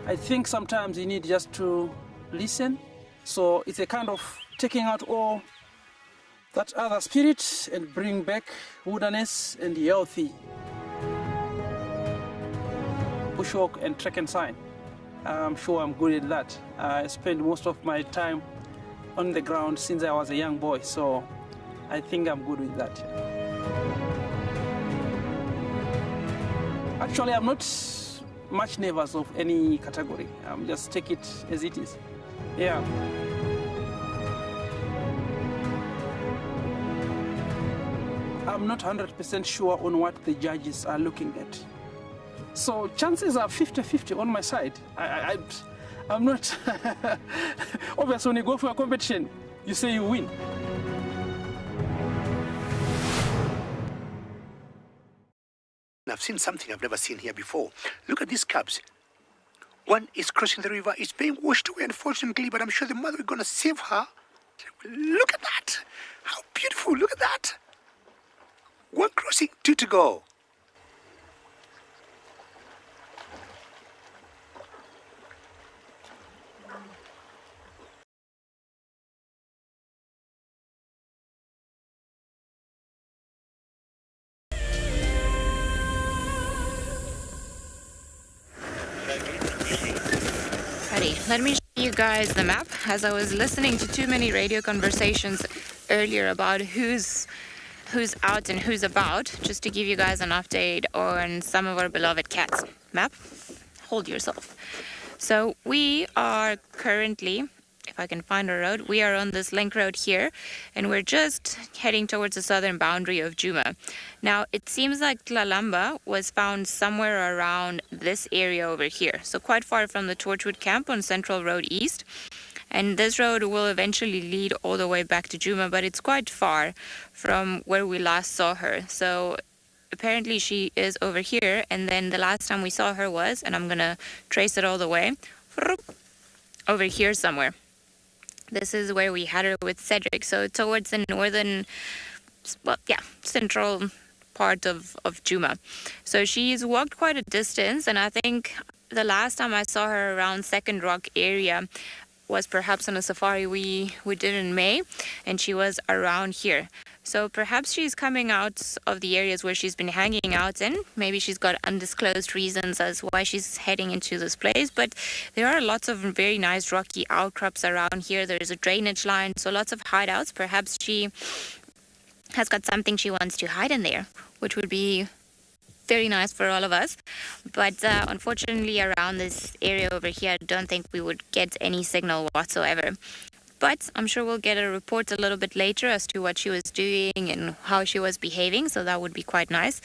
I think sometimes you need just to listen. So it's a kind of taking out all that other spirit and bring back wilderness and healthy. Bushwalk and trek and sign. I'm sure I'm good at that. I spend most of my time on the ground since I was a young boy, so I think I'm good with that. Actually, I'm not much nervous of any category. Just take it as it is. Yeah. I'm not 100% sure on what the judges are looking at. So chances are 50-50 on my side. I'm not... Obviously, when you go for a competition, you say you win. I've seen something I've never seen here before. Look at these cubs. One is crossing the river. It's being washed away, unfortunately, but I'm sure the mother is going to save her. Look at that. How beautiful. Look at that. One crossing, two to go. Let me show you guys the map, as I was listening to too many radio conversations earlier about who's out and who's about, just to give you guys an update on some of our beloved cats. Map, hold yourself. So we are currently, if I can find a road, we are on this link road here, and we're just heading towards the southern boundary of Djuma. Now, it seems like Tlalamba was found somewhere around this area over here, so quite far from the Torchwood camp on Central Road East. And this road will eventually lead all the way back to Djuma, but it's quite far from where we last saw her. So apparently she is over here, and then the last time we saw her was, and I'm gonna trace it all the way, over here somewhere. This is where we had her with Cedric, so towards the northern, well, yeah, central part of Djuma. So she's walked quite a distance, and I think the last time I saw her around Second Rock area was perhaps on a safari we did in May, and she was around here. So perhaps she's coming out of the areas where she's been hanging out in. Maybe she's got undisclosed reasons as why she's heading into this place, but there are lots of very nice rocky outcrops around here. There's a drainage line, so lots of hideouts. Perhaps she has got something she wants to hide in there, which would be very nice for all of us. But unfortunately, around this area over here, I don't think we would get any signal whatsoever. But I'm sure we'll get a report a little bit later as to what she was doing and how she was behaving, so that would be quite nice.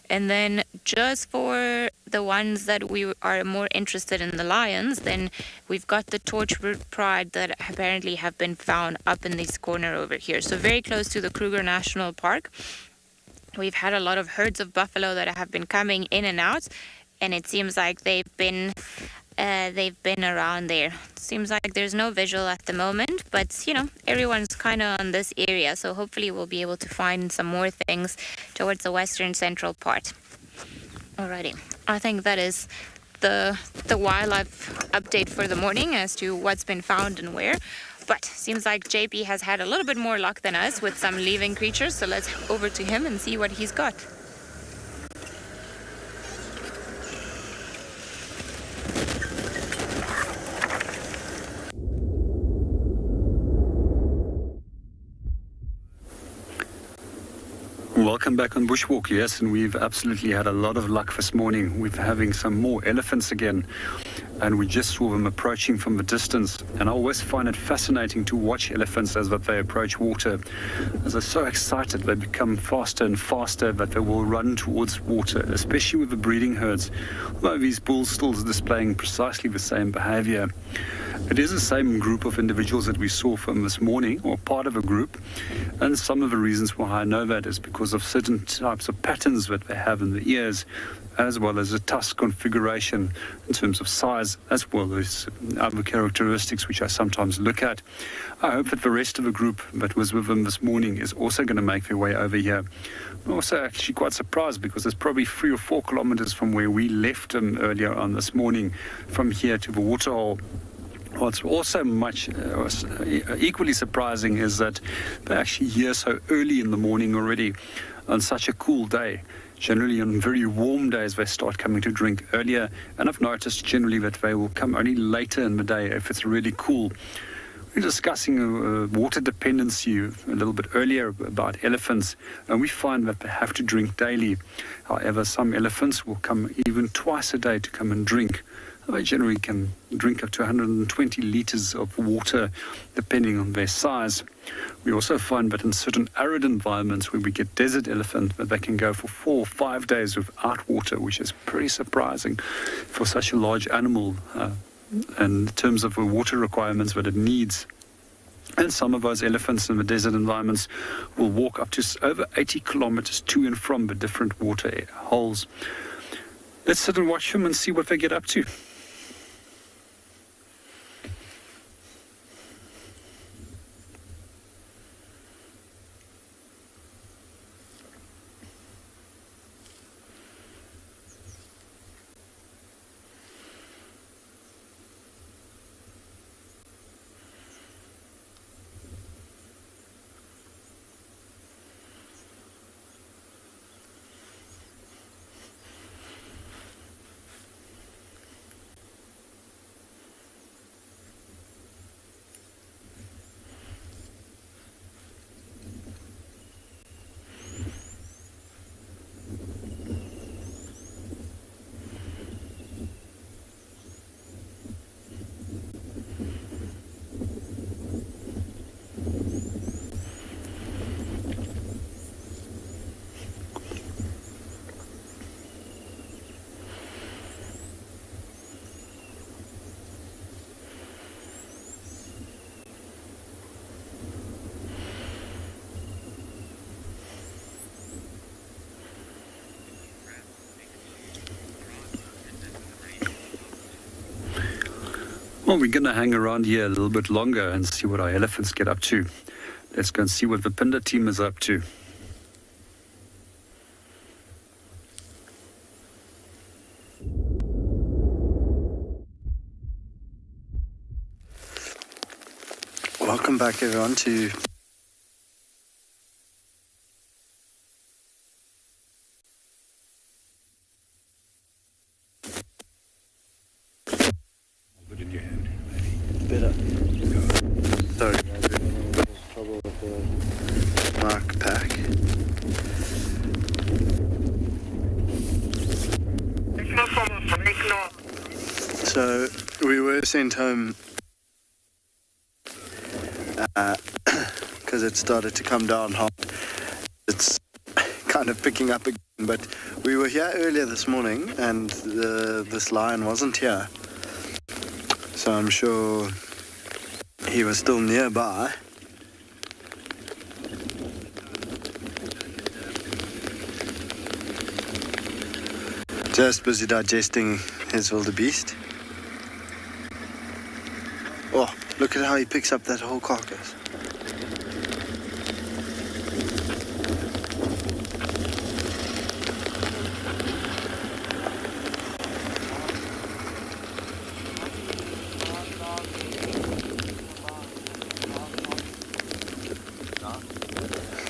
And then just for the ones that we are more interested in, the lions, then we've got the Torchwood Pride that apparently have been found up in this corner over here. So very close to the Kruger National Park. we've had a lot of herds of buffalo that have been coming in and out, and it seems like they've been around there. Seems like there's no visual at the moment, but everyone's kind of on this area, so hopefully we'll be able to find some more things towards the western central part. Alrighty, I think that is the wildlife update for the morning as to what's been found and where. But seems like JP has had a little bit more luck than us with some living creatures, so let's over to him and see what he's got. Welcome back on Bushwalk, yes, and we've absolutely had a lot of luck this morning. We're having some more elephants again, and we just saw them approaching from a distance. And I always find it fascinating to watch elephants as that they approach water. As they're so excited, they become faster and faster that they will run towards water, especially with the breeding herds, although these bulls still displaying precisely the same behavior. It is the same group of individuals that we saw from this morning, or part of a group, and some of the reasons why I know that is because of certain types of patterns that they have in the ears, as well as the tusk configuration in terms of size, as well as other characteristics which I sometimes look at. I hope that the rest of the group that was with them this morning is also going to make their way over here. I'm also actually quite surprised because it's probably 3 or 4 kilometers from where we left them earlier on this morning, from here to the waterhole. What's also much equally surprising is that they're actually here so early in the morning already on such a cool day. Generally on very warm days they start coming to drink earlier, and I've noticed generally that they will come only later in the day if it's really cool. We're discussing water dependency a little bit earlier about elephants, and we find that they have to drink daily. However, some elephants will come even twice a day to come and drink. They generally can drink up to 120 liters of water, depending on their size. We also find that in certain arid environments where we get desert elephant, that they can go for 4 or 5 days without water, which is pretty surprising for such a large animal in terms of the water requirements that it needs. And some of those elephants in the desert environments will walk up to over 80 kilometers to and from the different water holes. Let's sit and watch them and see what they get up to. Well, we're going to hang around here a little bit longer and see what our elephants get up to. Let's go and see what the Phinda team is up to. Welcome back, everyone, to better. Sorry, trouble with the mark pack. So we were sent home because it started to come down hard. It's kind of picking up again, but we were here earlier this morning and this lion wasn't here. So I'm sure he was still nearby. Just busy digesting his wildebeest. Oh, look at how he picks up that whole carcass.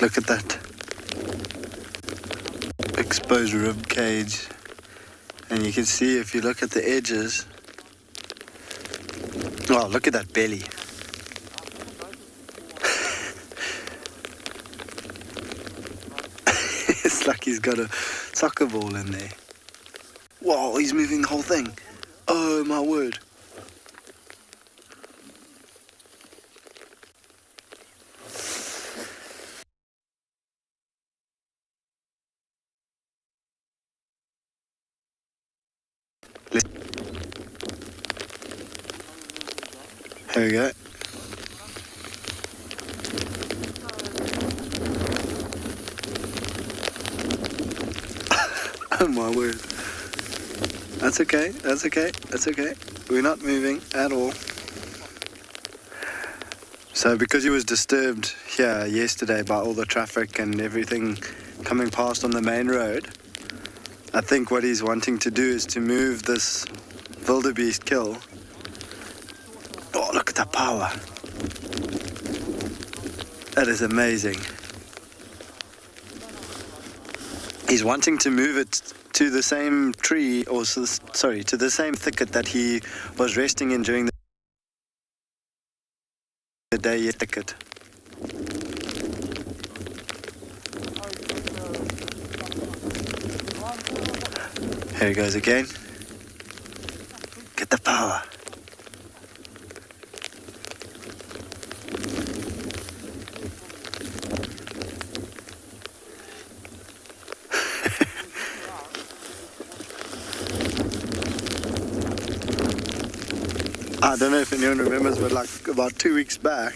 Look at that exposed rib cage, and you can see if you look at the edges. Oh, look at that belly. It's like he's got a soccer ball in there. Whoa, he's moving the whole thing. Oh my word. Here we go. Oh my word. That's okay, that's okay, that's okay. We're not moving at all. So because he was disturbed here yesterday by all the traffic and everything coming past on the main road, I think what he's wanting to do is to move this wildebeest kill. Oh, look at that power. That is amazing. He's wanting to move it to the same tree, or sorry, to the same thicket that he was resting in during the day thicket. Here he goes again. Get the power. I don't know if anyone remembers, but like about 2 weeks back,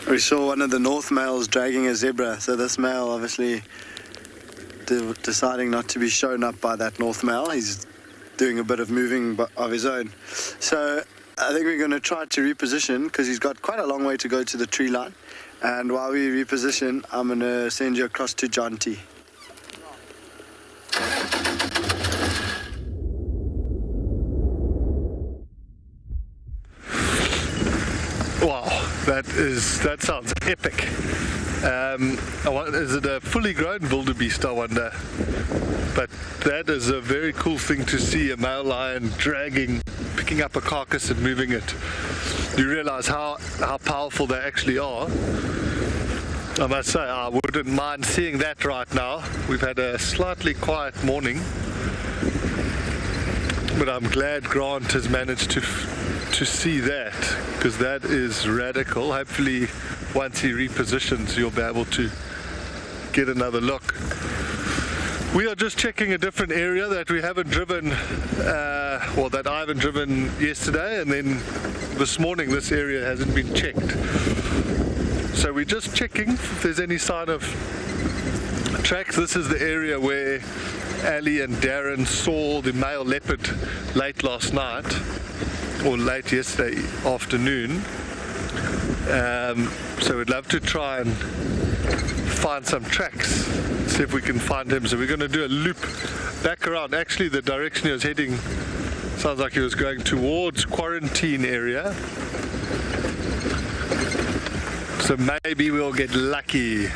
we saw one of the north males dragging a zebra. So this male obviously deciding not to be shown up by that north male. He's doing a bit of moving of his own. So I think we're going to try to reposition because he's got quite a long way to go to the tree line. And while we reposition, I'm going to send you across to John T. Wow, that sounds epic. Is it a fully grown wildebeest, I wonder? But that is a very cool thing to see, a male lion picking up a carcass and moving it. You realize how powerful they actually are. I must say, I wouldn't mind seeing that right now. We've had a slightly quiet morning, but I'm glad Grant has managed to see that, because that is radical. Hopefully once he repositions you'll be able to get another look. We are just checking a different area that we haven't driven, that I haven't driven yesterday, and then this morning this area hasn't been checked. So we're just checking if there's any sign of tracks. This is the area where Ali and Darren saw the male leopard late last night, or late yesterday afternoon. So we'd love to try and find some tracks, see if we can find him. So we're going to do a loop back around. Actually, the direction he was heading sounds like he was going towards quarantine area. So maybe we'll get lucky.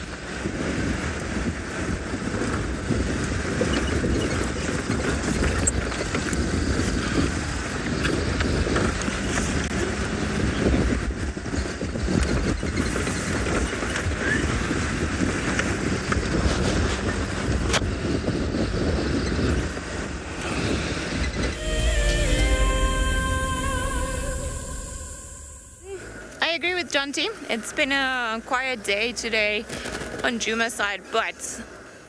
John T. It's been a quiet day today on Djuma's side, but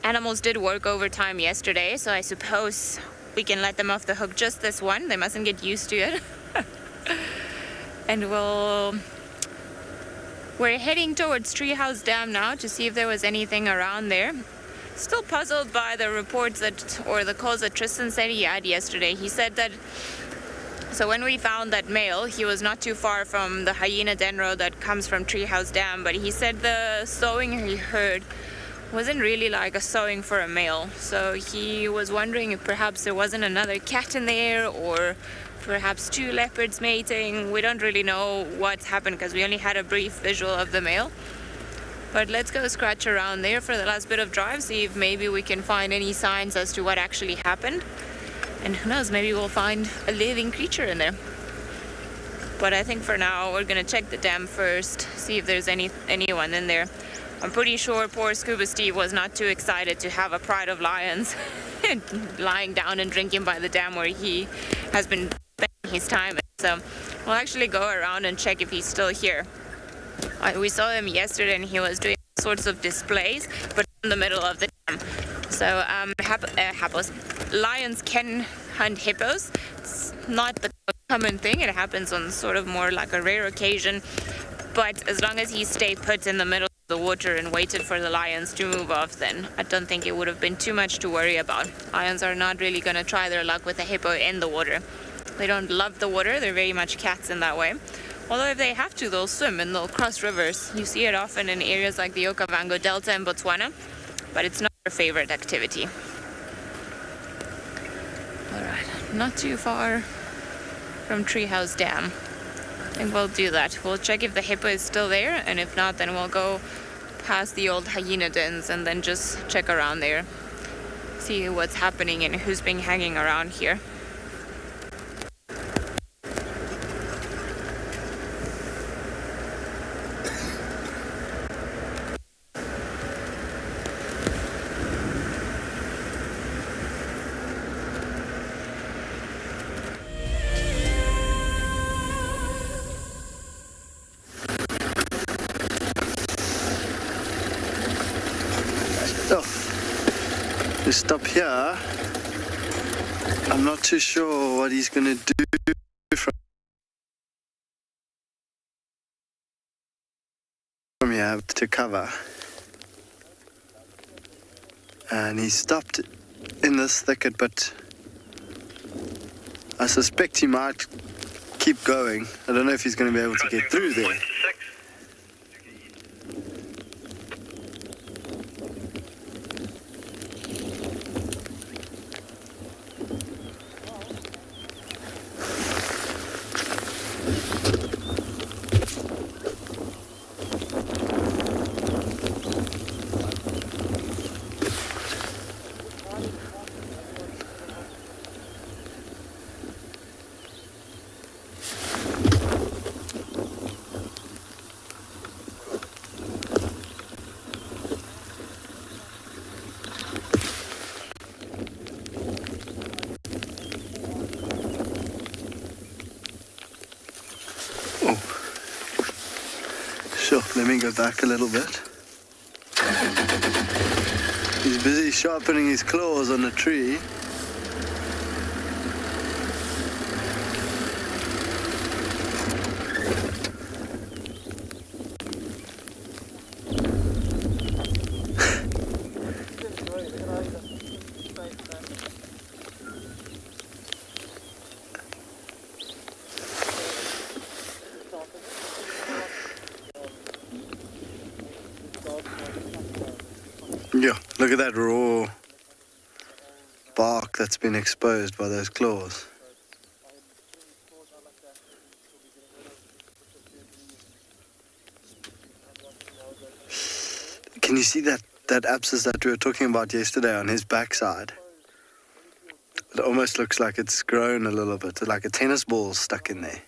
animals did work overtime yesterday, so I suppose we can let them off the hook just this one. They mustn't get used to it. And we'll We're heading towards Treehouse Dam now to see if there was anything around there. Still puzzled by the reports or the calls that Tristan said he had yesterday. He said that, so when we found that male, he was not too far from the hyena den road that comes from Treehouse Dam, but he said the sowing he heard wasn't really like a sowing for a male. So he was wondering if perhaps there wasn't another cat in there, or perhaps two leopards mating. We don't really know what's happened because we only had a brief visual of the male. But let's go scratch around there for the last bit of drive, see if maybe we can find any signs as to what actually happened. And who knows, maybe we'll find a living creature in there. But I think for now we're gonna check the dam first, see if there's anyone in there. I'm pretty sure poor Scuba Steve was not too excited to have a pride of lions lying down and drinking by the dam where he has been spending his time. So we'll actually go around and check if he's still here. We saw him yesterday and he was doing all sorts of displays, but in the middle of the dam. So lions can hunt hippos. It's not the common thing. It happens on sort of more like a rare occasion. But as long as he stayed put in the middle of the water and waited for the lions to move off, then I don't think it would have been too much to worry about. Lions are not really going to try their luck with a hippo in the water. They don't love the water. They're very much cats in that way. Although if they have to, they'll swim and they'll cross rivers. You see it often in areas like the Okavango Delta in Botswana, but it's not their favorite activity. Alright, not too far from Treehouse Dam. I think we'll do that. We'll check if the hippo is still there, and if not, then we'll go past the old hyena dens and then just check around there. See what's happening and who's been hanging around here. To stop here, I'm not too sure what he's going to do from here to cover. And he stopped in this thicket, but I suspect he might keep going. I don't know if he's going to be able to get through there. Sure, let me go back a little bit. He's busy sharpening his claws on a tree. Yeah, look at that raw bark that's been exposed by those claws. Can you see that abscess that we were talking about yesterday on his backside? It almost looks like it's grown a little bit, like a tennis ball stuck in there.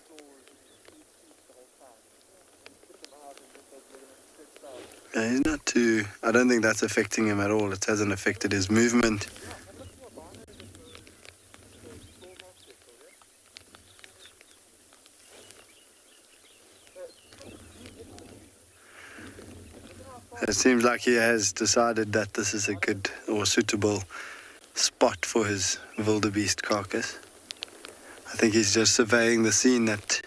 Yeah, he's not too... I don't think that's affecting him at all. It hasn't affected his movement. It seems like he has decided that this is a good or suitable spot for his wildebeest carcass. I think he's just surveying the scene that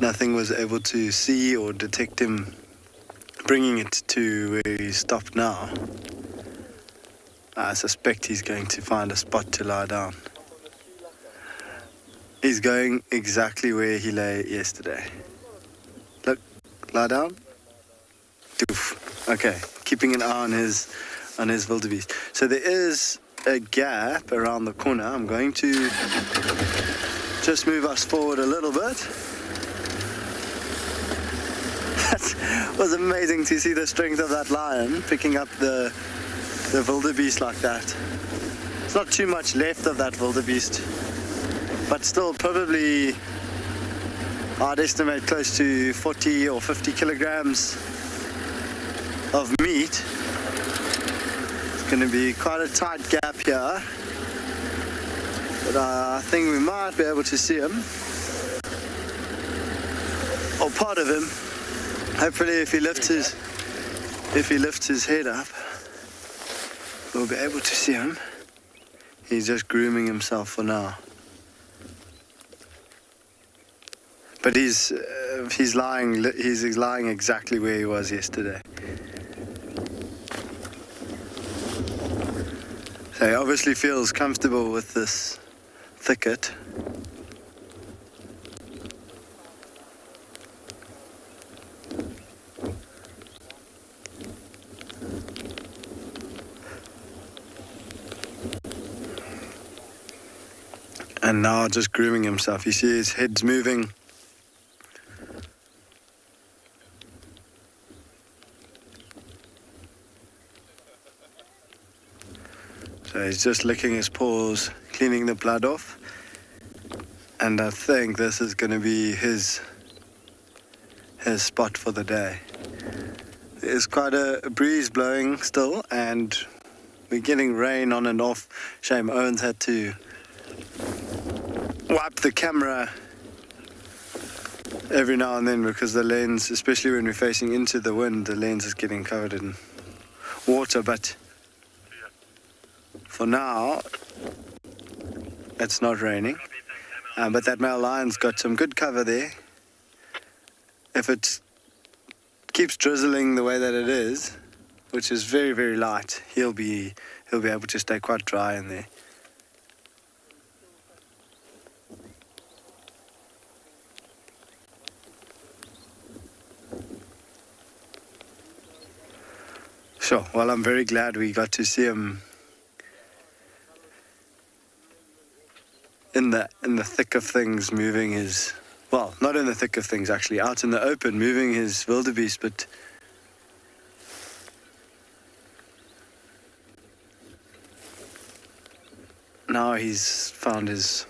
nothing was able to see or detect him bringing it to where he stopped now. I suspect he's going to find a spot to lie down. He's going exactly where he lay yesterday. Look, lie down. Doof. Okay, keeping an eye on his wildebeest. So there is a gap around the corner. I'm going to just move us forward a little bit. That was amazing to see the strength of that lion picking up the wildebeest like that. There's not too much left of that wildebeest, but still probably, I'd estimate, close to 40 or 50 kilograms of meat. It's going to be quite a tight gap here, but I think we might be able to see him, or part of him. Hopefully if he lifts his head up, we'll be able to see him. He's just grooming himself for now. But he's lying exactly where he was yesterday. So he obviously feels comfortable with this thicket. And now just grooming himself. You see his head's moving. So he's just licking his paws, cleaning the blood off. And I think this is going to be his spot for the day. There's quite a breeze blowing still, and we're getting rain on and off. Shame Owens had to wipe the camera every now and then because the lens, especially when we're facing into the wind, the lens is getting covered in water. But for now, it's not raining. But that male lion's got some good cover there. If it keeps drizzling the way that it is, which is very, very light, he'll be able to stay quite dry in there. Sure. Well, I'm very glad we got to see him in the thick of things, moving his, well, not in the thick of things actually, out in the open, moving his wildebeest, but now he's found his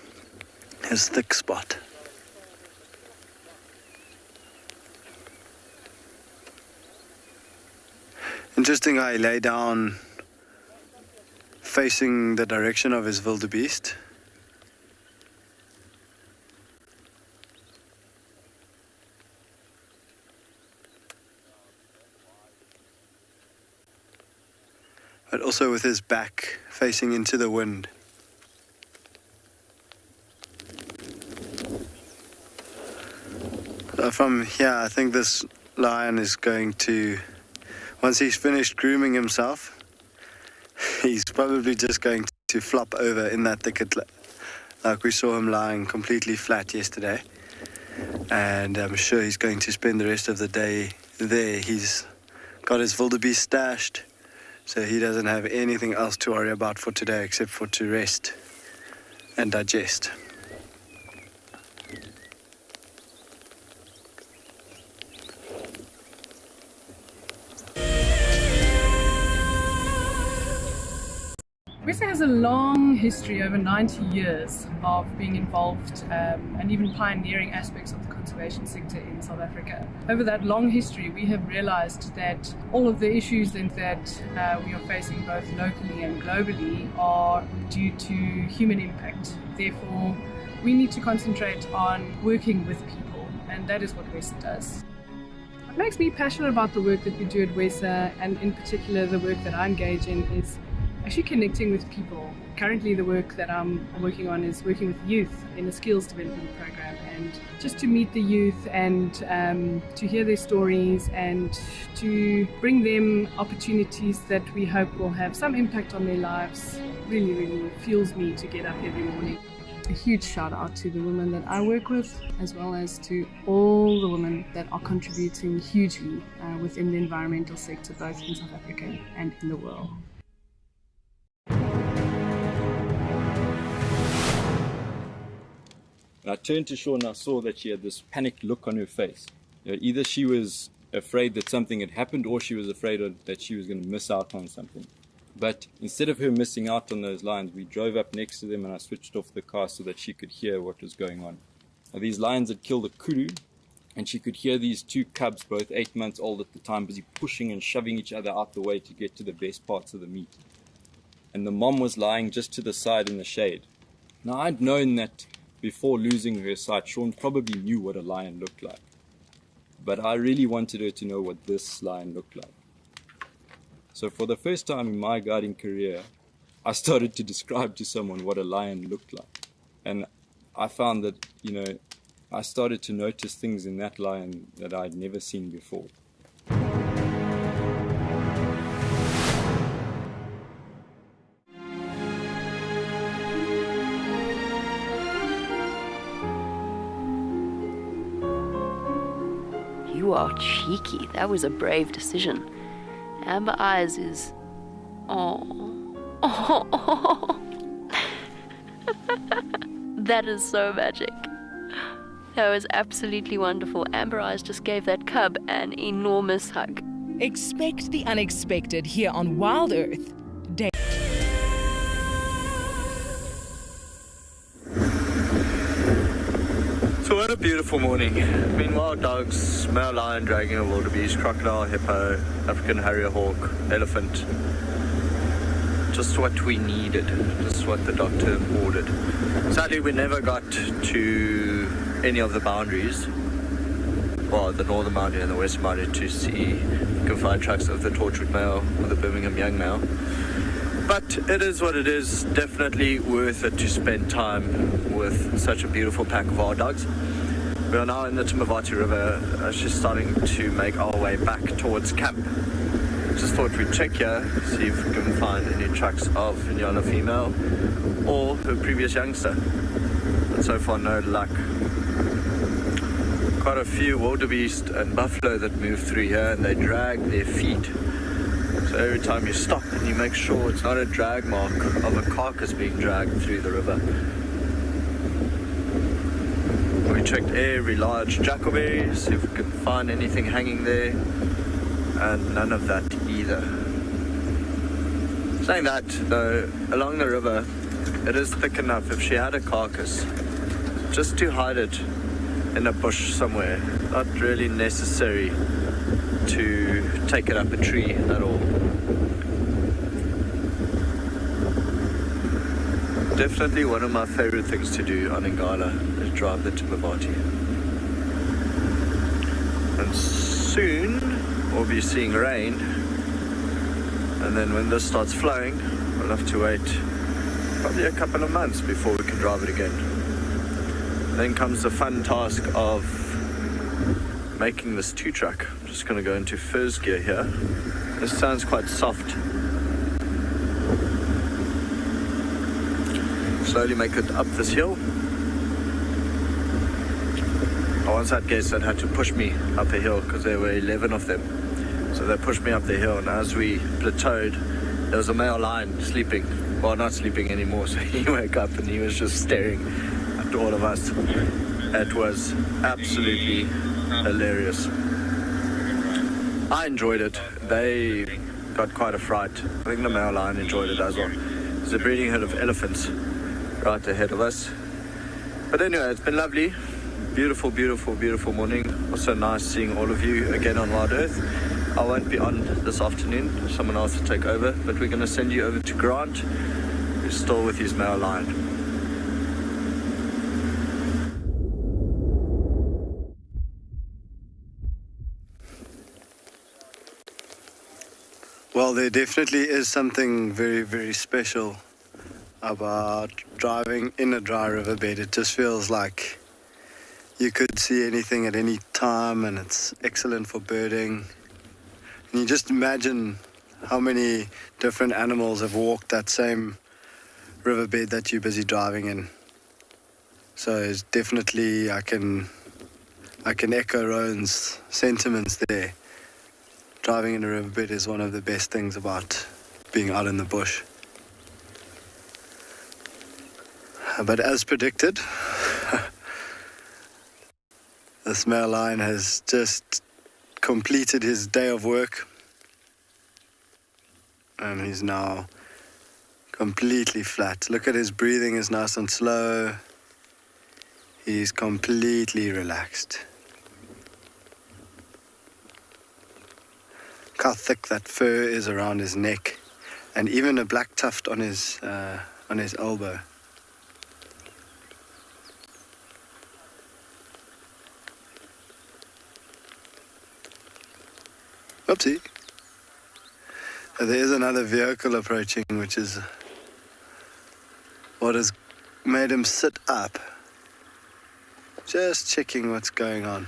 thick spot. Interesting how he lay down facing the direction of his wildebeest. But also with his back facing into the wind. From here, I think this lion is going to, once he's finished grooming himself, he's probably just going to flop over in that thicket like we saw him lying completely flat yesterday. And I'm sure he's going to spend the rest of the day there. He's got his wildebeest stashed, so he doesn't have anything else to worry about for today except for to rest and digest. RSA has a long history, over 90 years, of being involved and even pioneering aspects of the conservation sector in South Africa. Over that long history, we have realized that all of the issues that we are facing both locally and globally are due to human impact. Therefore, we need to concentrate on working with people, and that is what WESA does. What makes me passionate about the work that we do at WESA, and in particular the work that I engage in, is actually connecting with people. Currently the work that I'm working on is working with youth in a skills development program, and just to meet the youth and to hear their stories and to bring them opportunities that we hope will have some impact on their lives really, really fuels me to get up every morning. A huge shout out to the women that I work with, as well as to all the women that are contributing hugely within the environmental sector, both in South Africa and in the world. And I turned to Shaun and I saw that she had this panicked look on her face. Either she was afraid that something had happened, or she was afraid that she was going to miss out on something. But instead of her missing out on those lions, we drove up next to them and I switched off the car so that she could hear what was going on. Now, these lions had killed a kudu, and she could hear these two cubs, both 8 months old at the time, busy pushing and shoving each other out the way to get to the best parts of the meat. And the mom was lying just to the side in the shade. Now, I'd known that before losing her sight, Shaun probably knew what a lion looked like. But I really wanted her to know what this lion looked like. So for the first time in my guiding career, I started to describe to someone what a lion looked like. And I found that, I started to notice things in that lion that I'd never seen before. You are cheeky. That was a brave decision. Amber Eyes is... Oh. That is so magic. That was absolutely wonderful. Amber Eyes just gave that cub an enormous hug. Expect the unexpected here on WildEarth. So what a beautiful morning. Meanwhile, dogs, male lion dragging a wildebeest, crocodile, hippo, African harrier hawk, elephant. Just what we needed, just what the doctor ordered. Sadly, we never got to any of the boundaries, well, the northern boundary and the western boundary, to see if we can find tracks of the Torchwood male or the Birmingham young male. But it is what it is. Definitely worth it to spend time with such a beautiful pack of wild dogs. We are now in the Timbavati River, actually starting to make our way back towards camp. Just thought we'd check here, see if we can find any tracks of Ngala female or her previous youngster. But so far, no luck. Quite a few wildebeest and buffalo that move through here, and they drag their feet. So every time you stop and you make sure it's not a drag mark of a carcass being dragged through the river. We checked every large jackalberry, see if we can find anything hanging there, and none of that either. Saying that, though, along the river, it is thick enough if she had a carcass, just to hide it in a bush somewhere. Not really necessary to take it up a tree at all. Definitely one of my favorite things to do on Ngala is drive the Timbavati. And soon we'll be seeing rain, and then when this starts flowing, we'll have to wait probably a couple of months before we can drive it again. Then comes the fun task of making this two-track. I'm just going to go into first gear here. This sounds quite soft. Slowly make it up this hill. I once had guests that had to push me up a hill because there were 11 of them. So they pushed me up the hill, and as we plateaued, there was a male lion sleeping. Well, not sleeping anymore, so he woke up and he was just staring at all of us. It was absolutely hilarious. I enjoyed it. They got quite a fright. I think the male lion enjoyed it as well. There's a breeding herd of elephants right ahead of us. But anyway, it's been lovely. Beautiful, beautiful, beautiful morning. Also nice seeing all of you again on WildEarth. I won't be on this afternoon. Someone else will take over. But we're going to send you over to Grant, who's still with his male lion. Well, there definitely is something very, very special about driving in a dry riverbed. It just feels like you could see anything at any time, and it's excellent for birding. And you just imagine how many different animals have walked that same riverbed that you're busy driving in. So it's definitely, I can echo Rowan's sentiments there. Driving in a riverbed is one of the best things about being out in the bush. But as predicted, this male lion has just completed his day of work, and he's now completely flat. Look at his breathing is nice and slow. He's completely relaxed. Look how thick that fur is around his neck, and even a black tuft on his elbow. Oopsie. There is another vehicle approaching, which is what has made him sit up. Just checking what's going on.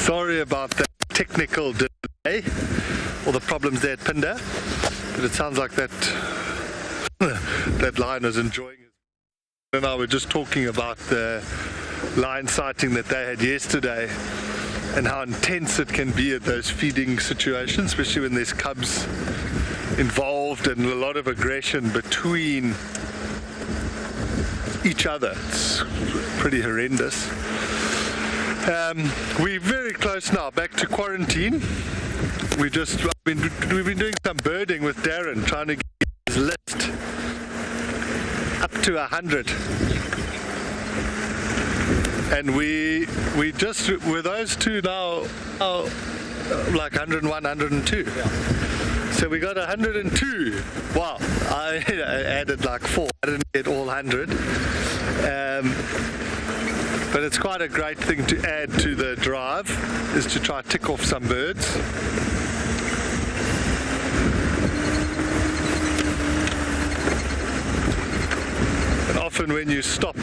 Sorry about that technical delay or the problems there at Phinda, but it sounds like that lion is enjoying it. And I were just talking about the lion sighting that they had yesterday and how intense it can be at those feeding situations, especially when there's cubs involved and a lot of aggression between each other. It's pretty horrendous. We're very close now, back to quarantine. We've been doing some birding with Darren, trying to get his list up to 100. And we just, with those two now, like 101, 102. Yeah. So we got 102. Wow, I added like 4. I didn't get all 100. But it's quite a great thing to add to the drive, is to try to tick off some birds. And often when you stop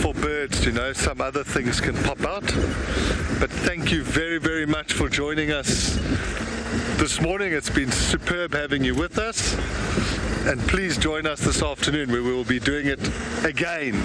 for birds, you know, some other things can pop out. But thank you very, very much for joining us this morning. It's been superb having you with us. And please join us this afternoon, where we will be doing it again.